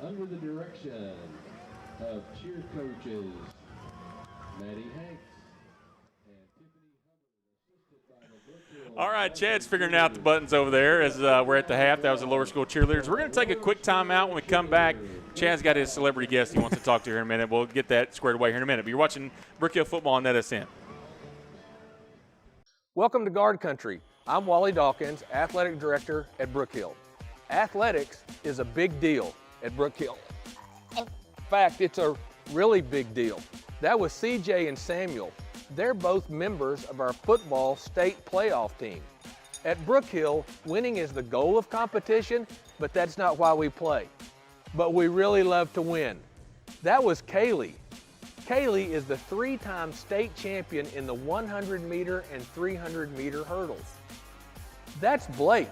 under the direction of cheer coaches Maddie Hanks and Tiffany Hubbard, assisted by the Brook Hill. All right, Chad's figuring out the buttons over there as we're at the half. That was the lower school cheerleaders. We're going to take a quick timeout. When we come back, Chad's got his celebrity guest he wants to talk to here in a minute. We'll get that squared away here in a minute. But you're watching Brook Hill football on NETSN. Welcome to Guard Country. I'm Wally Dawkins, Athletic Director at Brook Hill. Athletics is a big deal at Brook Hill. In fact, it's a really big deal. That was CJ and Samuel. They're both members of our football state playoff team. At Brook Hill, winning is the goal of competition, but that's not why we play. But we really love to win. That was Kaylee. Kaylee is the 3-time state champion in the 100-meter and 300-meter hurdles. That's Blake.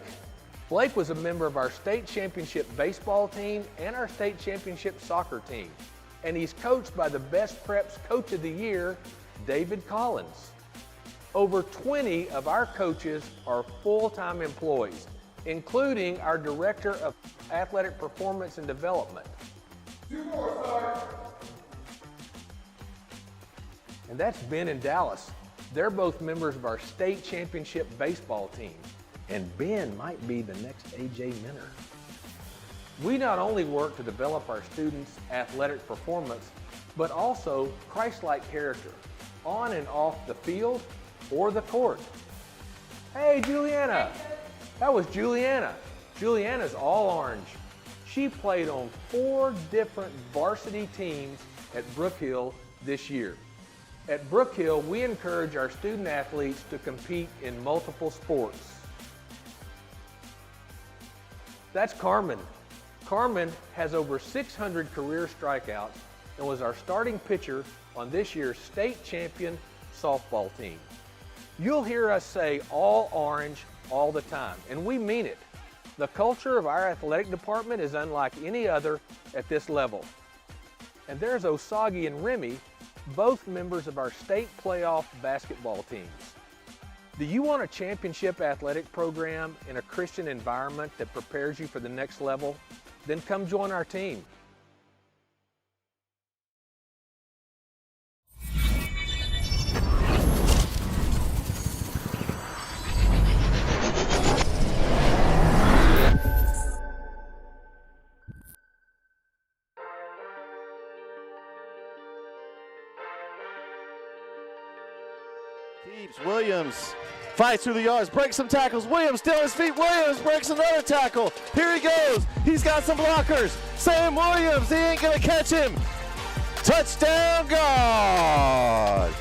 Blake was a member of our state championship baseball team and our state championship soccer team. And he's coached by the Best Preps Coach of the Year, David Collins. Over 20 of our coaches are full-time employees, including our Director of Athletic Performance and Development. And that's Ben and Dallas. They're both members of our state championship baseball team. And Ben might be the next A.J. Minner. We not only work to develop our students' athletic performance, but also Christ-like character, on and off the field or the court. Hey, Juliana. That was Juliana. Juliana's all orange. She played on 4 different varsity teams at Brook Hill this year. At Brook Hill, we encourage our student athletes to compete in multiple sports. That's Carmen. Carmen has over 600 career strikeouts and was our starting pitcher on this year's state champion softball team. You'll hear us say all orange all the time, and we mean it. The culture of our athletic department is unlike any other at this level. And there's Osagi and Remy, both members of our state playoff basketball teams. Do you want a championship athletic program in a Christian environment that prepares you for the next level? Then come join our team. Keeps Williams. Fights through the yards, breaks some tackles. Williams still on his feet. Williams breaks another tackle. Here he goes. He's got some blockers. Sam Williams, he ain't going to catch him. Touchdown, God.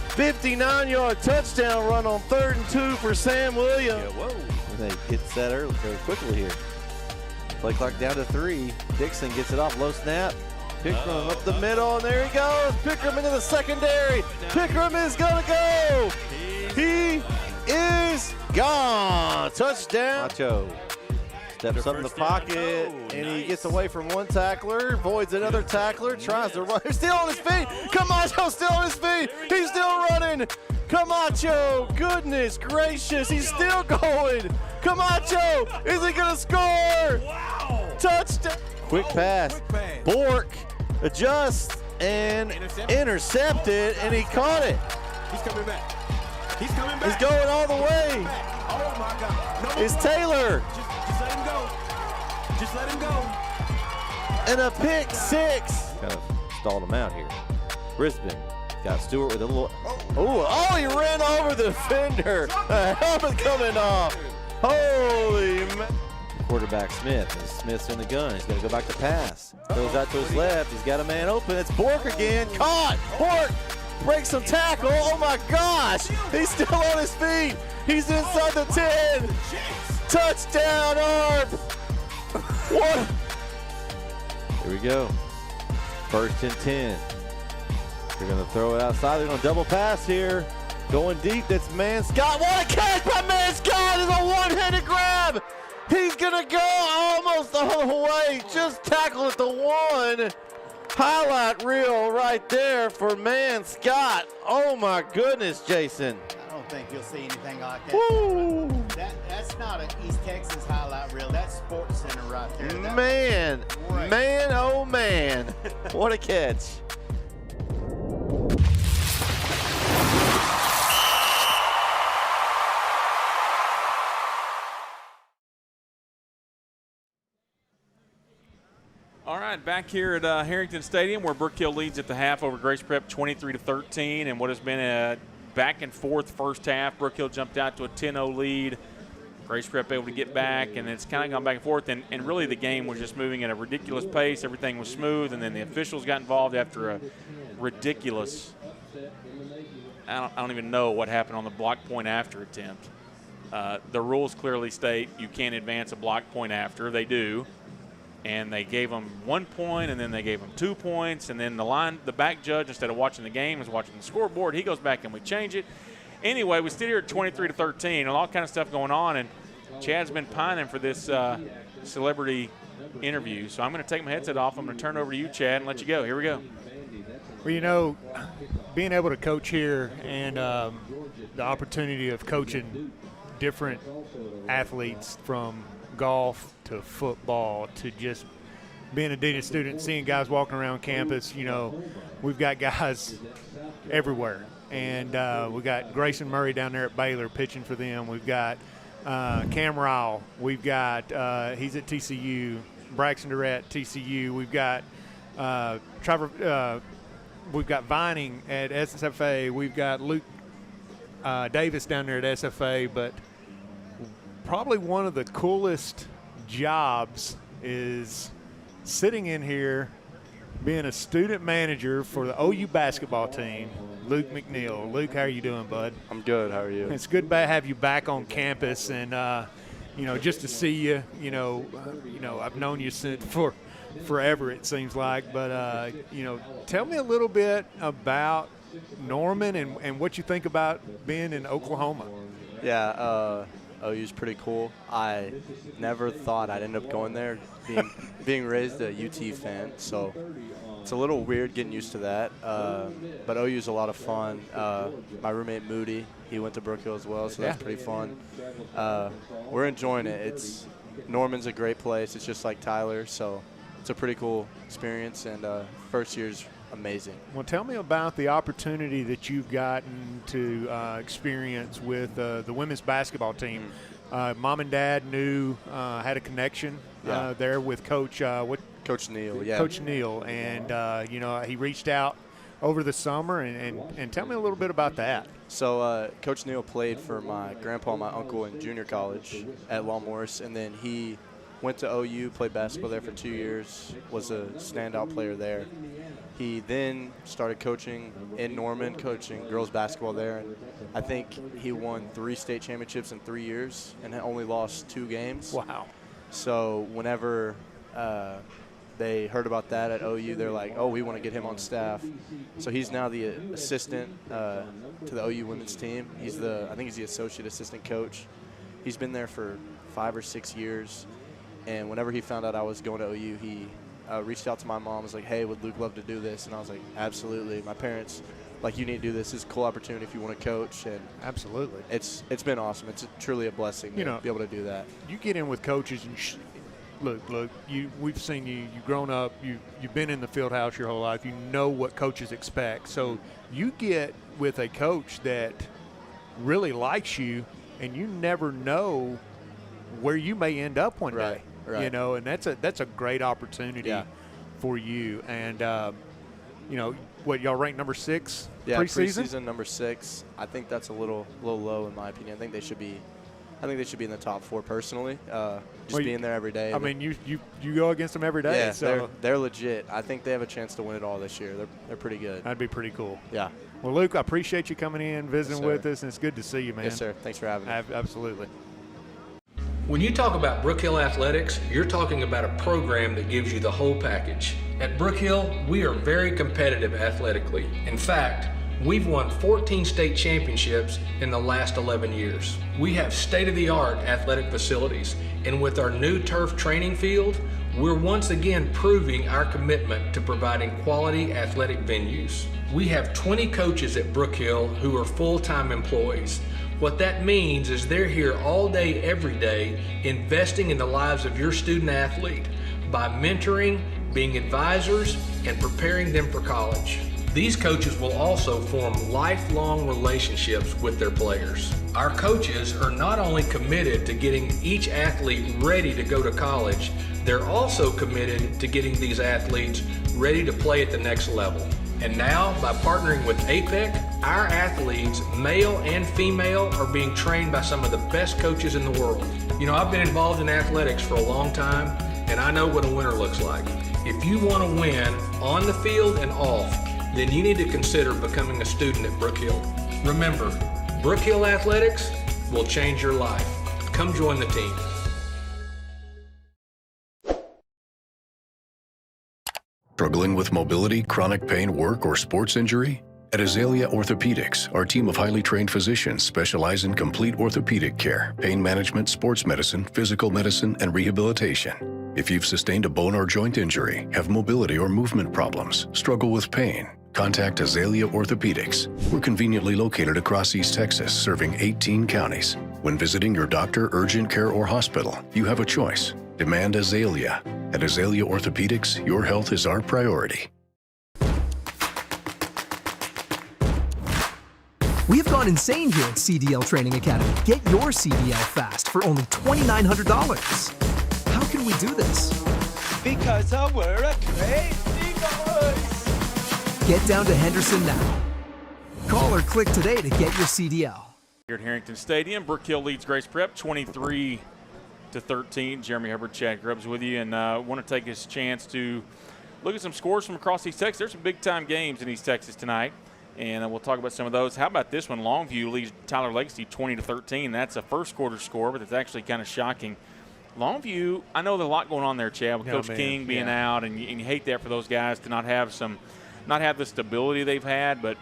59-yard touchdown run on 3rd and 2 for Sam Williams. Yeah, whoa. They get set early, very quickly here. Play clock down to 3. Dixon gets it off, low snap. Pickram up the middle, and there he goes. Pickram into the secondary. Pickram is going to go. He is gone. Touchdown. Macho steps up in the pocket, and he gets away from one tackler, avoids another tackler, tries to run. He's still on his feet. Camacho still on his feet. He's still running. Camacho, goodness gracious, he's still going. Camacho, is he going to score? Wow. Touchdown. Quick pass. Bork adjusts and intercepted, and he caught it. He's coming back. He's coming back. He's going all the way. Oh, my God. No, it's Taylor. Just let him go. Just let him go. And a pick 6. Kind of stalled him out here. Brisbane got Stewart with a little. Oh, he ran over the defender. The helmet coming off. Holy man. Quarterback Smith. And Smith's in the gun. He's going to go back to pass. Goes out to his left. He's got a man open. It's Bork again. Caught. Bork breaks some tackle. Oh my gosh. He's still on his feet. He's inside the 10. Touchdown, Arp. What? Here we go. 1st and 10. They're going to throw it outside. They're going to double pass here. Going deep. That's Man Scott. What a catch by Man Scott. It's a one-handed grab. He's going to go almost all the way. Just tackled at the 1. Highlight reel right there for Man Scott. Oh, my goodness, Jason. I don't think you'll see anything like that. Woo! That's not an East Texas highlight reel. That's Sports Center right there. Man, oh man. What a catch. All right, back here at Harrington Stadium, where Brook Hill leads at the half over Grace Prep 23-13, and what has been a back and forth first half. Brook Hill jumped out to a 10-0 lead. Grace Prep able to get back, and it's kind of gone back and forth, and really the game was just moving at a ridiculous pace. Everything was smooth, and then the officials got involved after a ridiculous, I don't even know what happened on the block point after attempt. The rules clearly state you can't advance a block point after. They do. And they gave them 1 point, and then they gave them 2 points, and then the back judge, instead of watching the game, is watching the scoreboard. He goes back and we change it. Anyway, we sit here at 23-13, and all kind of stuff going on, and Chad's been pining for this celebrity interview. So I'm going to take my headset off. I'm going to turn it over to you, Chad, and let you go. Here we go. Well, you know, being able to coach here and the opportunity of coaching different athletes from golf to football to just being a dean student, seeing guys walking around campus, you know, we've got guys everywhere. And we got Grayson Murray down there at Baylor pitching for them. We've got Cam Rowell. We've got he's at TCU. Braxton Durrett, TCU. We've got Trevor. We've got Vining at SFA. We've got Luke Davis down there at SFA. But probably one of the coolest jobs is sitting in here being a student manager for the OU basketball team, Luke McNeil. Luke, how are you doing, bud? I'm good. How are you? It's good to have you back on campus, and you know, just to see you. You know, I've known you since for forever, it seems like. But you know, tell me a little bit about Norman and what you think about being in Oklahoma. Yeah. OU's pretty cool. I never thought I'd end up going there, being raised a UT fan, so it's a little weird getting used to that. But OU's a lot of fun. My roommate Moody, he went to Brook Hill as well, so that's pretty fun. We're enjoying it. Norman's a great place. It's just like Tyler, so it's a pretty cool experience, and first year's amazing. Well, tell me about the opportunity that you've gotten to experience with the women's basketball team. Mom and Dad knew, had a connection there with Coach Neal. Yeah, Coach Neal, and you know, he reached out over the summer, and tell me a little bit about that. So Coach Neal played for my grandpa and my uncle in junior college at Long Morris, and then he went to OU, played basketball there for 2 years, was a standout player there. He then started coaching in Norman, coaching girls basketball there. And I think he won 3 state championships in 3 years and only lost 2 games. Wow. So whenever they heard about that at OU, they're like, oh, we want to get him on staff. So he's now the assistant to the OU women's team. I think he's the associate assistant coach. He's been there for 5 or 6 years. And whenever he found out I was going to OU, he reached out to my mom, was like, hey, would Luke love to do this? And I was like, absolutely. My parents, like, you need to do this. It's a cool opportunity if you want to coach. And absolutely. It's been awesome. It's truly a blessing to be able to do that. You get in with coaches and look, we've seen you. You've grown up. You've been in the field house your whole life. You know what coaches expect. So you get with a coach that really likes you, and you never know where you may end up one day. Right. You know, and that's a great opportunity for you. And you know, what, y'all ranked number 6 preseason? Preseason number 6. I think that's a little low in my opinion. I think they should be in the top 4 personally. Being there every day. I mean, you go against them every day. Yeah, so they're legit. I think they have a chance to win it all this year. They're pretty good. That'd be pretty cool. Yeah. Well, Luke, I appreciate you coming in, visiting with us, and it's good to see you, man. Yes, sir. Thanks for having me. Absolutely. When you talk about Brook Hill Athletics, you're talking about a program that gives you the whole package. At Brook Hill, we are very competitive athletically. In fact, we've won 14 state championships in the last 11 years. We have state-of-the-art athletic facilities, and with our new turf training field, we're once again proving our commitment to providing quality athletic venues. We have 20 coaches at Brook Hill who are full-time employees. What that means is they're here all day, every day, investing in the lives of your student athlete by mentoring, being advisors, and preparing them for college. These coaches will also form lifelong relationships with their players. Our coaches are not only committed to getting each athlete ready to go to college, they're also committed to getting these athletes ready to play at the next level. And now, by partnering with APEC, our athletes, male and female, are being trained by some of the best coaches in the world. You know, I've been involved in athletics for a long time, and I know what a winner looks like. If you want to win on the field and off, then you need to consider becoming a student at Brook Hill. Remember, Brook Hill Athletics will change your life. Come join the team. Struggling with mobility, chronic pain, work, or sports injury? At Azalea Orthopedics, our team of highly trained physicians specialize in complete orthopedic care, pain management, sports medicine, physical medicine, and rehabilitation. If you've sustained a bone or joint injury, have mobility or movement problems, struggle with pain, contact Azalea Orthopedics. We're conveniently located across East Texas, serving 18 counties. When visiting your doctor, urgent care, or hospital, you have a choice. Demand Azalea. At Azalea Orthopedics, your health is our priority. We have gone insane here at CDL Training Academy. Get your CDL fast for only $2,900. How can we do this? Because we're a crazy boys. Get down to Henderson now. Call or click today to get your CDL. Here at Harrington Stadium, Brook Hill leads Grace Prep 23-13. Jeremy Hubbard, Chad Grubbs with you, and want to take this chance to look at some scores from across East Texas. There's some big-time games in East Texas tonight, and we'll talk about some of those. How about this one? Longview leads Tyler Legacy 20-13. That's a first-quarter score, but it's actually kind of shocking. Longview, I know there's a lot going on there, Chad, with Coach King being out, and you hate that for those guys to not have the stability they've had, but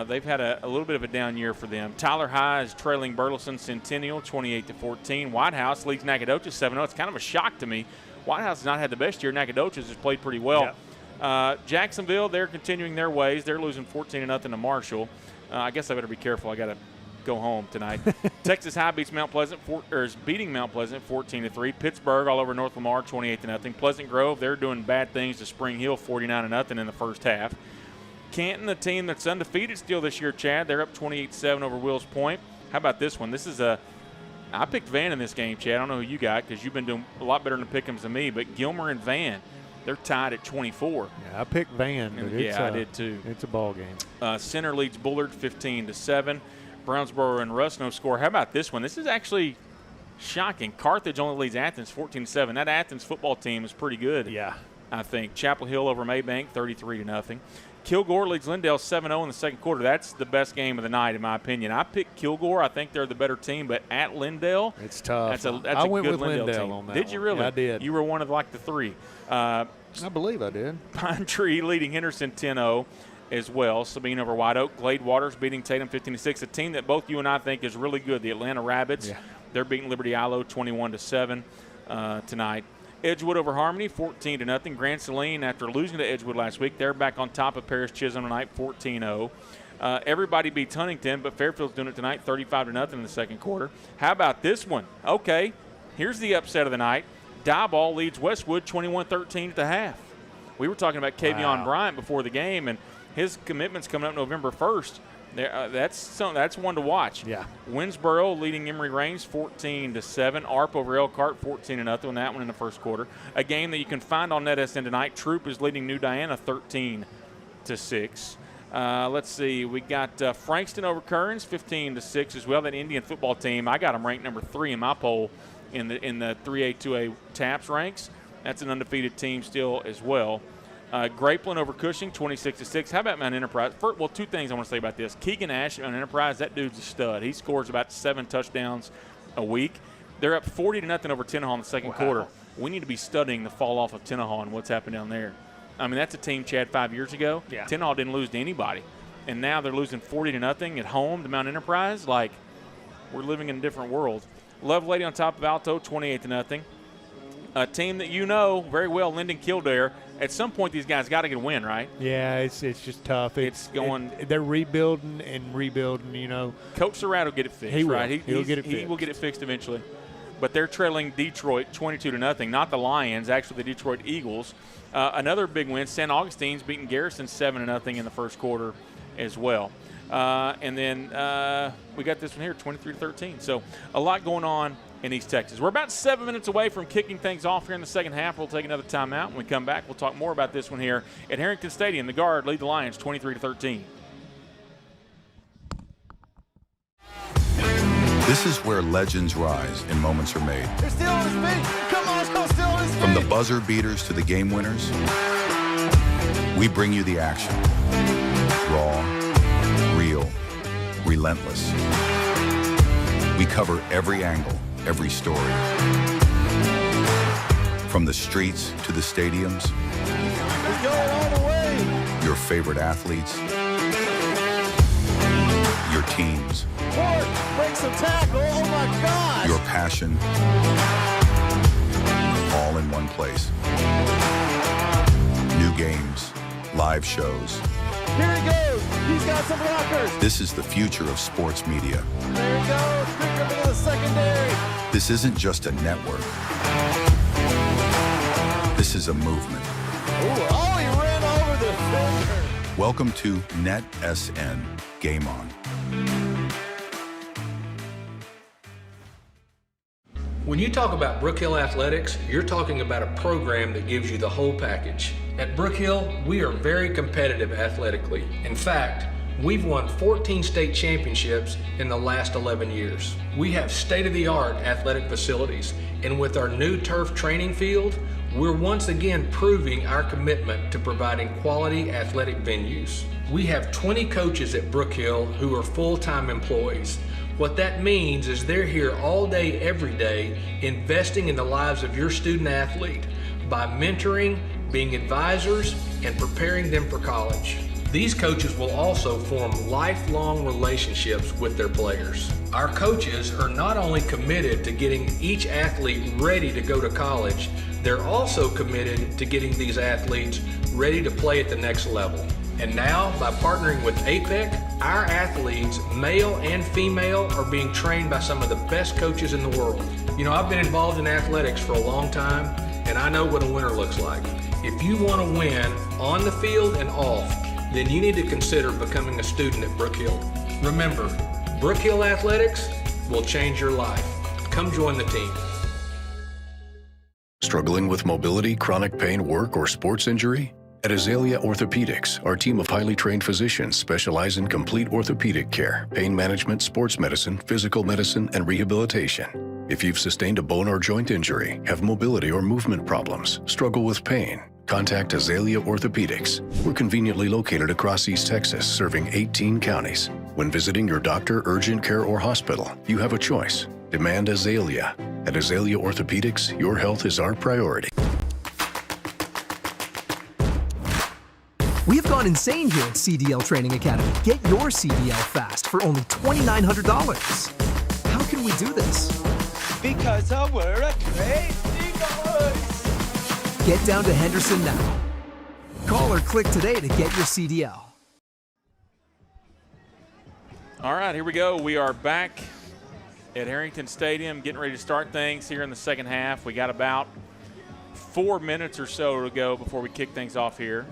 they've had a little bit of a down year for them. Tyler High is trailing Burleson Centennial 28-14. White House leads Nacogdoches 7-0. It's kind of a shock to me. White House has not had the best year. Nacogdoches has played pretty well. Jacksonville, they're continuing their ways. They're losing 14-0 to Marshall. I guess I better be careful. I got to go home tonight. Texas High beats Mount Pleasant, is beating Mount Pleasant 14-3. Pittsburgh all over North Lamar 28-0. Pleasant Grove, they're doing bad things to Spring Hill 49-0 in the first half. Canton, the team that's undefeated still this year, Chad, they're up 28-7 over Wills Point. How about this one? This is I picked Van in this game, Chad. I don't know who you got because you've been doing a lot better in the pick'ems than me, but Gilmer and Van, they're tied at 24. Yeah, I picked Van, but I did too. It's a ball game. Center leads Bullard 15-7. Brownsboro and Russ no score. How about this one? This is actually shocking. Carthage only leads Athens 14-7. That Athens football team is pretty good. Yeah. I think. Chapel Hill over Maybank 33-0. Kilgore leads Lindale 7-0 in the second quarter. That's the best game of the night, in my opinion. I picked Kilgore. I think they're the better team, but at Lindale, it's tough. That's I a went good with Lindale team. on that. Did you really? Yeah, I did. You were one of like the three. I believe I did. Pine Tree leading Henderson 10-0 as well. Sabine over White Oak. Glade Waters beating Tatum 15-6. A team that both you and I think is really good. The Atlanta Rabbits. Yeah. They're beating Liberty Ilo 21-7 tonight. Edgewood over Harmony, 14-0. Grand Saline, after losing to Edgewood last week, they're back on top of Paris Chisholm tonight, 14-0. Everybody beats Huntington, but Fairfield's doing it tonight, 35-0 in the second quarter. How about this one? Okay, here's the upset of the night. Diboll leads Westwood 21-13 at the half. We were talking about Kavion Bryant before the game, and his commitment's coming up November 1st. That's one to watch. Yeah. Winsboro leading Emory Range 14-7. ARP over Elkhart 14-0 in that one in the first quarter. A game that you can find on NETSN tonight. Troop is leading New Diana 13-6. Let's see. We got Frankston over Kearns 15-6 as well. That Indian football team, I got them ranked number 3 in my poll in the 3A, 2A TAPS ranks. That's an undefeated team still as well. Grapeland over Cushing, 26-6. How about Mount Enterprise? Well, two things I want to say about this. Keegan Ash at Mount Enterprise, that dude's a stud. He scores about 7 touchdowns a week. They're up 40-0 over Tenaha in the second quarter. We need to be studying the fall off of Tenaha and what's happened down there. I mean, that's a team, Chad, 5 years ago. Yeah. Tenaha didn't lose to anybody. And now they're losing 40-0 at home to Mount Enterprise. Like, we're living in a different world. Lovelady on top of Alto, 28-0. A team that you know very well, Linden Kildare, at some point these guys got to get a win, right? Yeah, it's just tough. They're rebuilding and rebuilding. You know, Coach Surratt will get it fixed. He will. Right? He'll get it fixed. He will get it fixed eventually. But they're trailing Detroit 22-0. Not the Lions, actually the Detroit Eagles. Another big win. St. Augustine's beating Garrison 7-0 in the first quarter as well. And then we got this one here, 23-13. So a lot going on in East Texas. We're about 7 minutes away from kicking things off here in the second half. We'll take another timeout. When we come back, we'll talk more about this one here at Harrington Stadium. The Guard lead the Lions 23-13. This is where legends rise and moments are made. They're still on his feet. Come on, still on his feet. From the buzzer beaters to the game winners, we bring you the action. Raw, real, relentless. We cover every angle, every story. From the streets to the stadiums. He's going all the way. Your favorite athletes. Your teams. Brook breaks some tackle. Oh my gosh. Your passion. All in one place. New games, live shows. Here he goes. He's got some blockers. This is the future of sports media. There he goes. Pick up into the secondary. This isn't just a network. This is a movement. Ooh, oh, he ran over the defender. Welcome to NETSN. Game on. When you talk about Brook Hill Athletics, you're talking about a program that gives you the whole package. At Brook Hill, we are very competitive athletically. In fact, we've won 14 state championships in the last 11 years. We have state-of-the-art athletic facilities, and with our new turf training field, we're once again proving our commitment to providing quality athletic venues. We have 20 coaches at Brook Hill who are full-time employees. What that means is they're here all day, every day, investing in the lives of your student athlete by mentoring, being advisors, and preparing them for college. These coaches will also form lifelong relationships with their players. Our coaches are not only committed to getting each athlete ready to go to college, they're also committed to getting these athletes ready to play at the next level. And now, by partnering with APEC, our athletes, male and female, are being trained by some of the best coaches in the world. You know, I've been involved in athletics for a long time, and I know what a winner looks like. If you want to win on the field and off, then you need to consider becoming a student at Brook Hill. Remember, Brook Hill Athletics will change your life. Come join the team. Struggling with mobility, chronic pain, work, or sports injury? At Azalea Orthopedics, our team of highly trained physicians specialize in complete orthopedic care, pain management, sports medicine, physical medicine, and rehabilitation. If you've sustained a bone or joint injury, have mobility or movement problems, struggle with pain, contact Azalea Orthopedics. We're conveniently located across East Texas, serving 18 counties. When visiting your doctor, urgent care, or hospital, you have a choice. Demand Azalea. At Azalea Orthopedics, your health is our priority. We have gone insane here at CDL Training Academy. Get your CDL fast for only $2,900. How can we do this? Because we're a crazy boys. Get down to Henderson now. Call or click today to get your CDL. All right, here we go. We are back at Harrington Stadium, getting ready to start things here in the second half. We got about 4 minutes or so to go before we kick things off here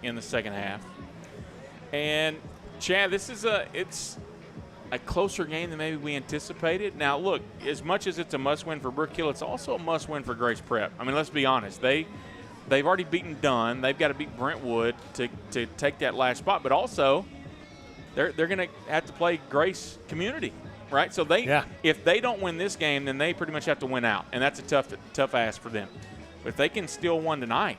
in the second half. And Chad, it's a closer game than maybe we anticipated. Now, look, as much as it's a must-win for Brook Hill, it's also a must-win for Grace Prep. I mean, let's be honest. They've already beaten Dunn. They've got to beat Brentwood to take that last spot. But also, they're going to have to play Grace Community, right? So if they don't win this game, then they pretty much have to win out, and that's a tough ask for them. But if they can steal one tonight,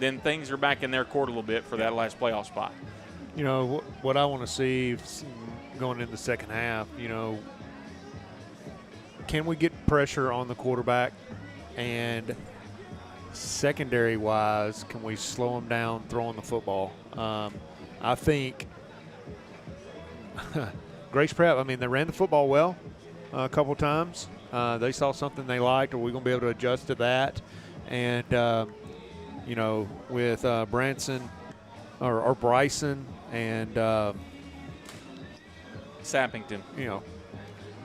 then things are back in their court a little bit for that last playoff spot. You know, what I want to see going into the second half, you know, can we get pressure on the quarterback? And secondary-wise, can we slow them down throwing the football? I think Grace Prep, I mean, they ran the football well a couple times. They saw something they liked. Are we going to be able to adjust to that? And, you know, with Branson or Bryson and Sappington, you know,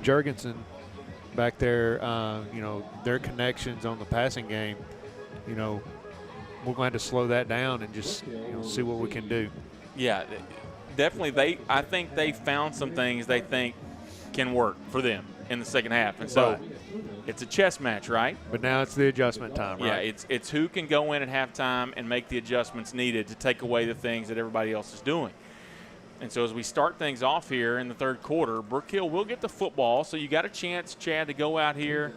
Jurgensen back there, you know, their connections on the passing game, you know, we're going to slow that down and just, you know, see what we can do. Yeah, definitely. I think they found some things they think can work for them in the second half. And so it's a chess match, right? But now it's the adjustment time, right? Yeah, it's who can go in at halftime and make the adjustments needed to take away the things that everybody else is doing. And so as we start things off here in the third quarter, Brook Hill will get the football. So you got a chance, Chad, to go out here,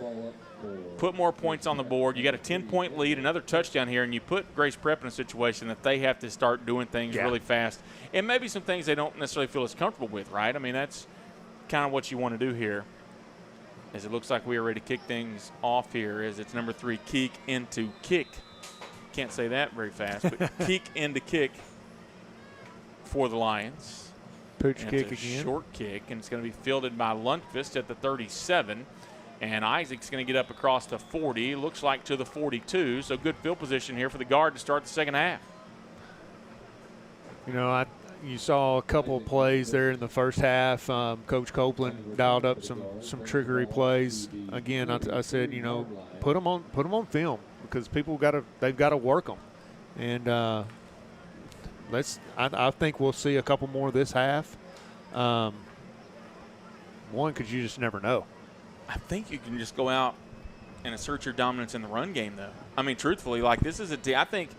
put more points on the board. You got a 10-point lead, another touchdown here, and you put Grace Prep in a situation that they have to start doing things really fast. And maybe some things they don't necessarily feel as comfortable with, right? I mean, that's kind of what you want to do here. As it looks like we are ready to kick things off here as it's number 3, Keek into kick. Can't say that very fast, but Keek into kick for the Lions. Pooch kick again. Short kick, and it's going to be fielded by Lundqvist at the 37. And Isaac's going to get up across the 40, looks like to the 42. So good field position here for the guard to start the second half. You know, you saw a couple of plays there in the first half. Coach Copeland dialed up some trickery plays. Again, I said, you know, put them on film because they've got to work them. And I think we'll see a couple more this half. One, because you just never know. I think you can just go out and assert your dominance in the run game, though. I mean, truthfully, like this is I think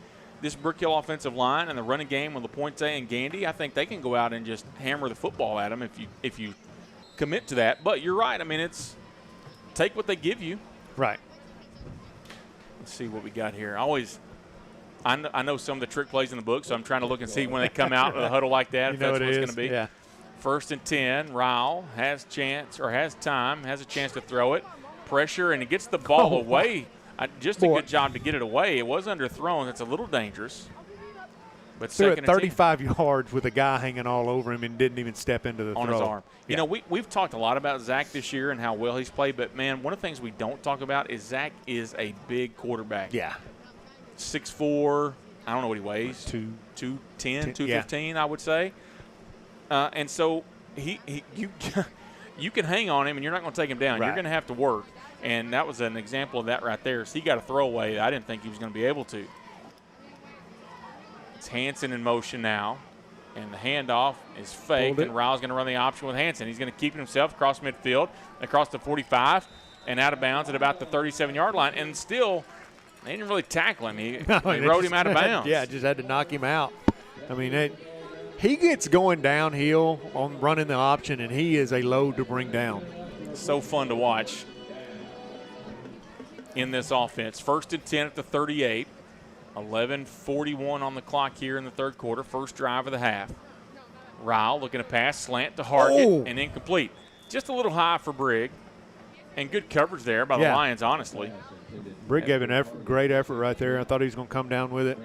this Brook Hill offensive line and the running game with LaPointe and Gandy, I think they can go out and just hammer the football at them if you commit to that. But you're right. I mean, it's take what they give you. Right. Let's see what we got here. I know some of the trick plays in the book, so I'm trying to look and see when they come out in a huddle like that, if that's what it's going to be. Yeah. 1st and 10, Ryle has a chance to throw it. Pressure, and he gets the ball away. Just a good job to get it away. It was underthrown. It's a little dangerous. But threw it 35 yards with a guy hanging all over him and didn't even step into the on throw. His arm. You know, we've talked a lot about Zach this year and how well he's played, but, man, one of the things we don't talk about is Zach is a big quarterback. Yeah. 6'4", I don't know what he weighs. 210, 215, I would say. And so you can hang on him, and you're not going to take him down. Right. You're going to have to work. And that was an example of that right there. So he got a throwaway. I didn't think he was going to be able to. It's Hansen in motion now. And the handoff is fake, and Ryle's going to run the option with Hansen. He's going to keep it himself across midfield, across the 45, and out of bounds at about the 37-yard line. And still, they didn't really tackle him. He rode him out of bounds. Yeah, just had to knock him out. I mean, he gets going downhill on running the option, and he is a load to bring down. So fun to watch in this offense. 1st and 10 at the 38. 11:41 on the clock here in the third quarter. First drive of the half. Ryle looking to pass, slant to Hargett, and incomplete. Just a little high for Brigg. And good coverage there by the Lions, honestly. Brigg gave a great effort right there. I thought he was going to come down with it.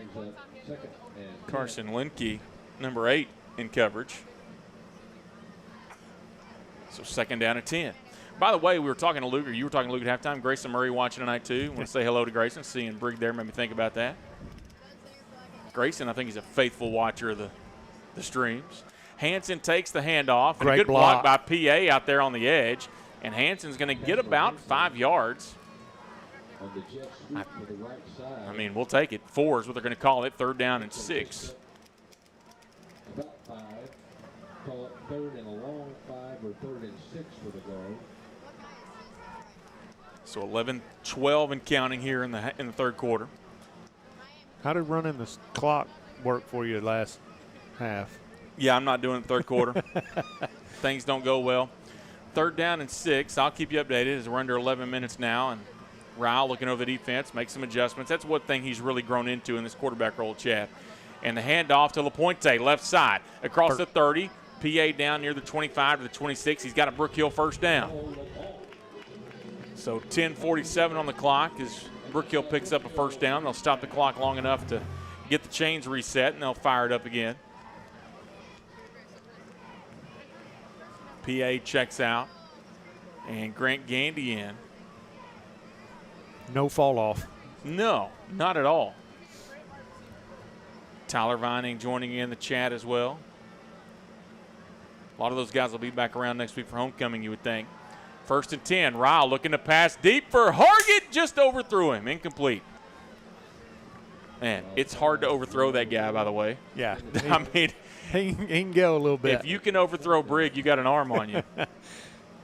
Carson Linke, number 8 in coverage. So 2nd down and 10. By the way, we were talking to Luke, or you were talking to Luke at halftime. Grayson Murray watching tonight, too. Want to say hello to Grayson. Seeing Brigg there made me think about that. Grayson, I think he's a faithful watcher of the streams. Hansen takes the handoff. And a good block by PA out there on the edge. And Hansen's going to get about 5 yards. I mean, we'll take it. 4 is what they're going to call it. 3rd down and 6. About 5. Call it 3rd and a long 5 or 3rd and 6 for the guard. So 11-12 and counting here in the third quarter. How did running the clock work for you last half? Yeah, I'm not doing it third quarter. Things don't go well. 3rd down and 6. I'll keep you updated as we're under 11 minutes now. And Ryle looking over the defense, make some adjustments. That's one thing he's really grown into in this quarterback role, Chad. And the handoff to LaPointe, left side, across the 30. PA down near the 25 to the 26. He's got a Brook Hill first down. So 10:47 on the clock as Brook Hill picks up a first down. They'll stop the clock long enough to get the chains reset, and they'll fire it up again. PA checks out, and Grant Gandy in. No fall off. No, not at all. Tyler Vining joining in the chat as well. A lot of those guys will be back around next week for homecoming, you would think. 1st and 10. Ryle looking to pass deep for Hargett. Just overthrew him. Incomplete. Man, it's hard to overthrow that guy, by the way. Yeah. I mean, he can go a little bit. If you can overthrow Brigg, you got an arm on you.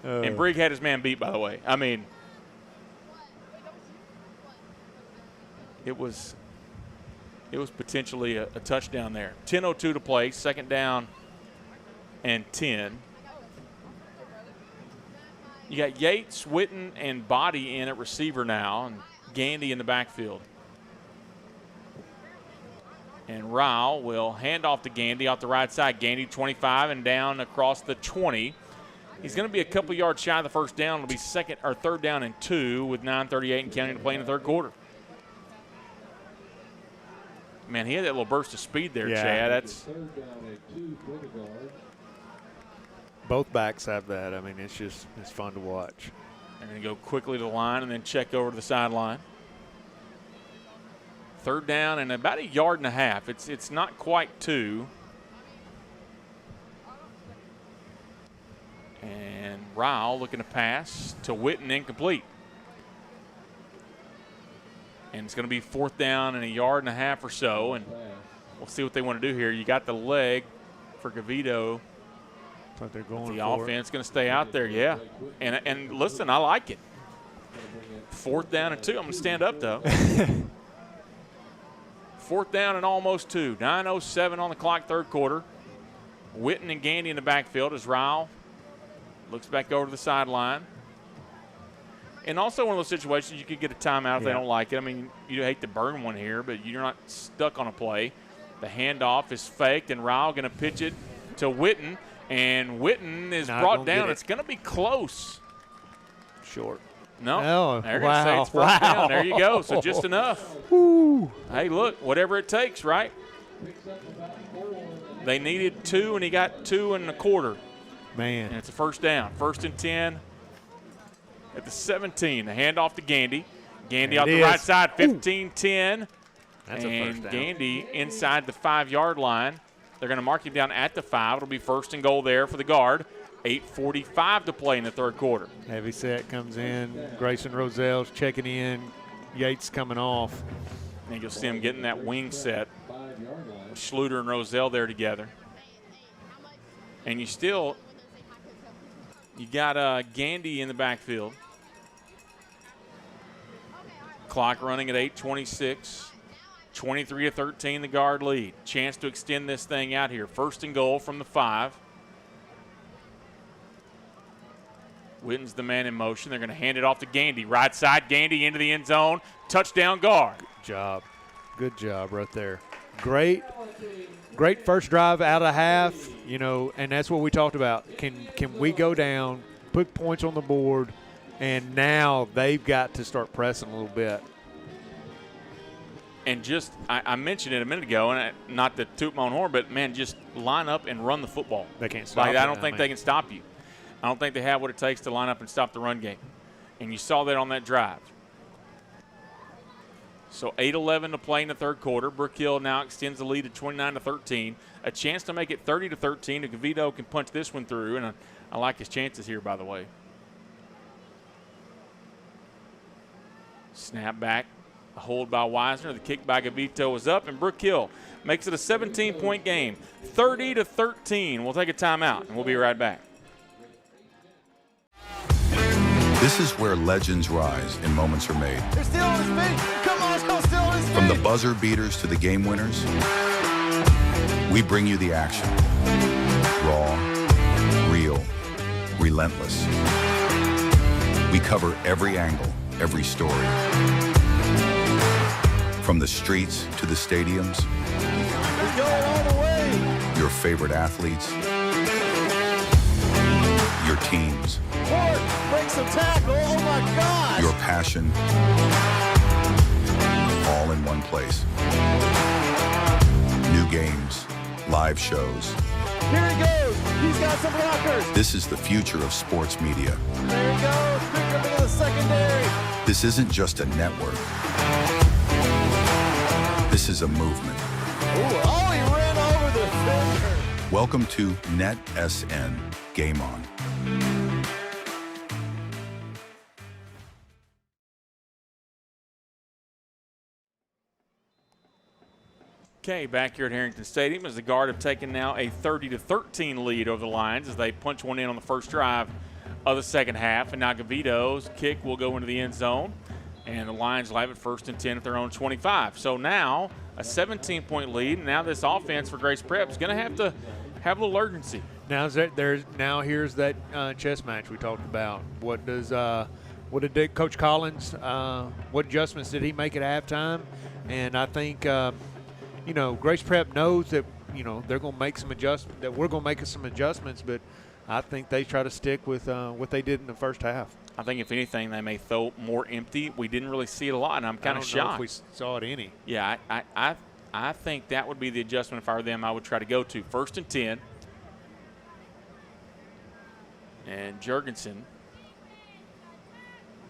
And Brigg had his man beat, by the way. I mean, it was potentially a touchdown there. 10:02 to play, 2nd down and 10. You got Yates, Witten, and Body in at receiver now, and Gandy in the backfield. And Ryle will hand off to Gandy off the right side. Gandy 25 and down across the 20. He's going to be a couple yards shy of the first down. It'll be 3rd down and 2 with 9:38 and counting to play in the 3rd quarter. Man, he had that little burst of speed there, Chad. That's 3rd down and 2 for the guard. Both backs have that. I mean, it's fun to watch. They're going to go quickly to the line and then check over to the sideline. 3rd down and about 1.5 yards. It's not quite 2. And Ryle looking to pass to Witten, incomplete. And it's going to be 4th down and 1.5 yards or so. And we'll see what they want to do here. You got the leg for Gavito. But they're going the for offense going to stay out there, yeah. And listen, I like it. 4th down and 2. I'm going to stand up, though. 4th down and almost 2. 9:07 on the clock, 3rd quarter. Witten and Gandy in the backfield as Ryle looks back over to the sideline. And also one of those situations you could get a timeout if they don't like it. I mean, you hate to burn one here, but you're not stuck on a play. The handoff is faked, and Ryle going to pitch it to Witten. And Witten is brought down. It's going to be close. Short. No. They're going to say it's 1st down. There you go. So just enough. Woo. Hey, look, whatever it takes, right? They needed 2, and he got 2 1/4. Man. And it's a 1st down. 1st and 10 at the 17. The handoff to Gandy. Gandy off the right side, 15-10. That's a 1st down. Gandy inside the 5-yard line. They're going to mark him down at the 5. It'll be 1st and goal there for the guard. 8:45 to play in the 3rd quarter. Heavy set comes in. Grayson Roselle's checking in. Yates coming off. And you'll see him getting that wing set. Schluter and Roselle there together. And you got Gandy in the backfield. Clock running at 8:26. 23-13, the guard lead. Chance to extend this thing out here. 1st and goal from the 5. Witten's the man in motion. They're going to hand it off to Gandy. Right side, Gandy into the end zone. Touchdown, guard. Good job right there. Great first drive out of half, and that's what we talked about. Can we go down, put points on the board, and now they've got to start pressing a little bit. And I mentioned it a minute ago, and not to toot my own horn, but, man, just line up and run the football. They can't stop it. I don't think they can stop you. I don't think they have what it takes to line up and stop the run game. And you saw that on that drive. So 8:11 to play in the 3rd quarter. Brook Hill now extends the lead to 29-13. A chance to make it 30-13 if Gavito can punch this one through, and I like his chances here, by the way. Snap back. A hold by Wisner. The kick by Gavito is up, and Brook Hill makes it a 17-point game. 30-13. We'll take a timeout, and we'll be right back. This is where legends rise and moments are made. They're still on his feet. Come on, let's still on his feet. From the buzzer beaters to the game winners, we bring you the action. Raw, real, relentless. We cover every angle, every story. From the streets to the stadiums, We're going all the way. your favorite athletes, your teams, Ford breaks a tackle. Oh my gosh. your passion, all in one place. New games, live shows. Here he goes. He's got some blockers. This is the future of sports media. There he goes. Picked up into the secondary. This isn't just a network. This is a movement. Oh, he ran over the defender. Welcome to NETSN. Game on. Okay, back here at Harrington Stadium as the Guard have taken now a 30-13 lead over the Lions as they punch one in on the first drive of the second half. And now Gavito's kick will go into the end zone, and the Lions will have it 1st and 10 at their own 25. So now a 17-point lead, and now this offense for Grace Prep is going to have a little urgency. Now here's that chess match we talked about. What did Coach Collins? What adjustments did he make at halftime? And I think Grace Prep knows that they're going to make some adjustments. That we're going to make some adjustments, but I think they try to stick with what they did in the first half. I think if anything, they may throw more empty. We didn't really see it a lot, and I'm kind of shocked. I don't know if we saw it any. Yeah, I think that would be the adjustment if I were them. I would try to go to 1st and 10. And Jurgensen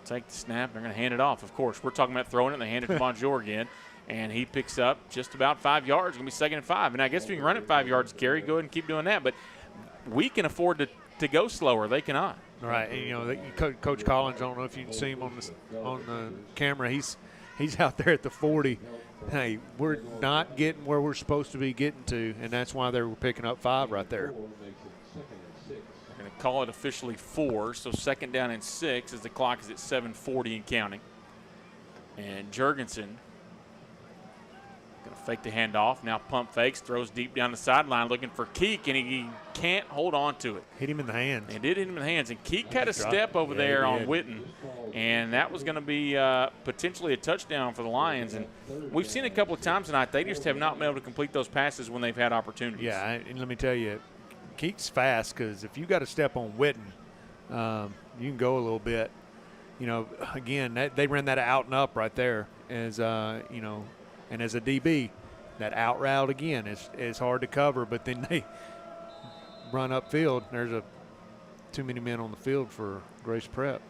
take the snap. They're going to hand it off, of course. We're talking about throwing it, and they hand it to Bonjour again. And he picks up just about 5 yards. It's going to be 2nd and 5. And I guess if you can run it 5 yards, Gary, go ahead and keep doing that. But we can afford to go slower. They cannot. Right. And, Coach Collins, I don't know if you can see him on the camera. He's out there at the 40. Hey, we're not getting where we're supposed to be getting to, and that's why they were picking up 5 right there. Going to call it officially 4, so 2nd down and 6 as the clock is at 7:40 and counting. And Jurgensen going to fake the handoff. Now pump fakes, throws deep down the sideline looking for Keek, and he can't hold on to it. Hit him in the hands. It did hit him in the hands, and Keek had a step over there on Witten, and that was going to be potentially a touchdown for the Lions. And we've seen it a couple of times tonight. They just have not been able to complete those passes when they've had opportunities. Yeah, and let me tell you, Keek's fast because if you got to step on Witten, you can go a little bit. Again, they ran that out and up right there as and as a DB, that out route again is hard to cover. But then they run upfield. There's too many men on the field for Grace Prep.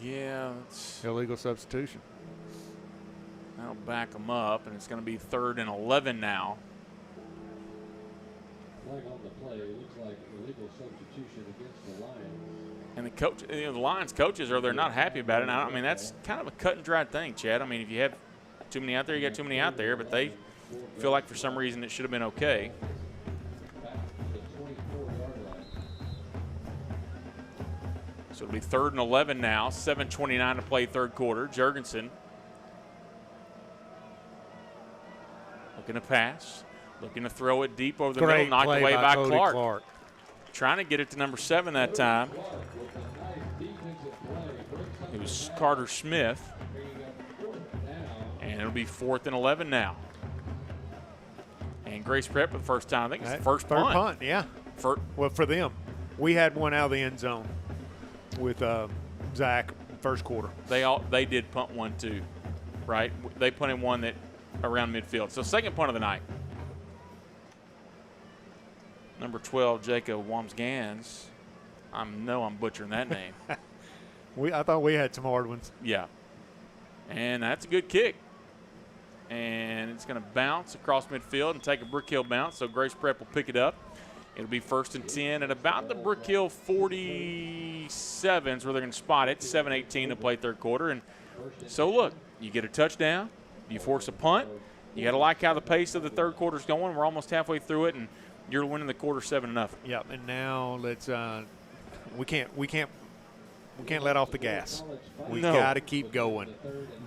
Yeah, it's illegal substitution. That'll back them up, and it's going to be 3rd and 11 now. Flag on the play. It looks like illegal substitution against the Lions. And the coach, the Lions coaches they're not happy about it. I mean, that's kind of a cut and dried thing, Chad. I mean, if you have too many out there, you got too many out there, but they feel like for some reason it should have been okay. So it'll be 3rd and 11 now, 7:29 to play 3rd quarter. Jurgensen looking to pass, looking to throw it deep over the middle, knocked away by Clark. Trying to get it to number 7 that time. It was Carter Smith. And it'll be 4th and 11 now. And Grace Prep for the first time. I think it's the first third punt. punt, yeah. Well, for them. We had one out of the end zone with Zach first quarter. They did punt one too, right? They punted one that around midfield. So 2nd punt of the night. Number 12, Jacob Wamsgans. I'm butchering that name. I thought we had some hard ones. Yeah. And that's a good kick. And it's going to bounce across midfield and take a Brook Hill bounce, so Grace Prep will pick it up. It'll be 1st and 10 at about the Brook Hill 47s where they're going to spot it. 7:18 to play 3rd quarter. And so, look, you get a touchdown, you force a punt. You got to like how the pace of the 3rd quarter is going. We're almost halfway through it, and you're winning the quarter 7-0. Yep, and now let's we can't let off the gas. We got to keep going.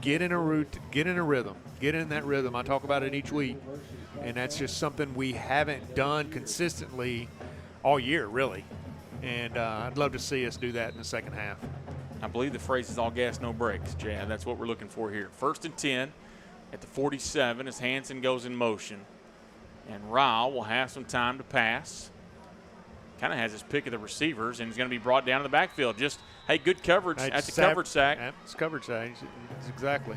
Get in a rhythm. Get in that rhythm. I talk about it each week, and that's just something we haven't done consistently all year, really. And I'd love to see us do that in the second half. I believe the phrase is all gas, no brakes, Chad. That's what we're looking for here. 1st and 10 at the 47 as Hansen goes in motion. And Ryle will have some time to pass. Kind of has his pick of the receivers, and he's going to be brought down to the backfield. Just, hey, good coverage. That's a coverage sack. It's coverage sack. Exactly.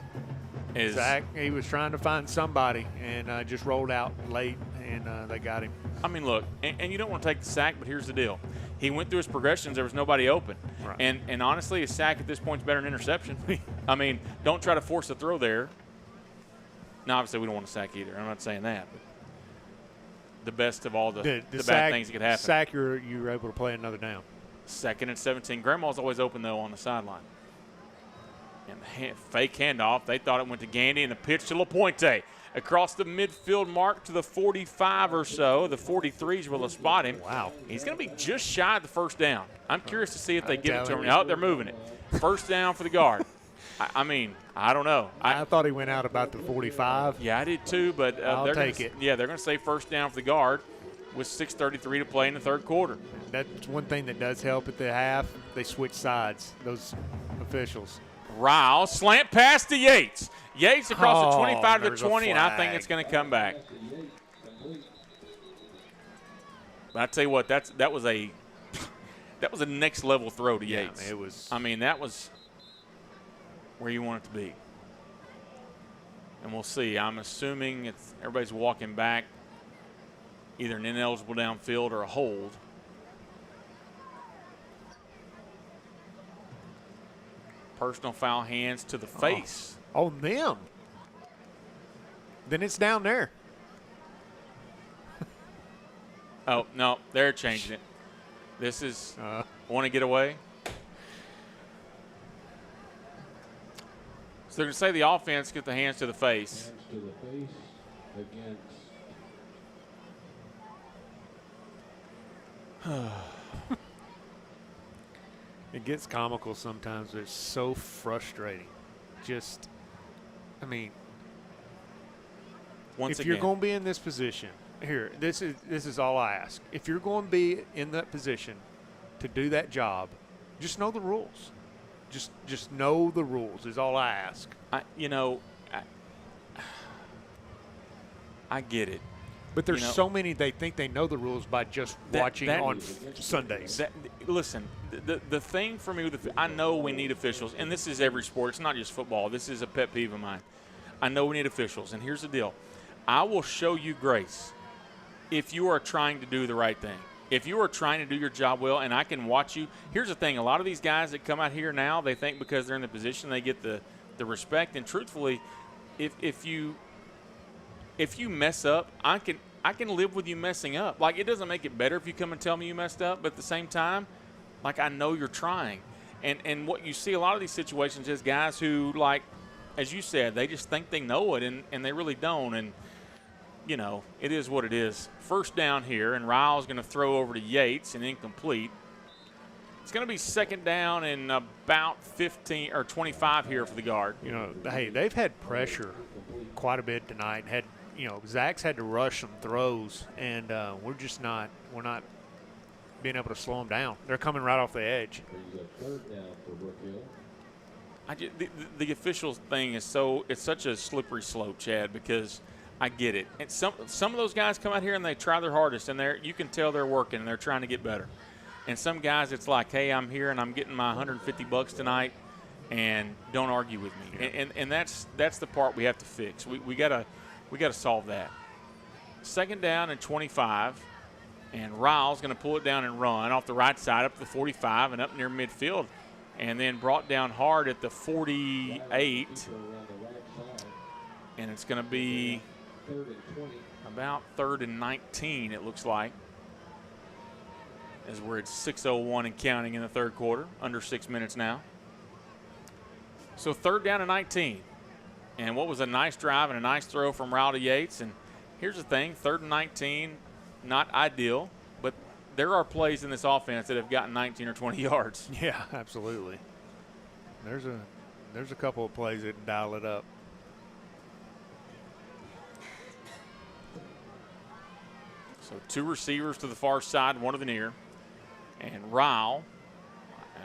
Zach, he was trying to find somebody and just rolled out late, and they got him. I mean, look, and you don't want to take the sack, but here's the deal. He went through his progressions. There was nobody open. Right. And honestly, a sack at this point is better than interception. I mean, don't try to force a throw there. Now, obviously, we don't want to sack either. I'm not saying that. But the best of all the bad things that could happen. Sack, you were able to play another down. 2nd and 17. Grandma's always open, though, on the sideline. And the fake handoff. They thought it went to Gandy, and the pitch to LaPointe. Across the midfield mark to the 45 or so. The 43s will spot him. Wow. He's going to be just shy of the first down. I'm curious to see if they give it to him. Oh, they're moving it. First down for the guard. I mean, I don't know. I thought he went out about the 45. Yeah, I did too, but I'll take it. Yeah, they're going to say first down for the guard with 6:33 to play in the third quarter. That's one thing that does help at the half. They switch sides, those officials. Ryle, slant pass to Yates. Yates across the 25 to the 20, and I think it's going to come back. But I tell you what, that was a next level throw to Yates. Yeah, it was. I mean, that was where you want it to be. And we'll see. I'm assuming everybody's walking back, either an ineligible downfield or a hold. Personal foul, hands to the face. On them. Then it's down there. Oh, no, they're changing it. This is want to get away. So they're going to say the offense get the hands to the face. Hands to the face against. It gets comical sometimes, but it's so frustrating. Just, I mean, if you're going to be in this position, here, this is all I ask. If you're going to be in that position to do that job, just know the rules. Just know the rules is all I ask. I get it. But there's so many, they think they know the rules by just watching on Sundays. Listen, the thing for me, I know we need officials, and this is every sport. It's not just football. This is a pet peeve of mine. I know we need officials, and here's the deal. I will show you grace if you are trying to do the right thing. If you are trying to do your job well, and I can watch you. Here's the thing. A lot of these guys that come out here now, they think because they're in the position they get the respect. And truthfully, if you mess up, I can live with you messing up. Like, it doesn't make it better if you come and tell me you messed up, but at the same time, like, I know you're trying. And what you see a lot of these situations is guys who, like, as you said, they just think they know it, and they really don't. And, you know, it is what it is. First down here, and Ryle's going to throw over to Yates and incomplete. It's going to be second down and about 15 or 25 here for the guard. You know, hey, they've had pressure quite a bit tonight. Zach's had to rush some throws, and we're not being able to slow them down. They're coming right off the edge. Third down for Brook Hill. The officials thing is it's such a slippery slope, Chad, because I get it. And some of those guys come out here and they try their hardest, and you can tell they're working and they're trying to get better. And some guys, it's like, hey, I'm here and I'm getting my $150 tonight, and don't argue with me. Yeah. And that's the part we have to fix. We gotta solve that. Second down and 25, and Ryle's going to pull it down and run off the right side up to the 45 and up near midfield, and then brought down hard at the 48. And it's going to be about 3rd and 19, it looks like, as we're at 6:01 and counting in the third quarter, under 6 minutes now. So 3rd down and 19. And what was a nice drive and a nice throw from Ryle to Yates. And here's the thing, 3rd and 19, not ideal, but there are plays in this offense that have gotten 19 or 20 yards. Yeah, absolutely. There's a couple of plays that dial it up. So 2 receivers to the far side, 1 to the near. And Ryle,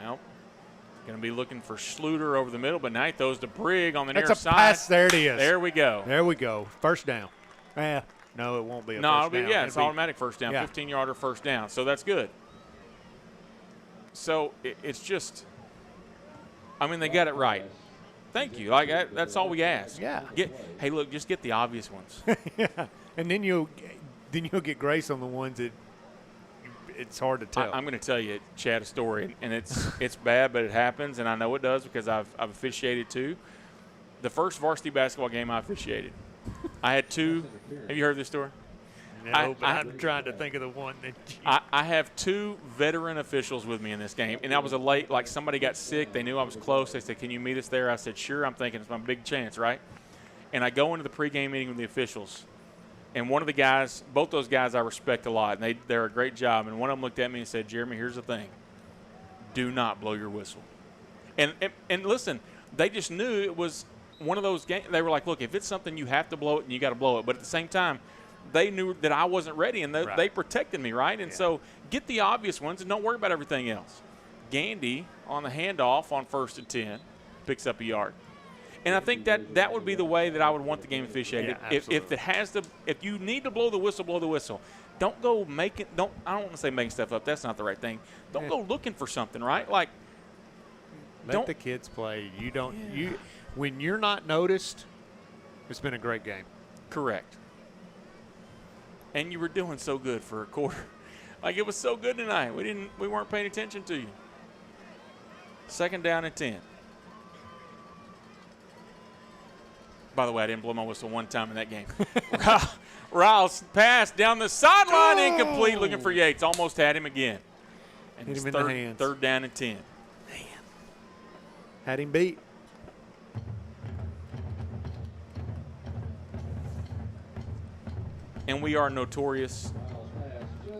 going to be looking for Schluter over the middle, but now he throws to Brigg on the near side. That's a pass. There it is. There we go. There we go. First down. No, it won't be a first down. It's automatic first down, 15-yarder first down. So that's good. So it's just, they got it right. Thank you. That's all we ask. Yeah. Hey, look, just get the obvious ones. Yeah. And then you'll get grace on the ones that it's hard to tell. I'm going to tell you, Chad, a story, and it's bad, but it happens, and I know it does because I've officiated too. The first varsity basketball game I officiated, I had two. Have you heard this story? No, but I'm trying to think of the one that I have two veteran officials with me in this game, and I was like somebody got sick. They knew I was close. They said, "Can you meet us there?" I said, "Sure." I'm thinking it's my big chance, right? And I go into the pregame meeting with the officials, and one of the guys, both those guys I respect a lot, and they're a great job. And one of them looked at me and said, "Jeremy, here's the thing. Do not blow your whistle." And listen, they just knew it was one of those games. They were like, "Look, if it's something you have to blow it, and you got to blow it." But at the same time, they knew that I wasn't ready, and they protected me, right? And so get the obvious ones and don't worry about everything else. Gandy on the handoff on 1st and 10 picks up a yard. And I think that would be the way that I would want the game officiated. Yeah, if you need to blow the whistle, blow the whistle. Don't go making – I don't want to say making stuff up. That's not the right thing. Don't go looking for something, right? Like, let the kids play. When you're not noticed, it's been a great game. Correct. And you were doing so good for a quarter. Like, it was so good tonight. We weren't paying attention to you. 2nd down and 10. By the way, I didn't blow my whistle one time in that game. Riles pass down the sideline, incomplete, looking for Yates. Almost had him again. And Hit him in the hands. 3rd down and 10. Man. Had him beat. And we are notorious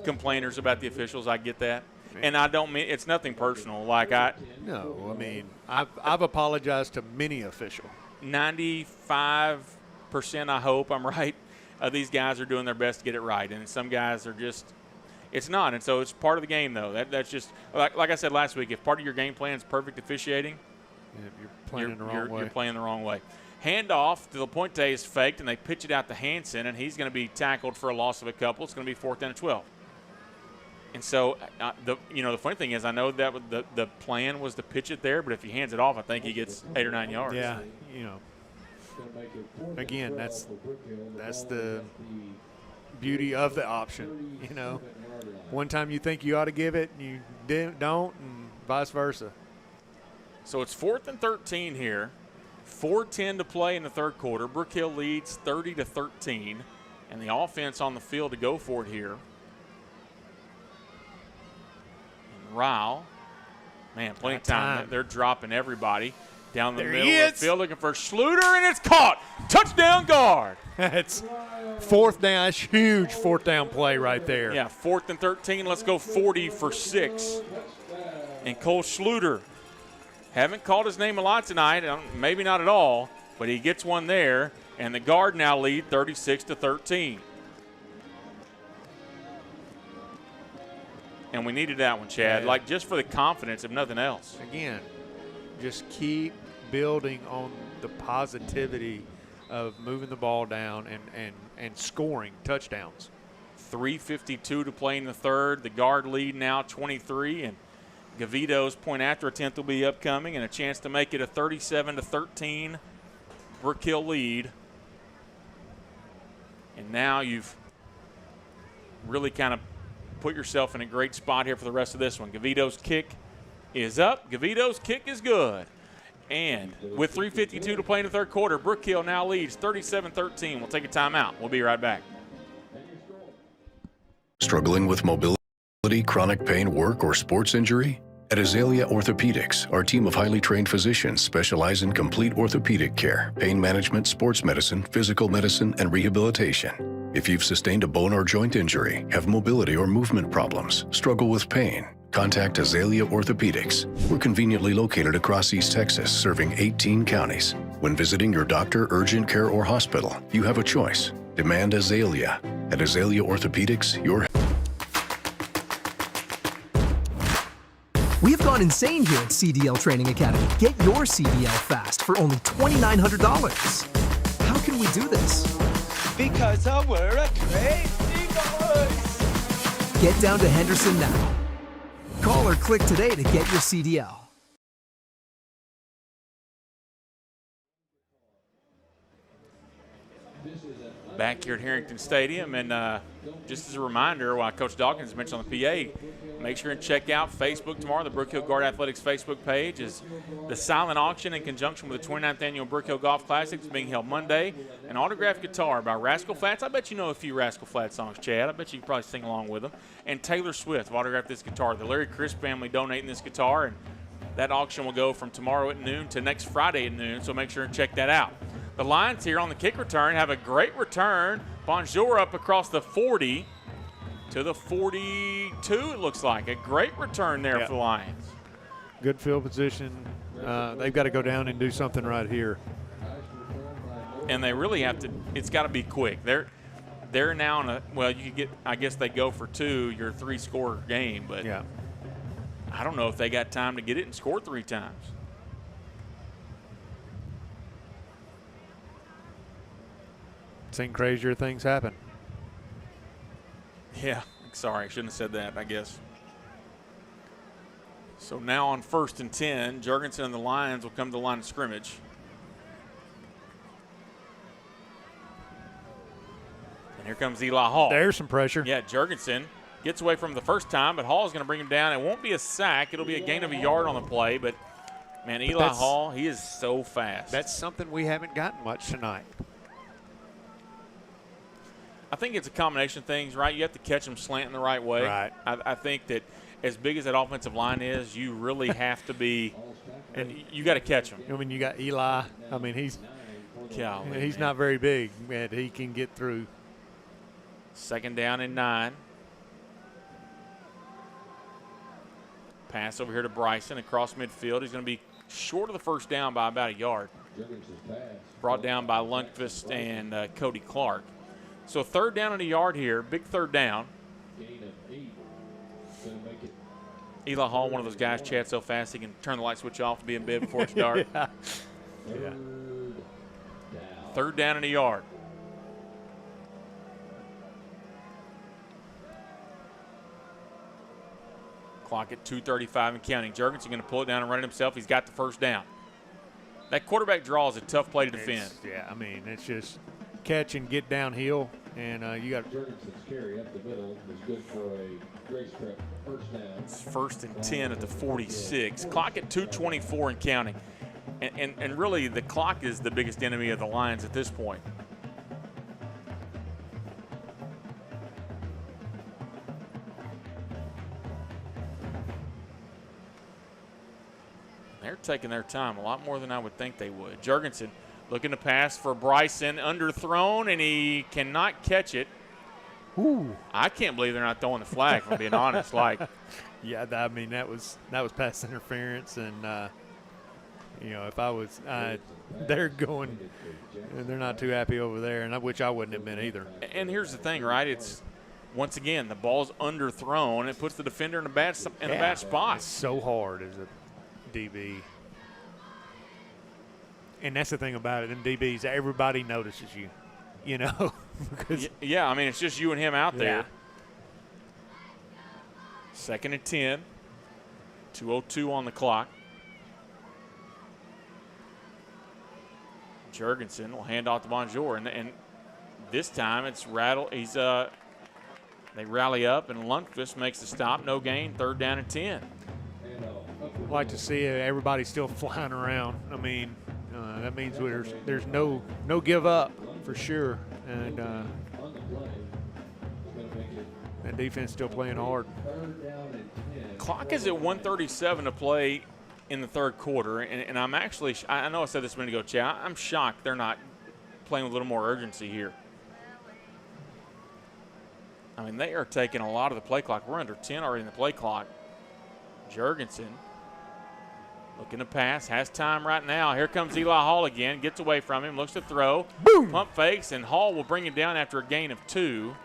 complainers about the officials. I get that. And I don't mean – it's nothing personal. No, I mean, I've apologized to many officials. 95%, I hope I'm right, these guys are doing their best to get it right. And some guys are just – it's not. And so it's part of the game, though. That's just – like I said last week, if part of your game plan is perfect officiating, you're playing the wrong way. You're playing the wrong way. Handoff to the Puente is faked, and they pitch it out to Hansen, and he's going to be tackled for a loss of a couple. It's going to be 4th down and 12. And so, the funny thing is, I know that the plan was to pitch it there, but if he hands it off, I think he gets 8 or 9 yards. Yeah, again, that's the beauty of the option. One time you think you ought to give it, and you don't, and vice versa. So it's 4th and 13 here. 4:10 to play in the 3rd quarter. Brook Hill leads 30-13, and the offense on the field to go for it here. And Ryle, man, plenty of time. They're dropping everybody down the middle of the field looking for Schluter, and it's caught. Touchdown guard. That's 4th down. That's huge 4th down play right there. Yeah, 4th and 13. Let's go 40 for 6. And Cole Schluter. Haven't called his name a lot tonight, maybe not at all, but he gets one there, and the guard now lead 36-13. And we needed that one, Chad, just for the confidence, if nothing else. Again, just keep building on the positivity of moving the ball down and scoring touchdowns. 3:52 to play in the 3rd. The guard lead now 23, and Gavito's point after attempt will be upcoming, and a chance to make it a 37-13 Brook Hill lead. And now you've really kind of put yourself in a great spot here for the rest of this one. Gavito's kick is up. Gavito's kick is good. And with 3:52 to play in the 3rd quarter, Brook Hill now leads 37-13. We'll take a timeout. We'll be right back. Struggling with mobility, chronic pain, work, or sports injury? At Azalea Orthopedics, our team of highly trained physicians specialize in complete orthopedic care, pain management, sports medicine, physical medicine, and rehabilitation. If you've sustained a bone or joint injury, have mobility or movement problems, struggle with pain, contact Azalea Orthopedics. We're conveniently located across East Texas, serving 18 counties. When visiting your doctor, urgent care, or hospital, you have a choice. Demand Azalea. At Azalea Orthopedics, your We have gone insane here at CDL Training Academy. Get your CDL fast for only $2,900. How can we do this? Because we're a crazy boys. Get down to Henderson now. Call or click today to get your CDL. This is an back here at Harrington Stadium. And just as a reminder, while Coach Dawkins mentioned on the PA, make sure and check out Facebook tomorrow. The Brook Hill Guard Athletics Facebook page is the silent auction in conjunction with the 29th Annual Brook Hill Golf Classic is being held Monday. An autographed guitar by Rascal Flatts. I bet you know a few Rascal Flatts songs, Chad. I bet you can probably sing along with them. And Taylor Swift have autographed this guitar. The Larry Crisp family donating this guitar, and that auction will go from tomorrow at noon to next Friday at noon, so make sure and check that out. The Lions here on the kick return have a great return. Bonjour up across the 40 to the 42, it looks like. A great return there for the Lions. Good field position. They've got to go down and do something right here. And they really have to, it's got to be quick. They're now in a, well, you could get, I guess they go for 2, your 3-score game, but yeah. I don't know if they got time to get it and score 3 times. Seen crazier things happen. Yeah, sorry, I shouldn't have said that, I guess. So now on 1st and 10, Jurgensen and the Lions will come to the line of scrimmage. And here comes Eli Hall. There's some pressure. Yeah, Jurgensen gets away from the first time, but Hall is going to bring him down. It won't be a sack. It'll be a gain of a yard on the play, but, man, Eli Hall, he is so fast. That's something we haven't gotten much tonight. I think it's a combination of things, right? You have to catch them slanting the right way. Right. I think that as big as that offensive line is, you really have to be – and you got to catch them. I mean, you got Eli. I mean, he's not very big, but he can get through. 2nd down and 9. Pass over here to Bryson across midfield. He's going to be short of the first down by about a yard. Brought down by Lundqvist and Cody Clark. So 3rd down and a yard here, big 3rd down. Eli Hall, one of those guys, Chad, so fast he can turn the light switch off and be in bed before it's dark. Yeah. 3rd down and a yard. Clock at 2:35 and counting. Jurgensen going to pull it down and run it himself. He's got the 1st down. That quarterback draw is a tough play to defend. I mean, it's just catch and get downhill, and you got Jurgensen's carry up the middle is good for a Grace Prep 1st down. It's 1st and 10 at the 46. Clock at 2:24 and counting. And really, the clock is the biggest enemy of the Lions at this point. They're taking their time a lot more than I would think they would. Jurgensen looking to pass for Bryson, underthrown, and he cannot catch it. Ooh. I can't believe they're not throwing the flag, if I'm being honest. Yeah, I mean, that was pass interference, and if I was, they're going, and they're not too happy over there, and which I wouldn't have been either. And here's the thing, right? It's once again the ball's underthrown. It puts the defender in a bad spot. It's so hard as a DB. And that's the thing about it, them DBs, everybody notices you, because yeah, I mean, it's just you and him out there. Yeah. 2nd and 10, 2:02 on the clock. Jurgensen will hand off to Bonjour, and this time it's rattle. They rally up, and Lundqvist makes the stop. No gain. 3rd down and 10. I'd like to see everybody still flying around. I mean, that means there's no give up for sure, and that defense still playing hard. Clock is at 1:37 to play in the 3rd quarter, and I'm actually, I know I said this a minute ago, Chad, I'm shocked they're not playing with a little more urgency here. I mean, they are taking a lot of the play clock. We're under 10 already in the play clock. Jurgensen looking to pass, has time right now. Here comes Eli Hall again, gets away from him, looks to throw. Boom! Pump fakes, and Hall will bring him down after a gain of 2.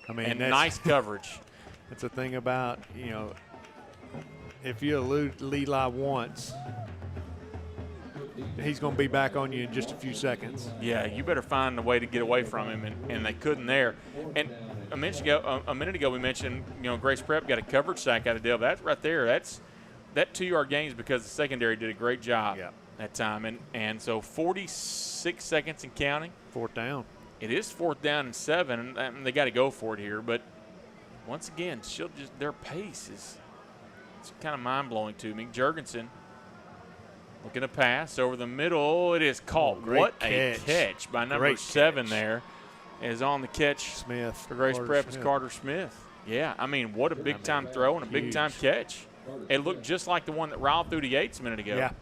I mean, and nice coverage. That's the thing about, if you elude Eli once, he's going to be back on you in just a few seconds. Yeah, you better find a way to get away from him, and they couldn't there. And a minute ago we mentioned, Grace Prep got a coverage sack out of Dale. That's right there. That 2-yard gain is because the secondary did a great job. Yeah. that time. And so 46 seconds and counting. Fourth down. It is 4th down and 7. And they got to go for it here. But once again, their pace is kind of mind-blowing to me. Jurgensen looking to pass over the middle. It is caught. What a catch by number 7 there. Is on the catch. Smith. For Grace Prep is Carter Smith. Yeah, I mean, what a big-time throw and a big-time catch. It looked just like the one that Ryle threw to Yates a minute ago. Yeah.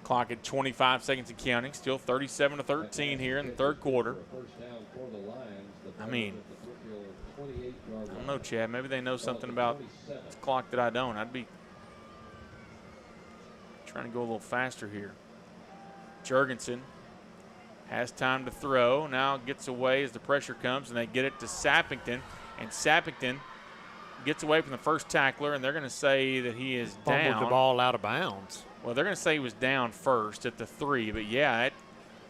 Clock at 25 seconds and counting. Still 37-13 here in the third quarter. I mean, I don't know, Chad. Maybe they know something about the clock that I don't. I'd be trying to go a little faster here. Jurgensen has time to throw. Now gets away as the pressure comes, and they get it to Sappington. And Sappington gets away from the first tackler, and they're going to say that he is down. Fumbled the ball out of bounds. Well, they're going to say he was down first at the 3. But, yeah,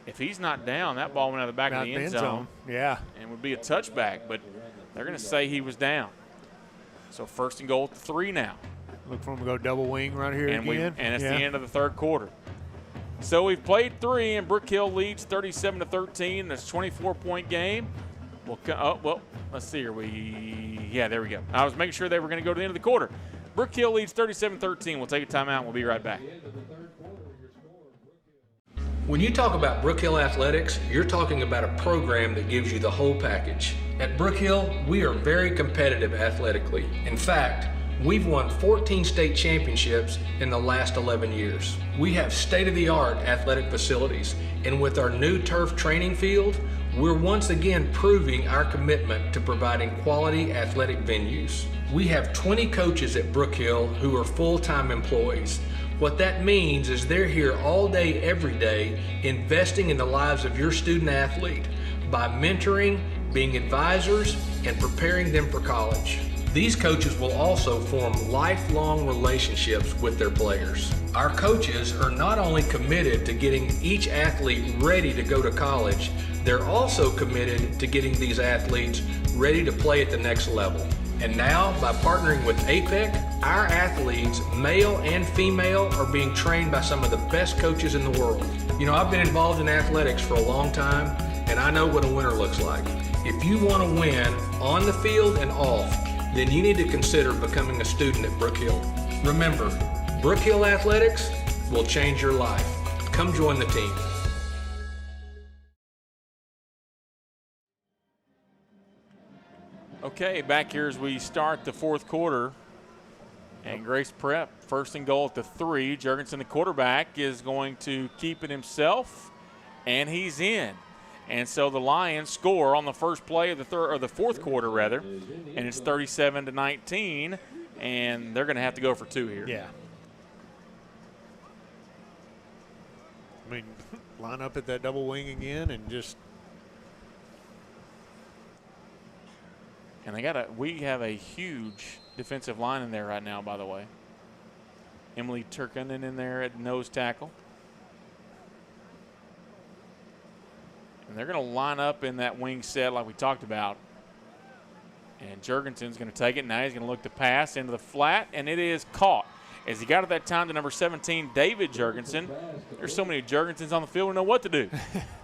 if he's not down, that ball went out of the back of the end zone. Yeah. And would be a touchback. But they're going to say he was down. So 1st and goal at the 3 now. Look for him to go double wing right here again. And it's the end of the third quarter. So we've played 3, and Brook Hill leads 37-13. That's a 24-point game. Well, let's see here. Yeah, there we go. I was making sure they were going to go to the end of the quarter. Brook Hill leads 37-13. We'll take a timeout. We'll be right back. When you talk about Brook Hill Athletics, you're talking about a program that gives you the whole package. At Brook Hill, we are very competitive athletically. In fact, we've won 14 state championships in the last 11 years. We have state-of-the-art athletic facilities, and with our new turf training field, we're once again proving our commitment to providing quality athletic venues. We have 20 coaches at Brook Hill who are full-time employees. What that means is they're here all day, every day, investing in the lives of your student athlete by mentoring, being advisors, and preparing them for college. These coaches will also form lifelong relationships with their players. Our coaches are not only committed to getting each athlete ready to go to college, they're also committed to getting these athletes ready to play at the next level. And now, by partnering with APEC, our athletes, male and female, are being trained by some of the best coaches in the world. You know, I've been involved in athletics for a long time, and I know what a winner looks like. If you want to win on the field and off, then you need to consider becoming a student at Brook Hill. Remember, Brook Hill Athletics will change your life. Come join the team. Okay, back here as we start the fourth quarter. And Grace Prep, 1st and goal at the 3. Jurgensen, the quarterback, is going to keep it himself, and he's in. And so the Lions score on the first play of the fourth quarter, rather, and it's 37-19, and they're going to have to go for 2 here. Yeah. I mean, line up at that double wing again and just. And we have a huge defensive line in there right now, by the way. Emily Turkinen in there at nose tackle. And they're going to line up in that wing set like we talked about. And Jurgensen's going to take it. Now he's going to look to pass into the flat, and it is caught. As he got at that time to number 17, David Jurgensen. There's so many Jurgensens on the field, we know what to do.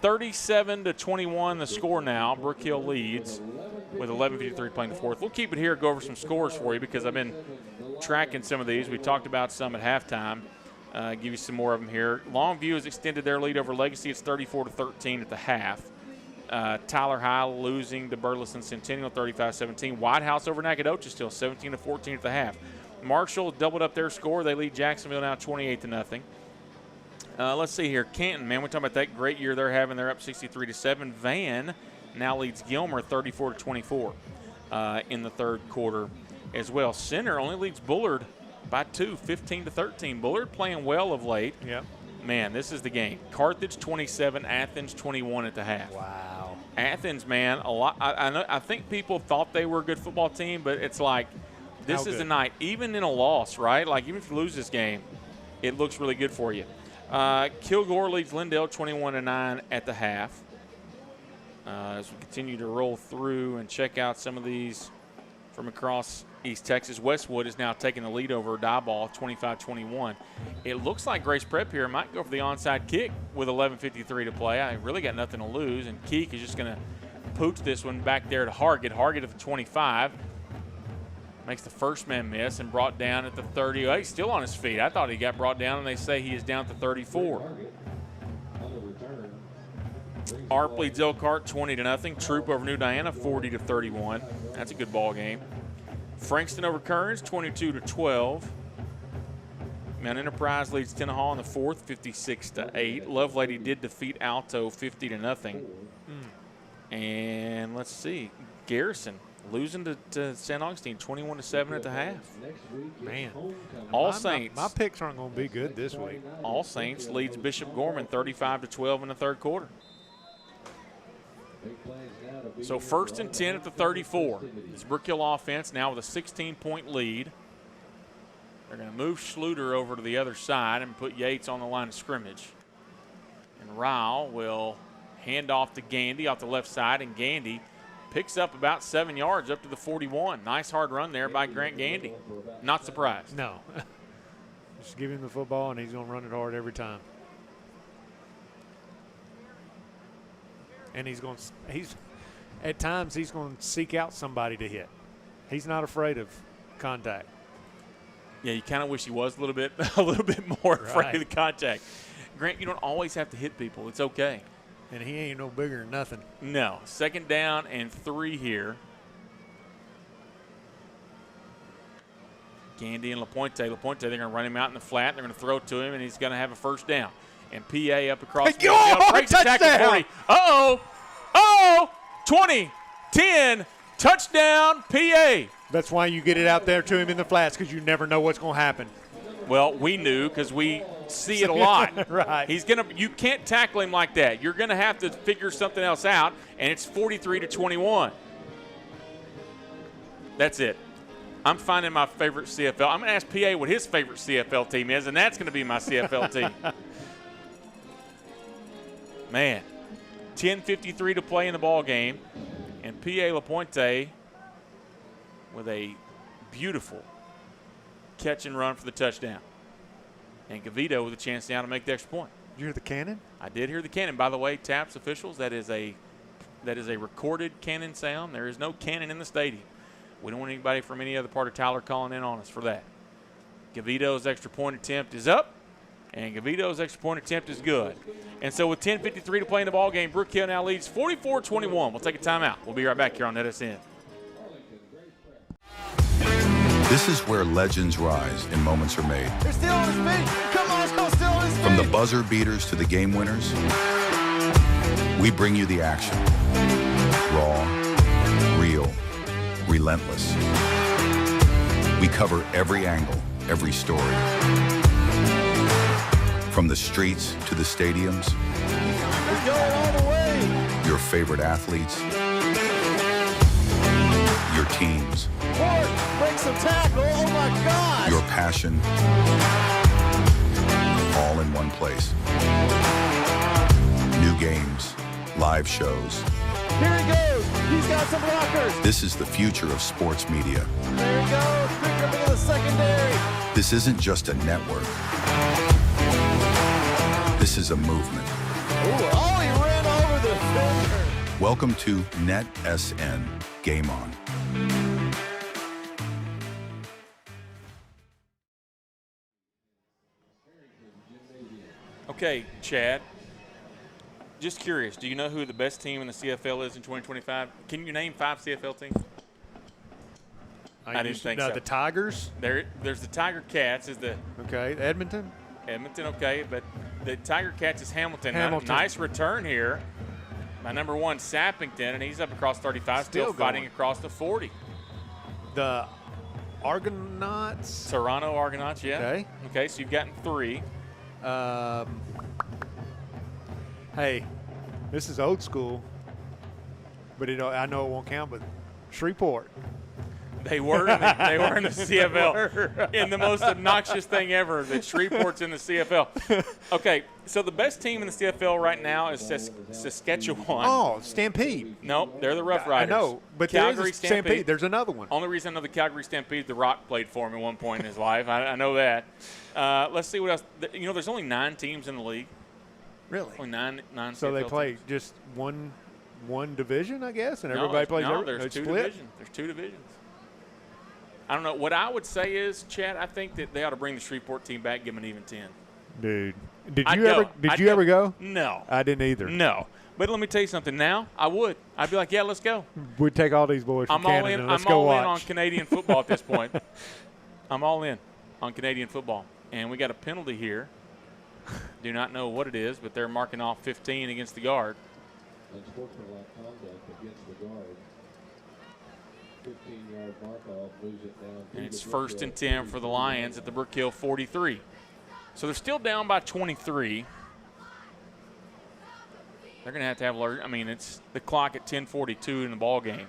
37-21 the score now. Brook Hill leads with 11:53 playing the fourth. We'll keep it here, go over some scores for you because I've been tracking some of these. We talked about some at halftime. Give you some more of them here. Longview has extended their lead over Legacy. It's 34-13 at the half. Tyler High losing to Burleson Centennial 35-17. White House over Nacogdoches still 17-14 at the half. Marshall doubled up their score. They lead Jacksonville now 28-0. Let's see here. Canton, man, we're talking about that great year they're having. They're up 63-7. Van now leads Gilmer 34-24 in the third quarter as well. Center only leads Bullard by 2, 15-13. Bullard playing well of late. Yep. Man, this is the game. Carthage 27, Athens 21 at the half. Wow. Athens, man, a lot. I think people thought they were a good football team, but it's like this is the night. Even in a loss, right? Like even if you lose this game, it looks really good for you. Kilgore leads Lindale 21-9 at the half. As we continue to roll through and check out some of these from across East Texas. Westwood is now taking the lead over Diboll, 25-21. It looks like Grace Prep here might go for the onside kick with 11:53 to play. I really got nothing to lose, and Keek is just going to pooch this one back there to Hargett. Hargett at the 25. Makes the first man miss and brought down at the 30. Oh, he's still on his feet. I thought he got brought down, and they say he is down at the 34. Arp leads Elkhart 20-0. Troop over New Diana 40-31. That's a good ball game. Frankston over Kearns 22-12. Mount Enterprise leads Tenaha in the fourth 56-8. Lovelady did defeat Alto 50-0. And let's see, Garrison losing to St. Augustine 21-7 at the half. Man, All Saints. My picks aren't going to be good this week. All Saints leads Bishop Gorman 35-12 in the third quarter. So 1st and 10 at the 34. It's Brook Hill offense now with a 16-point lead. They're going to move Schluter over to the other side and put Yates on the line of scrimmage. And Ryle will hand off to Gandy off the left side, and Gandy picks up about 7 yards up to the 41. Nice hard run there by Grant Gandy. Not surprised. No. Just give him the football, and he's going to run it hard every time. And at times he's going to seek out somebody to hit. He's not afraid of contact. Yeah, you kind of wish he was a little bit more afraid of the contact. Grant, you don't always have to hit people. It's okay. And he ain't no bigger than nothing. No. 2nd down and 3 here. Gandy and LaPointe. They're going to run him out in the flat. They're going to throw to him, and he's going to have a first down. And PA up across the field. Breaks the tackle 40. Uh-oh. 20, 10, touchdown, PA. That's why you get it out there to him in the flats, because you never know what's going to happen. Well, we knew because we see it a lot. Right. You can't tackle him like that. You're going to have to figure something else out, and it's 43-21. That's it. I'm finding my favorite CFL. I'm going to ask PA what his favorite CFL team is, and that's going to be my CFL team. Man, 10:53 to play in the ball game, and PA LaPointe with a beautiful catch and run for the touchdown. And Gavito with a chance now to make the extra point. Did you hear the cannon? I did hear the cannon. By the way, TAPS officials, that is a recorded cannon sound. There is no cannon in the stadium. We don't want anybody from any other part of Tyler calling in on us for that. Gavito's extra point attempt is up, and Gavito's extra point attempt is good. And so with 10:53 to play in the ball game, Brook Hill now leads 44-21. We'll take a timeout. We'll be right back here on NETSN. This is where legends rise and moments are made. They're still on his feet. Come on, still on his feet. From the buzzer beaters to the game winners, we bring you the action. Raw, real, relentless. We cover every angle, every story. From the streets to the stadiums. He's going all the way. Your favorite athletes. Your teams. Ford breaks some tackle. Oh my God. Your passion. All in one place. New games, live shows. Here he goes. He's got some blockers. This is the future of sports media. There he goes. Pickering into the secondary. This isn't just a network. This is a movement. Ooh, oh, he ran over the defender. Welcome to NETSN. Game on. Okay, Chad. Just curious, do you know who the best team in the CFL is in 2025? Can you name 5 CFL teams? I didn't think so. The Tigers? There's the Tiger Cats. Okay, Edmonton? Edmonton, okay, but the Tiger Cats is Hamilton. Nice return here by number 1, Sappington, and he's up across 35, still fighting across the 40. The Argonauts? Toronto Argonauts, yeah. Okay. Okay, so you've gotten 3. Hey, this is old school, but I know it won't count, but Shreveport. They were in the CFL. In the most obnoxious thing ever, that Shreveport's in the CFL. Okay, so the best team in the CFL right now is Saskatchewan. Oh, Stampede. No, they're the Rough Riders. I know, but Calgary there is a Stampede. There's another one. Only reason I know the Calgary Stampede, The Rock played for him at one point in his life. I know that. Let's see what else. There's only 9 teams in the league. Really? Only nine So CFL they play teams. just one division, I guess, and everybody plays. No, there's 2 divisions. There's 2 divisions. I don't know. What I would say is, Chad, I think that they ought to bring the Shreveport team back, give them an even 10. Dude, did you ever go? No, I didn't either. No, but let me tell you something. Now I would. I'd be like, yeah, let's go. We'd take all these boys from Canada. I'm Let's go all watch. in on Canadian football at this point. I'm all in on Canadian football, and we got a penalty here. Do not know what it is, but they're marking off 15 against the guard. Unsportsmanlike conduct against the guard. 15-yard mark-off moves it down. And it's 1st and 10 for the Lions at the Brook Hill 43. So they're still down by 23. They're going to have large. I mean, it's the clock at 10:42 in the ball game.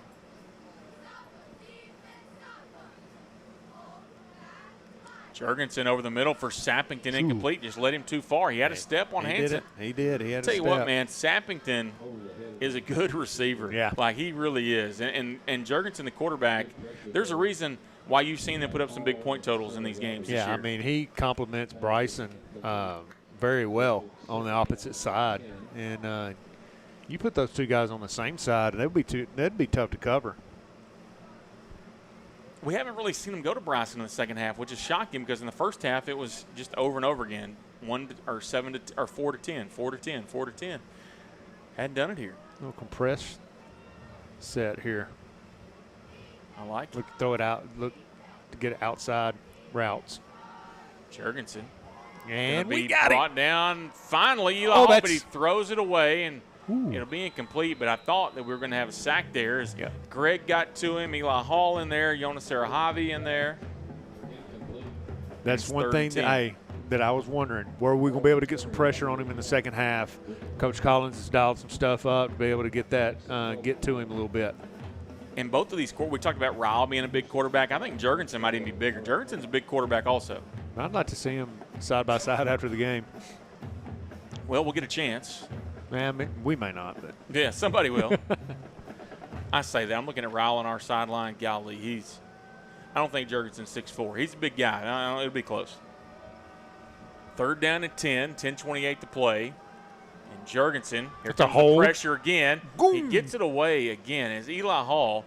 Jurgensen over the middle for Sappington, incomplete. Just led him too far. He had a step on Hansen. He did. He had a step. Tell you what, man, Sappington is a good receiver. Yeah. Like, he really is. And Jurgensen, the quarterback, there's a reason why you've seen them put up some big point totals in these games this year. I mean, he complements Bryson very well on the opposite side. And you put those 2 guys on the same side, and that'd be tough to cover. We haven't really seen him go to Bryson in the second half, which is shocking because in the first half it was just over and over again, 4 to 10, 4 to 10, 4 to 10. Hadn't done it here. Little compressed set here. I like it. Look, throw it out. Look to get outside routes. Jurgensen. And we got brought down. Finally, Eli but he throws it away, and it'll be incomplete. But I thought that we were going to have a sack there. As Greg got to him, Eli Hall in there, Jonas Sarahavi in there. That's one thing that I was wondering. Were we going to be able to get some pressure on him in the second half? Coach Collins has dialed some stuff up to be able to get that get to him a little bit. And both of these, we talked about Ryle being a big quarterback. I think Jurgensen might even be bigger. Jurgensen's a big quarterback also. I'd like to see him side by side after the game. Well, we'll get a chance. Man, we may not, but yeah, somebody will. I say that. I'm looking at Ryle on our sideline. Golly, I don't think Jurgensen's 6'4". He's a big guy. It'll be close. 3rd down and 10, 10:28 to play. And Jurgensen, here comes the pressure again. Boom. He gets it away again. As Eli Hall,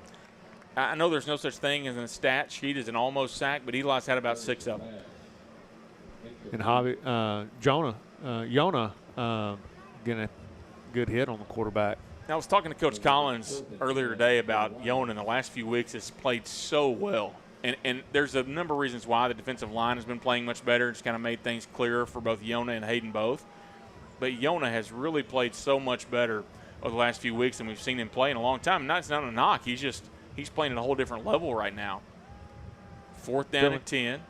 I know there's no such thing as a stat sheet as an almost sack, but Eli's had about 6 of them. And Jonah getting a good hit on the quarterback. I was talking to Coach Collins earlier today about Yona in the last few weeks has played so well. And there's a number of reasons why the defensive line has been playing much better. It's kind of made things clearer for both Yona and Hayden both. But Yona has really played so much better over the last few weeks than we've seen him play in a long time. It's not a knock. He's playing at a whole different level right now. 4th down and 10.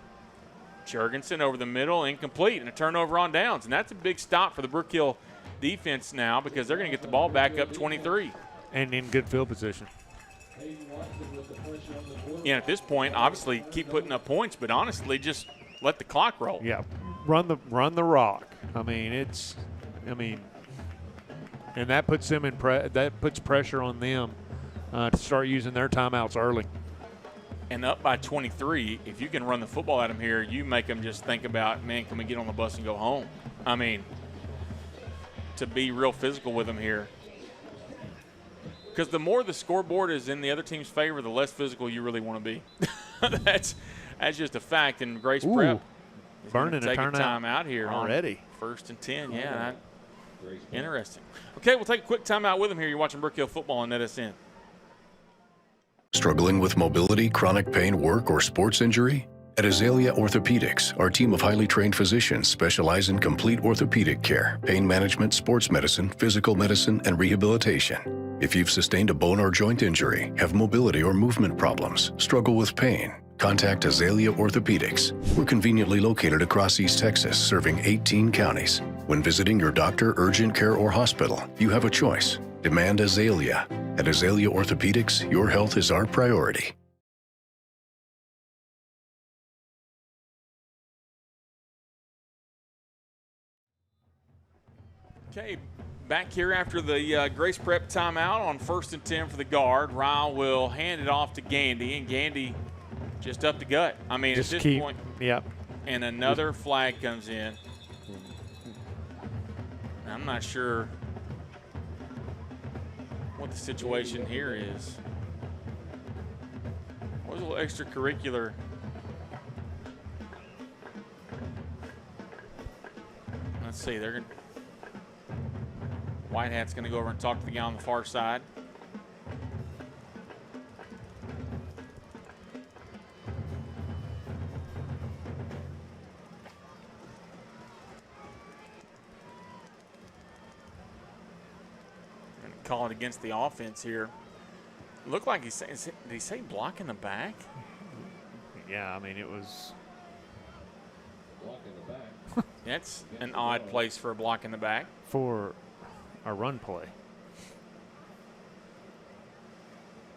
Jurgensen over the middle, incomplete, and a turnover on downs. And that's a big stop for the Brook Hill defense now because they're going to get the ball back up 23. And in good field position. Yeah, at this point, obviously keep putting up points, but honestly just let the clock roll. Yeah, run the rock. And that puts them that puts pressure on them to start using their timeouts early. And up by 23, if you can run the football at them here, you make them just think about, man, can we get on the bus and go home? I mean, to be real physical with them here. Because the more the scoreboard is in the other team's favor, the less physical you really want to be. That's just a fact. And Grace Prep is burning take a time out here already. 1st and 10. Yeah, interesting. Okay, we'll take a quick timeout with them here. You're watching Brook Hill football on NETSN. Struggling with mobility, chronic pain, work, or sports injury? At Azalea Orthopedics, our team of highly trained physicians specialize in complete orthopedic care, pain management, sports medicine, physical medicine, and rehabilitation. If you've sustained a bone or joint injury, have mobility or movement problems, struggle with pain, contact Azalea Orthopedics. We're conveniently located across East Texas, serving 18 counties. When visiting your doctor, urgent care, or hospital, you have a choice. Demand Azalea. At Azalea Orthopedics, your health is our priority. Okay, back here after the Grace Prep timeout on 1st and 10 for the guard. Ryle will hand it off to Gandy, and Gandy just up the gut. I mean, just at this point. Yep. And another flag comes in. I'm not sure what the situation here is. What was a little extracurricular? Let's see. They're gonna. White Hat's going to go over and talk to the guy on the far side. Going to call it against the offense here. Looked like he's saying, did he say block in the back? Yeah, I mean, it was. Block in the back. That's an odd place for a block in the back. For a run play.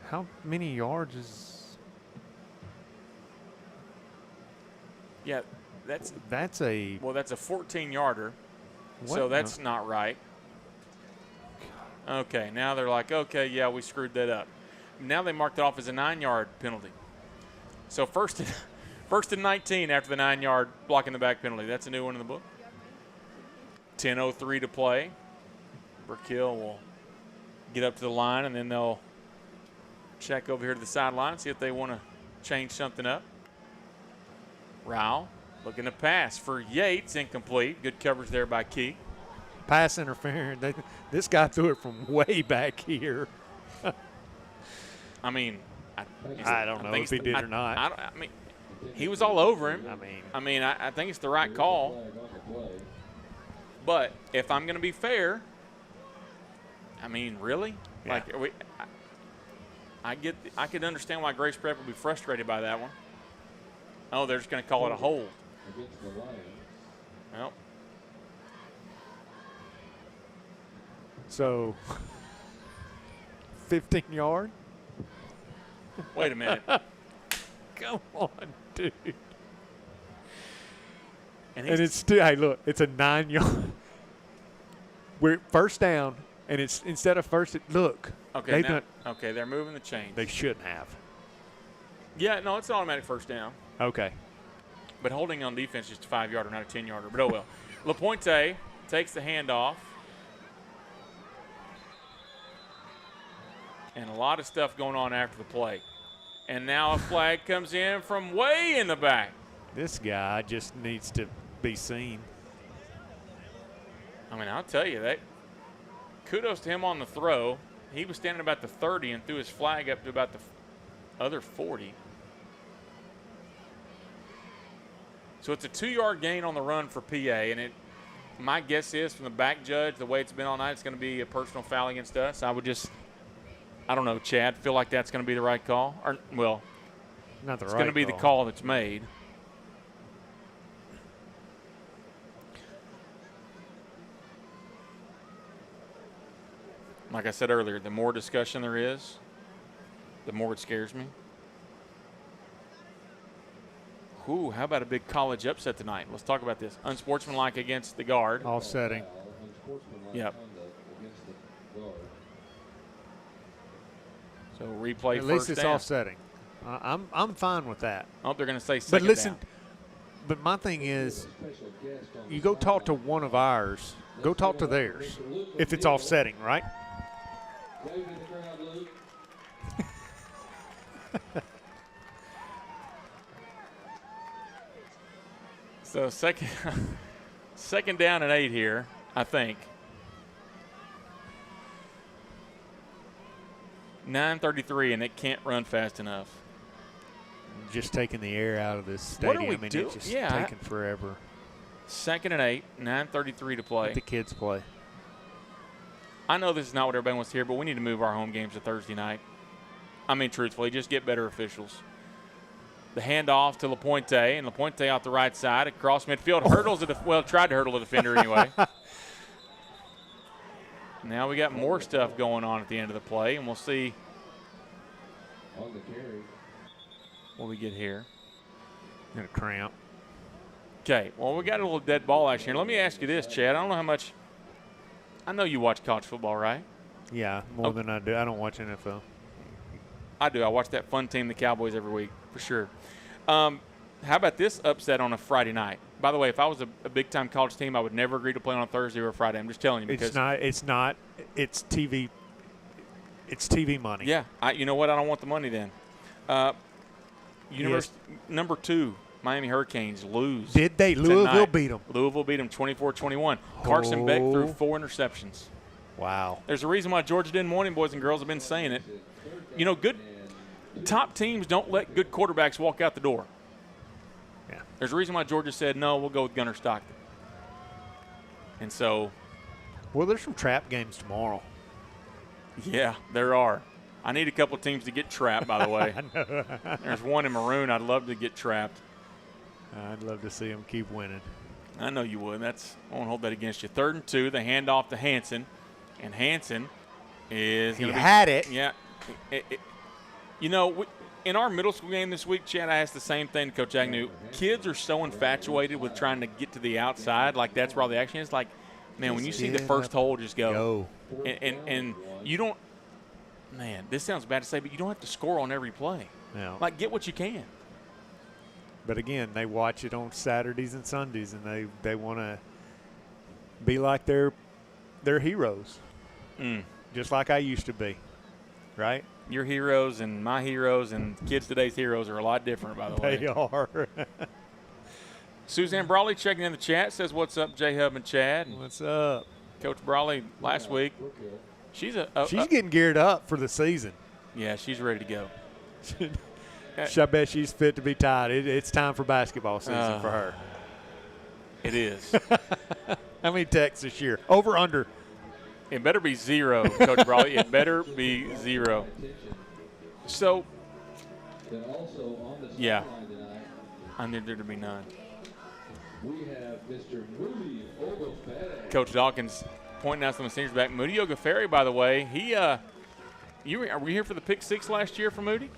How many yards is? Yeah, that's a. Well, that's a 14-yarder, so that's not right. Okay, now they're like, okay, yeah, we screwed that up. Now they marked it off as a 9-yard penalty. So first and 19 after the 9-yard block in the back penalty. That's a new one in the book. 10:03 to play. Brook Hill will get up to the line, and then they'll check over here to the sideline, see if they want to change something up. Ryle looking to pass for Yates, incomplete. Good coverage there by Key. Pass interference. This guy threw it from way back here. I mean, I don't know if he did or not. I mean, he was all over him. I think it's the right call. But if I'm going to be fair, I mean, really? Yeah. Like, I could understand why Grace Prep would be frustrated by that one. Oh, they're just going to call it a hold. Well. So, 15 yard? Wait a minute. Come on, dude. And it's still, hey, look, it's a 9-yard. We're first down, and it's instead of first, look. Okay, they're moving the chains. They shouldn't have. Yeah, no, it's an automatic first down. Okay. But holding on defense is just a 5-yarder, not a 10-yarder. But oh well. LaPointe takes the handoff. And a lot of stuff going on after the play. And now a flag comes in from way in the back. This guy just needs to be seen. I mean, I'll tell you that. Kudos to him on the throw. He was standing about the 30 and threw his flag up to about the other 40. So it's a 2-yard gain on the run for PA. And my guess is from the back judge, the way it's been all night, it's going to be a personal foul against us. I don't know, Chad, feel like that's going to be the right call? Or, well, not the it's right going to be call. the call that's made. Like I said earlier, the more discussion there is, the more it scares me. Ooh, how about a big college upset tonight? Let's talk about this. Unsportsmanlike against the guard. Offsetting. Yep. So replay At least first it's down. offsetting. I'm fine with that. Oh, they're going to say second But listen, down. but my thing is, you go talk to one of ours. Go talk to theirs if it's offsetting, right? So second down and 8 here, I think. 9:33, and it can't run fast enough. Just taking the air out of this stadium. What are we and doing? It's just Yeah. taking forever. 2nd and 8, 9:33 to play. Let the kids play. I know this is not what everybody wants to hear, but we need to move our home games to Thursday night. I mean, truthfully, just get better officials. The handoff to LaPointe, and LaPointe out the right side across midfield. Hurdles, tried to hurdle the defender anyway. Now we got more stuff going on at the end of the play, and we'll see what we get here. Got a cramp. Okay, well, we got a little dead ball action here. Let me ask you this, Chad. I don't know how much I know you watch college football, right? Yeah, more than I do. I don't watch NFL. I do. I watch that fun team, the Cowboys, every week for sure. How about this upset on a Friday night? By the way, if I was a big-time college team, I would never agree to play on a Thursday or a Friday. I'm just telling you because it's not. It's TV. It's TV money. Yeah. You know what? I don't want the money then. Number 2, Miami Hurricanes lose. Did they? Louisville beat them. Louisville beat them 24-21. Carson Beck threw 4 interceptions. Wow. There's a reason why Georgia didn't want him, boys and girls have been saying it. You know, good top teams don't let good quarterbacks walk out the door. Yeah. There's a reason why Georgia said, no, we'll go with Gunnar Stockton. And so. Well, there's some trap games tomorrow. Yeah, there are. I need a couple of teams to get trapped, by the way. There's one in maroon I'd love to get trapped. I'd love to see them keep winning. I know you would. I won't hold that against you. 3rd and 2, they hand off to Hansen. And Hansen is going to had it. Yeah. You know, in our middle school game this week, Chad, I asked the same thing to Coach Agnew. Kids are so infatuated with trying to get to the outside, like that's where all the action is. Like, man, when you see the first hole, just go. And you don't – man, this sounds bad to say, but you don't have to score on every play. No. Like, get what you can. But, again, they watch it on Saturdays and Sundays, and they want to be like their heroes, just like I used to be, right? Your heroes and my heroes and kids today's heroes are a lot different, by the way. They are. Suzanne Brawley checking in the chat says, what's up, J-Hub and Chad? What's up? Coach Brawley last week. She's getting geared up for the season. Yeah, she's ready to go. I bet she's fit to be tied. It's time for basketball season for her. It is. How many texts this year? Over, under? It better be 0, Coach Brawley. It better be 0. So, yeah, I need there to be none. We have Mr. Moody Ogafere. Coach Dawkins pointing out some of the seniors back. Moody Ogafere, by the way, are we here for the pick 6 last year for Moody?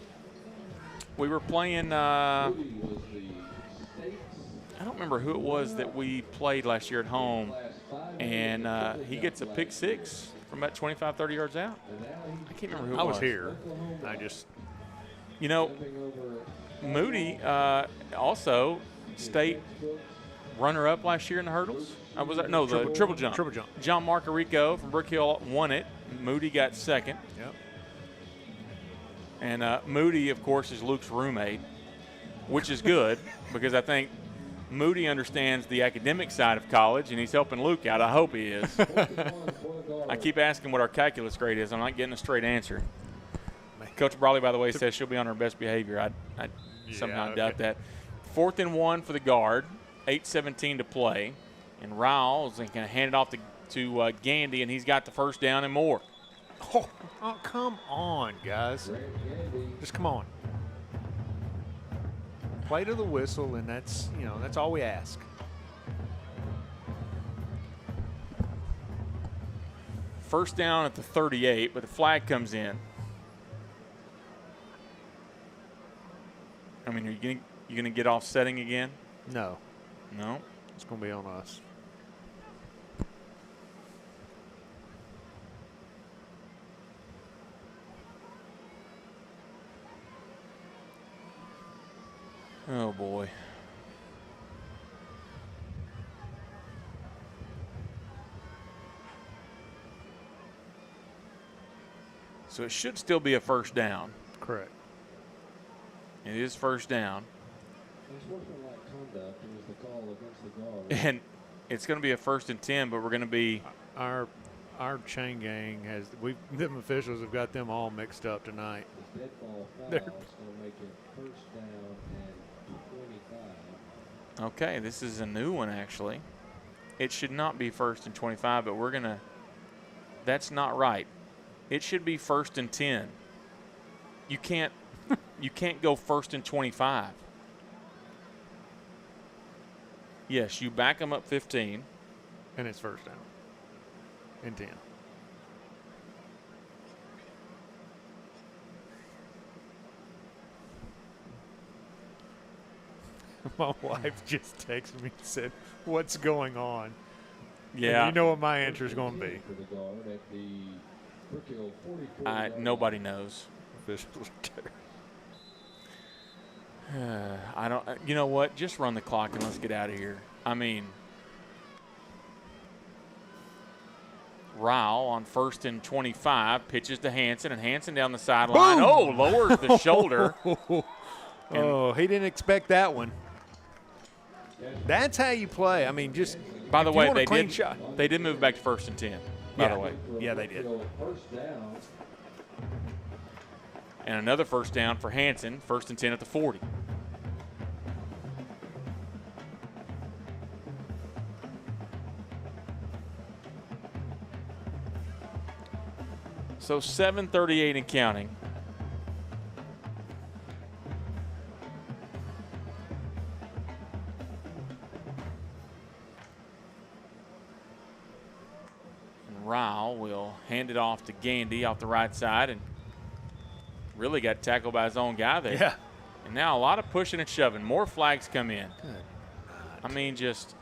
We were playing. I don't remember who it was that we played last year at home, and he gets a pick 6 from about 25, 30 yards out. I can't remember who it was. I was here. I just, you know, Moody also state runner-up last year in the hurdles. Was that no the triple jump? Triple jump. John Marcarico from Brook Hill won it. Moody got 2nd. Yep. And Moody, of course, is Luke's roommate, which is good because I think Moody understands the academic side of college, and he's helping Luke out. I hope he is. I keep asking what our calculus grade is. I'm not getting a straight answer. Coach Brawley, by the way, says she'll be on her best behavior. I somehow doubt that. 4th and 1 for the guard, 8:17 to play. And Riles is going to hand it off to Gandy, and he's got the first down and more. Oh, come on, guys. Just come on. Play to the whistle, and that's all we ask. First down at the 38, but the flag comes in. I mean, are you going to get offsetting again? No. No? It's going to be on us. Oh, boy. So it should still be a first down. Correct. It is first down. Conduct was the call against the guard. And it's going to be a 1st and 10, but we're going to be our chain gang has them officials have got them all mixed up tonight. Dead ball foul is going to make it first down and 25. Okay, this is a new one actually. It should not be 1st and 25, but we're going to that's not right. It should be 1st and 10. You can't go 1st and 25. Yes, you back them up 15. And it's first down. And 10. My wife just texted me and said, "What's going on?" Yeah. You know what my answer is going to be. Nobody knows. I don't. You know what? Just run the clock and let's get out of here. I mean, Ryle on 1st and 25 pitches to Hanson, and Hanson down the sideline. Boom! Oh, lowers the shoulder. Oh, he didn't expect that one. That's how you play. I mean, just by the way, they did move back to 1st and 10. By the way, yeah, they did. And another first down for Hanson, 1st and 10 at the 40. So 7:38 and counting. And Ryle will hand it off to Gandy off the right side, and really got tackled by his own guy there. Yeah. And now a lot of pushing and shoving. More flags come in. I mean, just.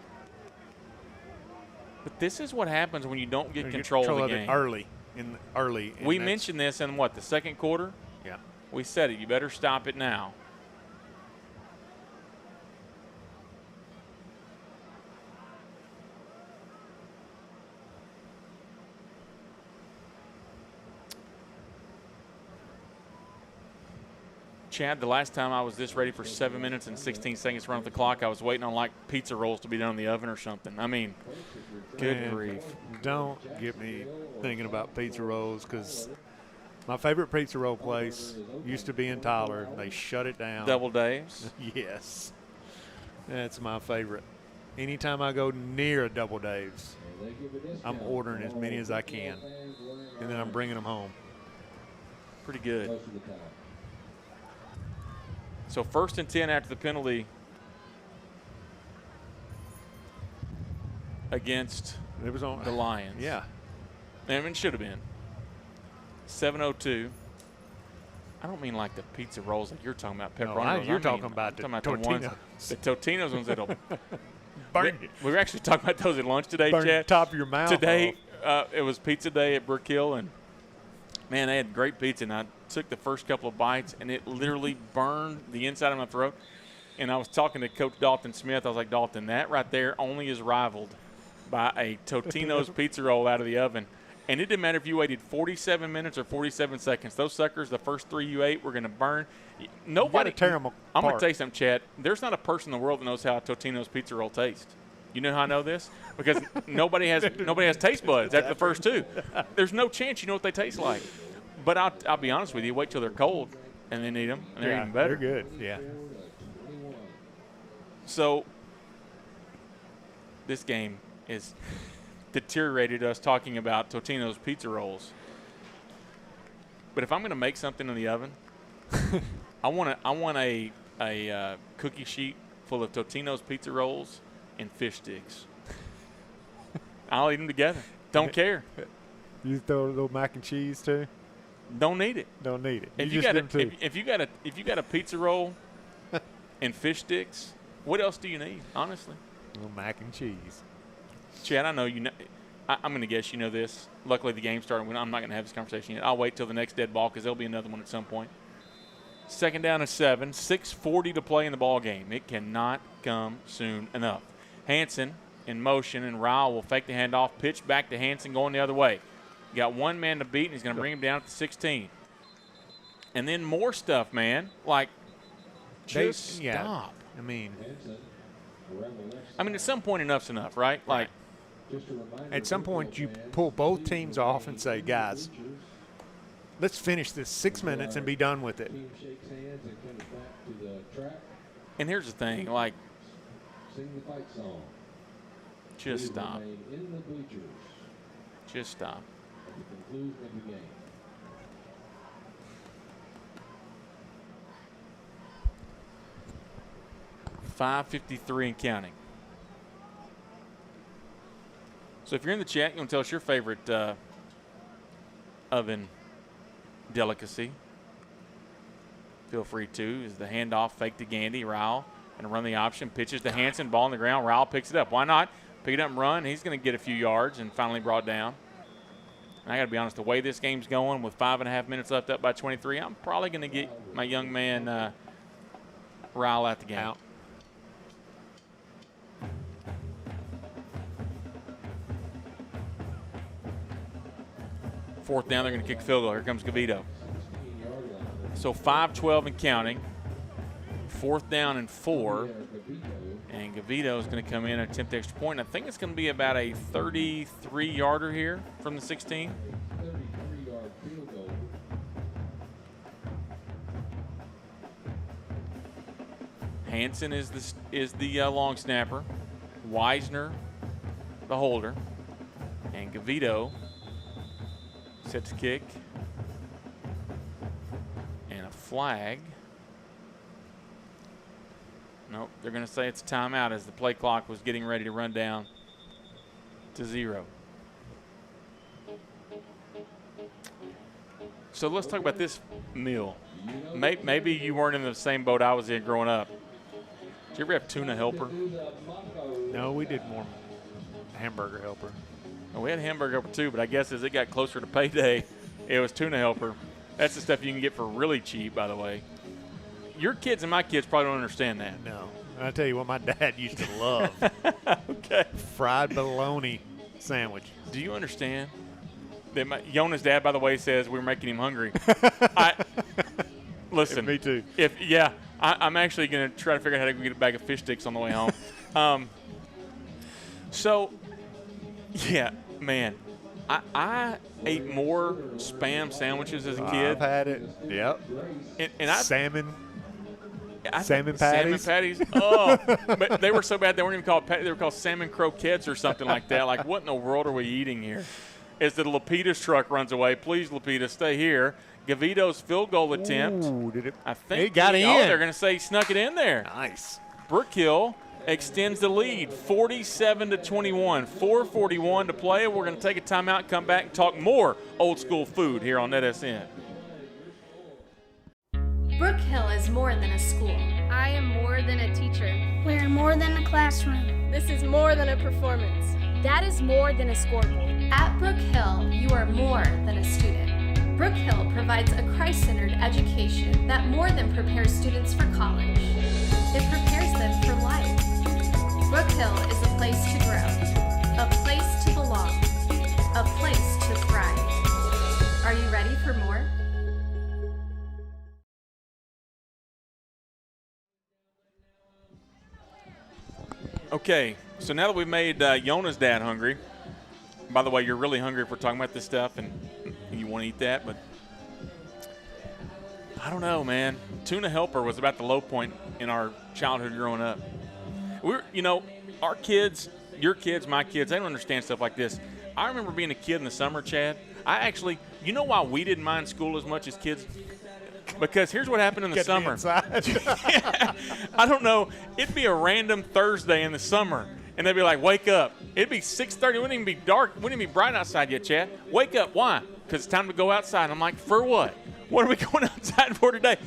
But this is what happens when you don't get control of the game. Early. We mentioned this in the second quarter? Yeah. We said it. You better stop it now. Chad, the last time I was this ready for 7 minutes and 16 seconds to run off the clock, I was waiting on pizza rolls to be done in the oven or something. I mean, good grief. Don't get me thinking about pizza rolls, because my favorite pizza roll place used to be in Tyler. They shut it down. Double Dave's? Yes. That's my favorite. Anytime I go near a Double Dave's, I'm ordering as many as I can, and then I'm bringing them home. Pretty good. So 1st and 10 after the penalty against the Lions. Yeah. I mean, it should have been. 7:02. I don't mean like the pizza rolls that you're talking about, pepperoni. No, you're talking about the Totino's. The Totino's ones that'll burn you. We were actually talking about those at lunch today, burn Chad. The top of your mouth. Today, it was pizza day at Brook Hill, and man, they had great pizza, and I took the first couple of bites, and it literally burned the inside of my throat. And I was talking to Coach Dalton Smith. I was like, Dalton, that right there only is rivaled by a Totino's pizza roll out of the oven. And it didn't matter if you waited 47 minutes or 47 seconds. Those suckers, the first 3 you ate, were going to burn. Nobody. You gotta tear them apart. I'm going to tell you something, Chad. There's not a person in the world that knows how a Totino's pizza roll tastes. You know how I know this? Because nobody has taste buds after the first two. There's no chance you know what they taste like. But I'll be honest with you. Wait till they're cold and then eat them, and they're even better. They're good, yeah. So this game is deteriorated us talking about Totino's pizza rolls. But if I'm going to make something in the oven, I want a cookie sheet full of Totino's pizza rolls and fish sticks. I'll eat them together. Don't care. You throw a little mac and cheese too? Don't need it. Don't need it. If you got a pizza roll and fish sticks, what else do you need? Honestly, a little mac and cheese. Chad, I know you know. I'm going to guess you know this. Luckily, the game started. I'm not going to have this conversation yet. I'll wait till the next dead ball because there'll be another one at some point. 2nd down and 7. 6:40 to play in the ball game. It cannot come soon enough. Hanson in motion, and Ryle will fake the handoff. Pitch back to Hanson going the other way. You got one man to beat, and he's going to bring him down to 16. And then more stuff, man. Like, just stop. I mean, at some point, enough's enough, right? Like, at some point, you pull both teams off and say, guys, let's finish this 6 minutes and be done with it. And here's the thing, like, just stop. Just stop. 5:53 and counting. So if you're in the chat, you want to tell us your favorite oven delicacy, feel free to. Is the handoff fake to Gandy, Ryle, and run the option, pitches to Hanson, ball on the ground, Ryle picks it up. Why not? pick it up and run. He's going to get a few yards and finally brought down. And I got to be honest, the way this game's going with 5.5 minutes left up by 23, I'm probably going to get my young man Ryle out the game. Out. Fourth down, they're going to kick field goal. Here comes Gavito. So 5-12 and counting. Fourth down and 4. And Gavito is going to come in and attempt the extra point. I think it's going to be about a 33-yarder here from the 16. 33-yard field goal. Hansen is the long snapper. Wisner, the holder. And Gavito set to kick. And a flag. Nope, they're going to say it's a timeout as the play clock was getting ready to run down to 0. So let's talk about this meal. Maybe you weren't in the same boat I was in growing up. Did you ever have tuna helper? No, we did more hamburger helper. Well, we had hamburger helper too, but I guess as it got closer to payday, it was tuna helper. That's the stuff you can get for really cheap, by the way. Your kids and my kids probably don't understand that. No. I'll tell you what my dad used to love. Okay. Fried bologna sandwich. Do you understand that Yona's dad, by the way, says we're making him hungry? Listen. Me too. I'm actually going to try to figure out how to get a bag of fish sticks on the way home. So, yeah, man, I ate more Spam sandwiches as a kid. I've had it. Yep. And salmon patties. Salmon patties. Oh, but they were so bad they weren't even called patties. They were called salmon croquettes or something like that. Like, what in the world are we eating here? As the Lapita's truck runs away. Please, Lapita, stay here. Gavito's field goal attempt. Ooh, did it? I think it got in. Oh, they're going to say he snuck it in there. Nice. Brook Hill extends the lead, 47-21. 4:41 to play. We're going to take a timeout, come back, and talk more old school food here on NETSN. Brook Hill is more than a school. I am more than a teacher. We're more than a classroom. This is more than a performance. That is more than a scoreboard. At Brook Hill, you are more than a student. Brook Hill provides a Christ-centered education that more than prepares students for college. It prepares them for life. Brook Hill is a place to grow, a place to belong, a place to thrive. Are you ready for more? Okay, so now that we've made Yona's dad hungry, by the way, you're really hungry if we're talking about this stuff and you want to eat that, but I don't know, man. Tuna helper was about the low point in our childhood growing up. Our kids, your kids, my kids, they don't understand stuff like this. I remember being a kid in the summer, Chad. You know why we didn't mind school as much as kids? Because here's what happened in the summer. Yeah, I don't know. It'd be a random Thursday in the summer, and they'd be like, wake up. It'd be 6:30. It wouldn't even be dark. Wouldn't even be bright outside yet, Chad. Wake up. Why? Because it's time to go outside. I'm like, for what? What are we going outside for today?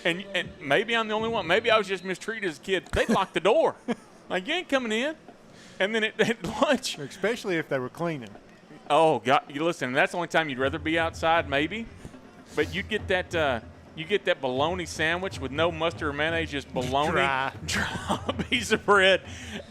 And maybe I'm the only one. Maybe I was just mistreated as a kid. They'd lock the door. Like, you ain't coming in. And then at lunch. Especially if they were cleaning. Oh, God. You listen, that's the only time you'd rather be outside, maybe. But you'd get that bologna sandwich with no mustard or mayonnaise, just bologna. Dry piece of bread.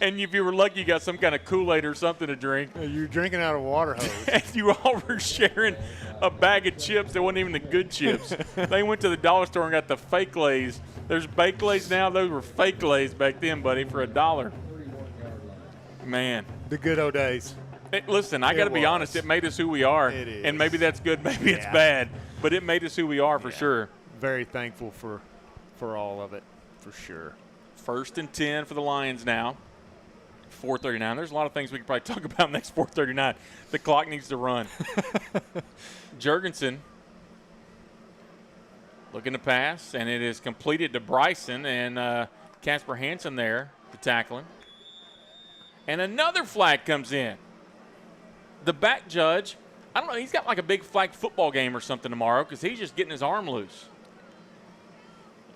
And if you were lucky, you got some kind of Kool-Aid or something to drink. You're drinking out of a water hose. And you all were sharing a bag of chips that wasn't even the good chips. They went to the dollar store and got the fake Lays. There's baked Lays now. Those were fake Lays back then, buddy, for $1. Man. The good old days. Listen, I got to be honest. It made us who we are. It is. And maybe that's good. Maybe it's bad. But it made us who we are for sure. Very thankful for all of it, for sure. 1st and 10 for the Lions now. 4:39. There's a lot of things we could probably talk about next 4:39. The clock needs to run. Jurgensen looking to pass, and it is completed to Bryson, and Casper Hansen there to tackle him. And another flag comes in. The back judge, I don't know, he's got like a big flag football game or something tomorrow because he's just getting his arm loose.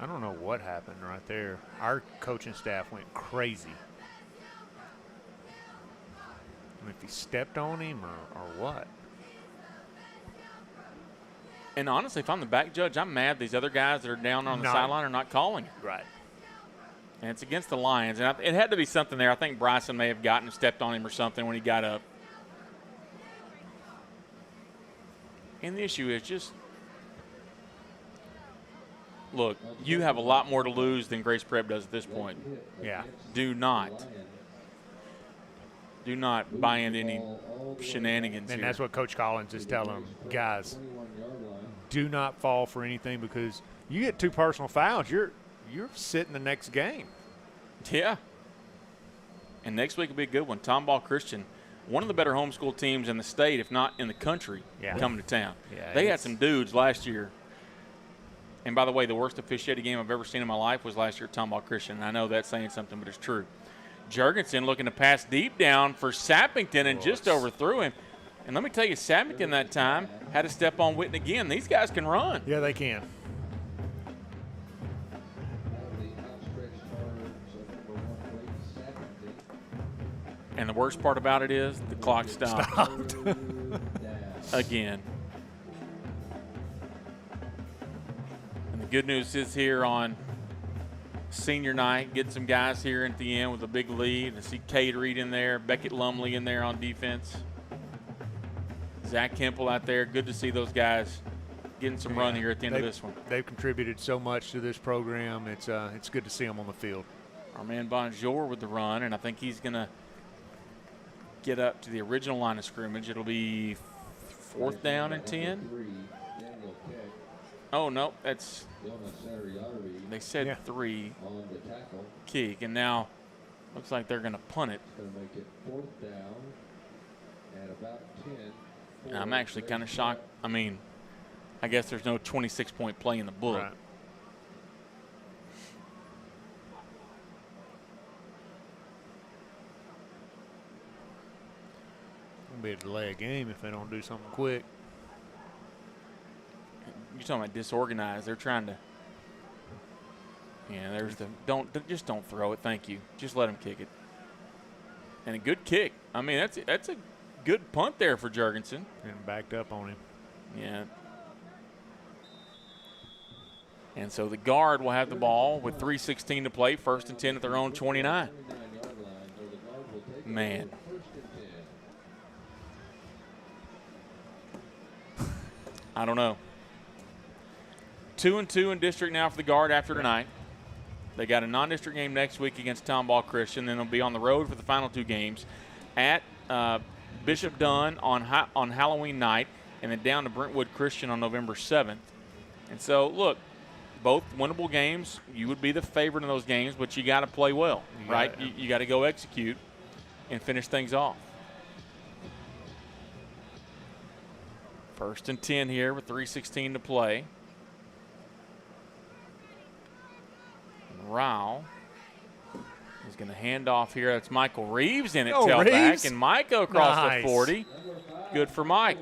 I don't know what happened right there. Our coaching staff went crazy. if he stepped on him or what. And honestly, if I'm the back judge, I'm mad these other guys that are down on the sideline are not calling it. Right. And it's against the Lions. And it had to be something there. I think Bryson may have gotten and stepped on him or something when he got up. And the issue is just, look, you have a lot more to lose than Grace Prep does at this point. Yeah. Do not buy into any shenanigans And here. that's what Coach Collins is telling them. Guys, do not fall for anything, because you get 2 personal fouls, you're sitting the next game. Yeah. And next week will be a good one. Tomball Christian, one of the better homeschool teams in the state, if not in the country, coming to town. Yeah, they had some dudes last year. And by the way, the worst officiated game I've ever seen in my life was last year at Tomball Christian. And I know that's saying something, but it's true. Jurgensen looking to pass deep down for Sappington and just overthrew him. And let me tell you, Sappington that time had to step on Witten again. These guys can run. Yeah, they can. And the worst part about it is the clock stopped. Again. And the good news is here on senior night, getting some guys here at the end with a big lead. I see Cade Reed in there, Beckett Lumley in there on defense. Zach Kemple out there. Good to see those guys getting some run here at the end of this one. They've contributed so much to this program. It's good to see them on the field. Our man Bonjour with the run, and I think he's going to get up to the original line of scrimmage. It'll be 4th down and 10. Oh, no, that's – they said 3 kick, and now looks like they're going to punt it. Going to make it 4th down and about 10. And I'm actually kind of shocked. I mean, I guess there's no 26-point play in the book. Right. It'll be a delay of game if they don't do something quick. You're talking about disorganized. They're trying to. Yeah, there's the just don't throw it. Thank you. Just let them kick it. And a good kick. I mean, that's a good punt there for Jurgensen. And backed up on him. Yeah. And so the guard will have the ball with 3:16 to play, 1st and 10 at their own 29. Man. I don't know. 2-2 in district now for the guard after tonight. They got a non-district game next week against Tomball Christian. Then they'll be on the road for the final 2 games at Bishop Dunn on Halloween night, and then down to Brentwood Christian on November 7th. And so, look, both winnable games. You would be the favorite in those games, but you got to play well, right? You got to go execute and finish things off. 1st and 10 here with 3:16 to play. Rao is going to hand off here. That's Michael Reeves in at tailback, and Mike across the 40. Good for Mike.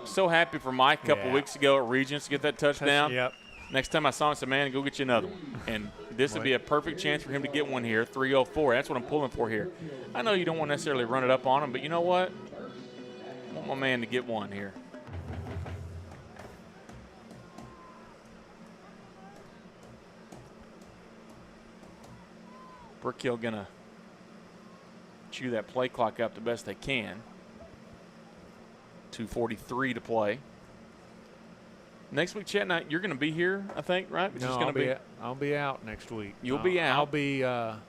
So happy for Mike a couple weeks ago at Regents to get that touchdown. Yep. Next time I saw him, I said, man, go get you another one. And this would be a perfect chance for him to get one here, 3:04. That's what I'm pulling for here. I know you don't want to necessarily run it up on him, but you know what? I want my man to get one here. Brook Hill going to chew that play clock up the best they can. 2:43 to play. Next week, Chet, you're going to be here, I think, right? It's just I'll be out next week. You'll be out. I'll be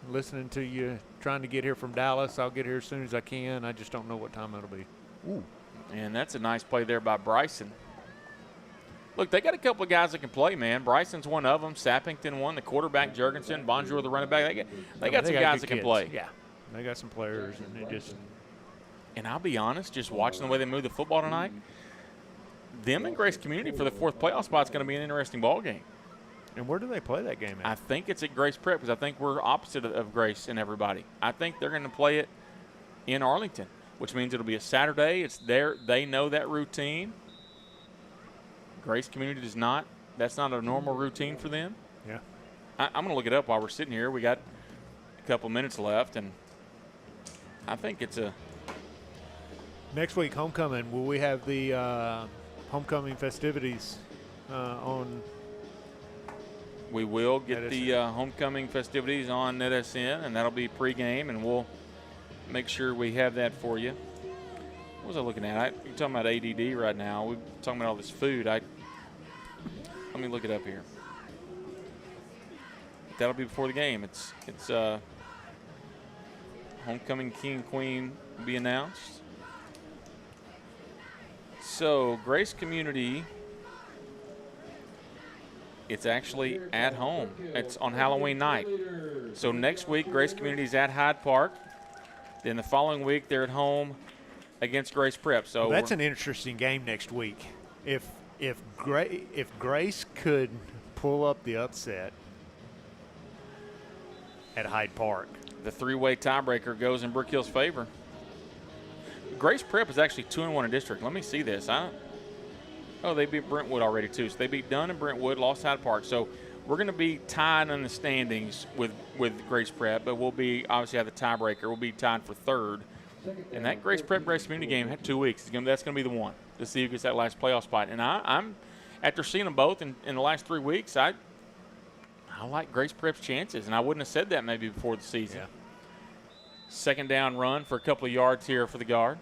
listening to you, trying to get here from Dallas. I'll get here as soon as I can. I just don't know what time it'll be. Ooh. And that's a nice play there by Bryson. Look, they got a couple of guys that can play, man. Bryson's one of them. Sappington one. The quarterback, Jurgensen. Bonjour, the running back. They got some guys that can play. Yeah, they got some players, and they just. And I'll be honest, just watching the way they move the football tonight, them and Grace Community for the 4th playoff spot is going to be an interesting ball game. And where do they play that game at? I think it's at Grace Prep because I think we're opposite of Grace and everybody. I think they're going to play it in Arlington, which means it'll be a Saturday. It's there. They know that routine. Grace Community does not. That's not a normal routine for them. Yeah. I'm going to look it up while we're sitting here. We got a couple minutes left, and I think it's a Next week, homecoming. Will we have the homecoming festivities on? We will get NETSN. the homecoming festivities on NETSN, and that'll be pregame, and we'll make sure we have that for you. What was I looking at? You're talking about ADD right now. We're talking about all this food. Let me look it up here. That'll be before the game. It's homecoming king and queen will be announced. So Grace Community, it's actually at home. It's on Halloween night. So next week, Grace Community is at Hyde Park. Then the following week, they're at home against Grace Prep. So well, that's an interesting game next week. If Grace could pull up the upset at Hyde Park, the three-way tiebreaker goes in Brook Hill's favor. Grace Prep is actually 2-1 in district. Let me see this. Oh, they beat Brentwood already too. So they beat Dunn and Brentwood, lost Hyde Park. So we're going to be tied in the standings with Grace Prep, but we'll be obviously have the tiebreaker. We'll be tied for third. And that Grace Prep Grace Community game had 2 weeks. That's going to be the one to see who gets that last playoff spot. And I'm after seeing them both in the last 3 weeks, I like Grace Prep's chances, and I wouldn't have said that maybe before the season. Yeah. Second down run for a couple of yards here for the guard.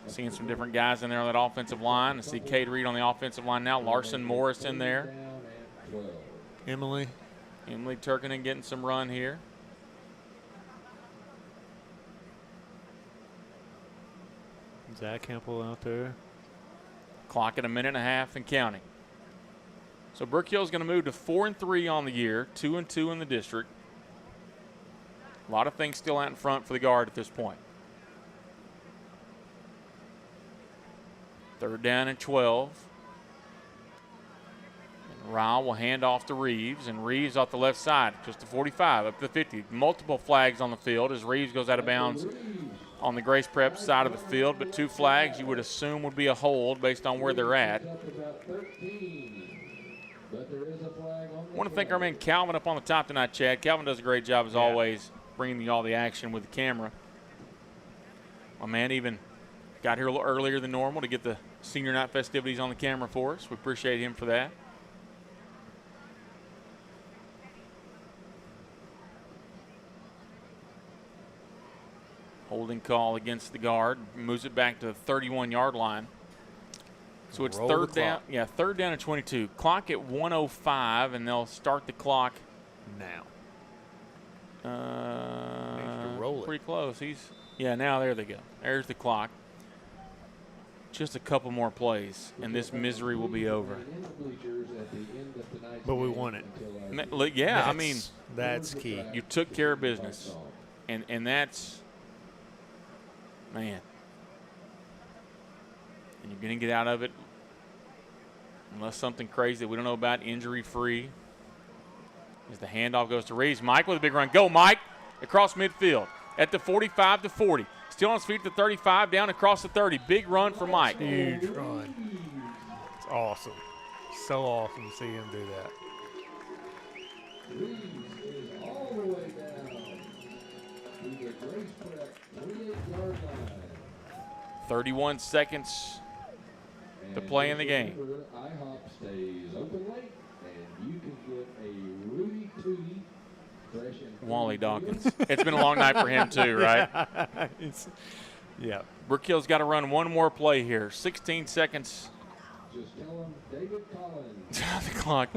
Seeing some different guys in there on that offensive line. I see Cade Reed on the offensive line now. Larson Morris in there. Emily Turkinen getting some run here. Zach Campbell out there. Clock at 1.5 minutes and counting. So Brook Hill's going to move to 4-3 on the year, 2-2 in the district. A lot of things still out in front for the guard at this point. Third down and 12. And Ryle will hand off to Reeves, and Reeves off the left side, just to 45, up to the 50. Multiple flags on the field as Reeves goes out of bounds on the Grace Prep side of the field, but 2 flags you would assume would be a hold based on where they're at. I want to thank our man Calvin up on the top tonight, Chad. Calvin does a great job, as always, bringing you all the action with the camera. My man even got here a little earlier than normal to get the senior night festivities on the camera for us. We appreciate him for that. Holding call against the guard, moves it back to the 31-yard line. So it's third down. Yeah, third down and 22. Clock at 1:05, and they'll start the clock now. Pretty close. Now there they go. There's the clock. Just a couple more plays, and this misery will be over. But we won it. Yeah, that's key. You took care of business, and that's, man. And you're going to get out of it unless something crazy that we don't know about, injury-free. As the handoff goes to Reeves. Mike with a big run. Go, Mike, across midfield at the 45 to 40. Still on his feet at the 35, down across the 30. Big run for Mike. Huge run. It's awesome. So awesome to see him do that. Reeves is all the way down to the Grace Prep 28-yard line. 31 seconds to play in the game. IHOP stays open late, and you can get a Rudy Tootie fresh and Wally Dawkins. It's been a long night for him too, right? Yeah. Brook Hill's got to run one more play here. 16 seconds. Just tell him David Collins. The clock.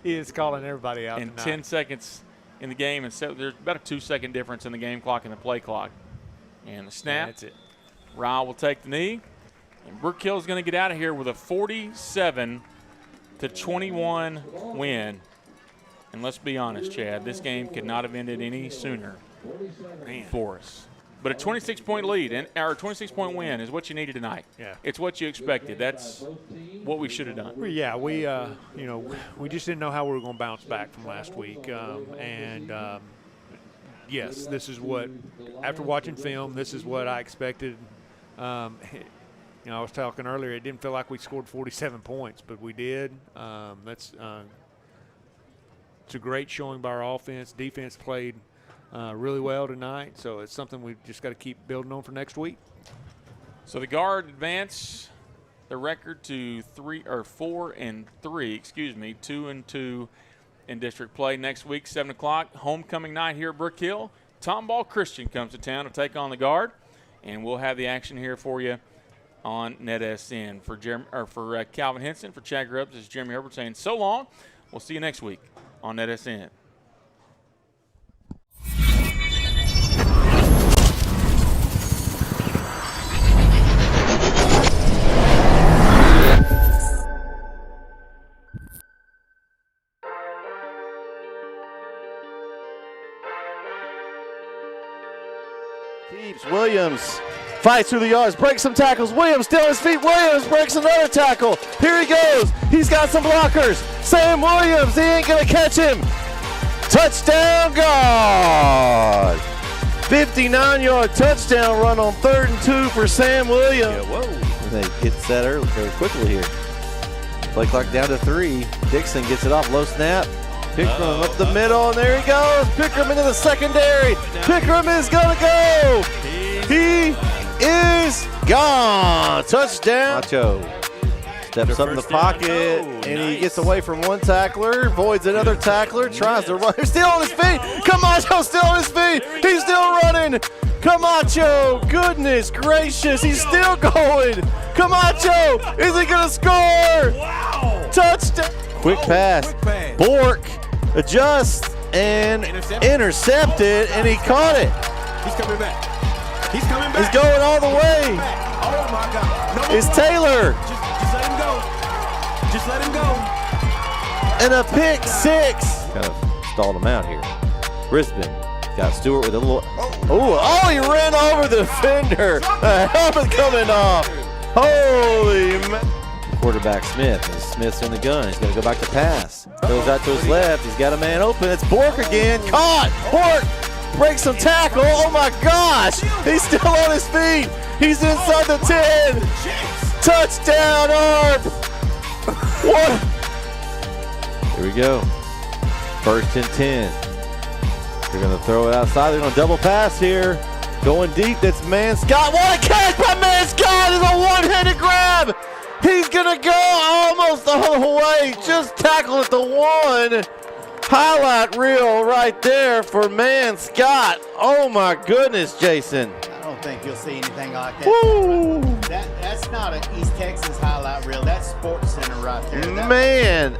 He is calling everybody out and tonight. 10 seconds in the game, and so there's about a 2-second difference in the game clock and the play clock. And the snap. That's it. Ryle will take the knee, and Brook Hill's going to get out of here with a 47-21 win. And let's be honest, Chad, this game could not have ended any sooner for us. But a 26-point lead or a 26-point win is what you needed tonight. Yeah, it's what you expected. That's what we should have done. Well, yeah, we just didn't know how we were going to bounce back from last week, yes, this is what, after watching film, this is what I expected. I was talking earlier, it didn't feel like we scored 47 points, but we did. That's it's a great showing by our offense. Defense played really well tonight, so it's something we've just got to keep building on for next week. So the Guard advance the record to 4-3, 2-2 in district play next week, 7 o'clock. Homecoming night here at Brook Hill. Tomball Christian comes to town to take on the Guard, and we'll have the action here for you on NETSN. For Calvin Henson, for Chad Grubbs, this is Jeremy Herbert saying so long. We'll see you next week on NETSN. Keeps Williams. Fights through the yards, breaks some tackles. Williams still on his feet. Williams breaks another tackle. Here he goes. He's got some blockers. Sam Williams, he ain't going to catch him. Touchdown, God. 59-yard touchdown run on 3rd and 2 for Sam Williams. Yeah, whoa. They get set early, very quickly here. Play clock down to 3. Dixon gets it off, low snap. Pickram up the middle, and there he goes. Pickram into the secondary. Pickram is going to go. He is gone. Touchdown. Macho steps up in the pocket, and he gets away from one tackler, avoids another tackler, tries to run. He's still on his feet. Camacho still on his feet. He's still running. Camacho, goodness gracious, he's still going. Camacho, is he going to score? Wow. Touchdown. Quick pass. Bork adjusts and intercepted, and he caught it. He's coming back. He's coming back. He's going all the way. Oh, my God. No, it's Taylor. Just let him go. Just let him go. And a pick 6. Kind of stalled him out here. Brisbane got Stewart with a little. Oh, he ran over the defender. The helmet coming off. Holy man. Quarterback Smith. And Smith's in the gun. He's going to go back to pass. Goes out to his left. He's got a man open. It's Bork again. Caught. Bork breaks some tackle. Oh my gosh. He's still on his feet. He's inside the 10. Touchdown, Arp. What? Here we go. 1st and 10. They're going to throw it outside. They're going to double pass here. Going deep. That's Man Scott. What a catch by Man Scott. It's a one-handed grab. He's going to go almost all the way. Just tackled at the 1. Highlight reel right there for Man Scott. Oh, my goodness, Jason. I don't think you'll see anything like that. Woo. That's not an East Texas highlight reel. That's Sports Center right there. Man,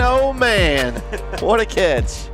oh, man. What a catch.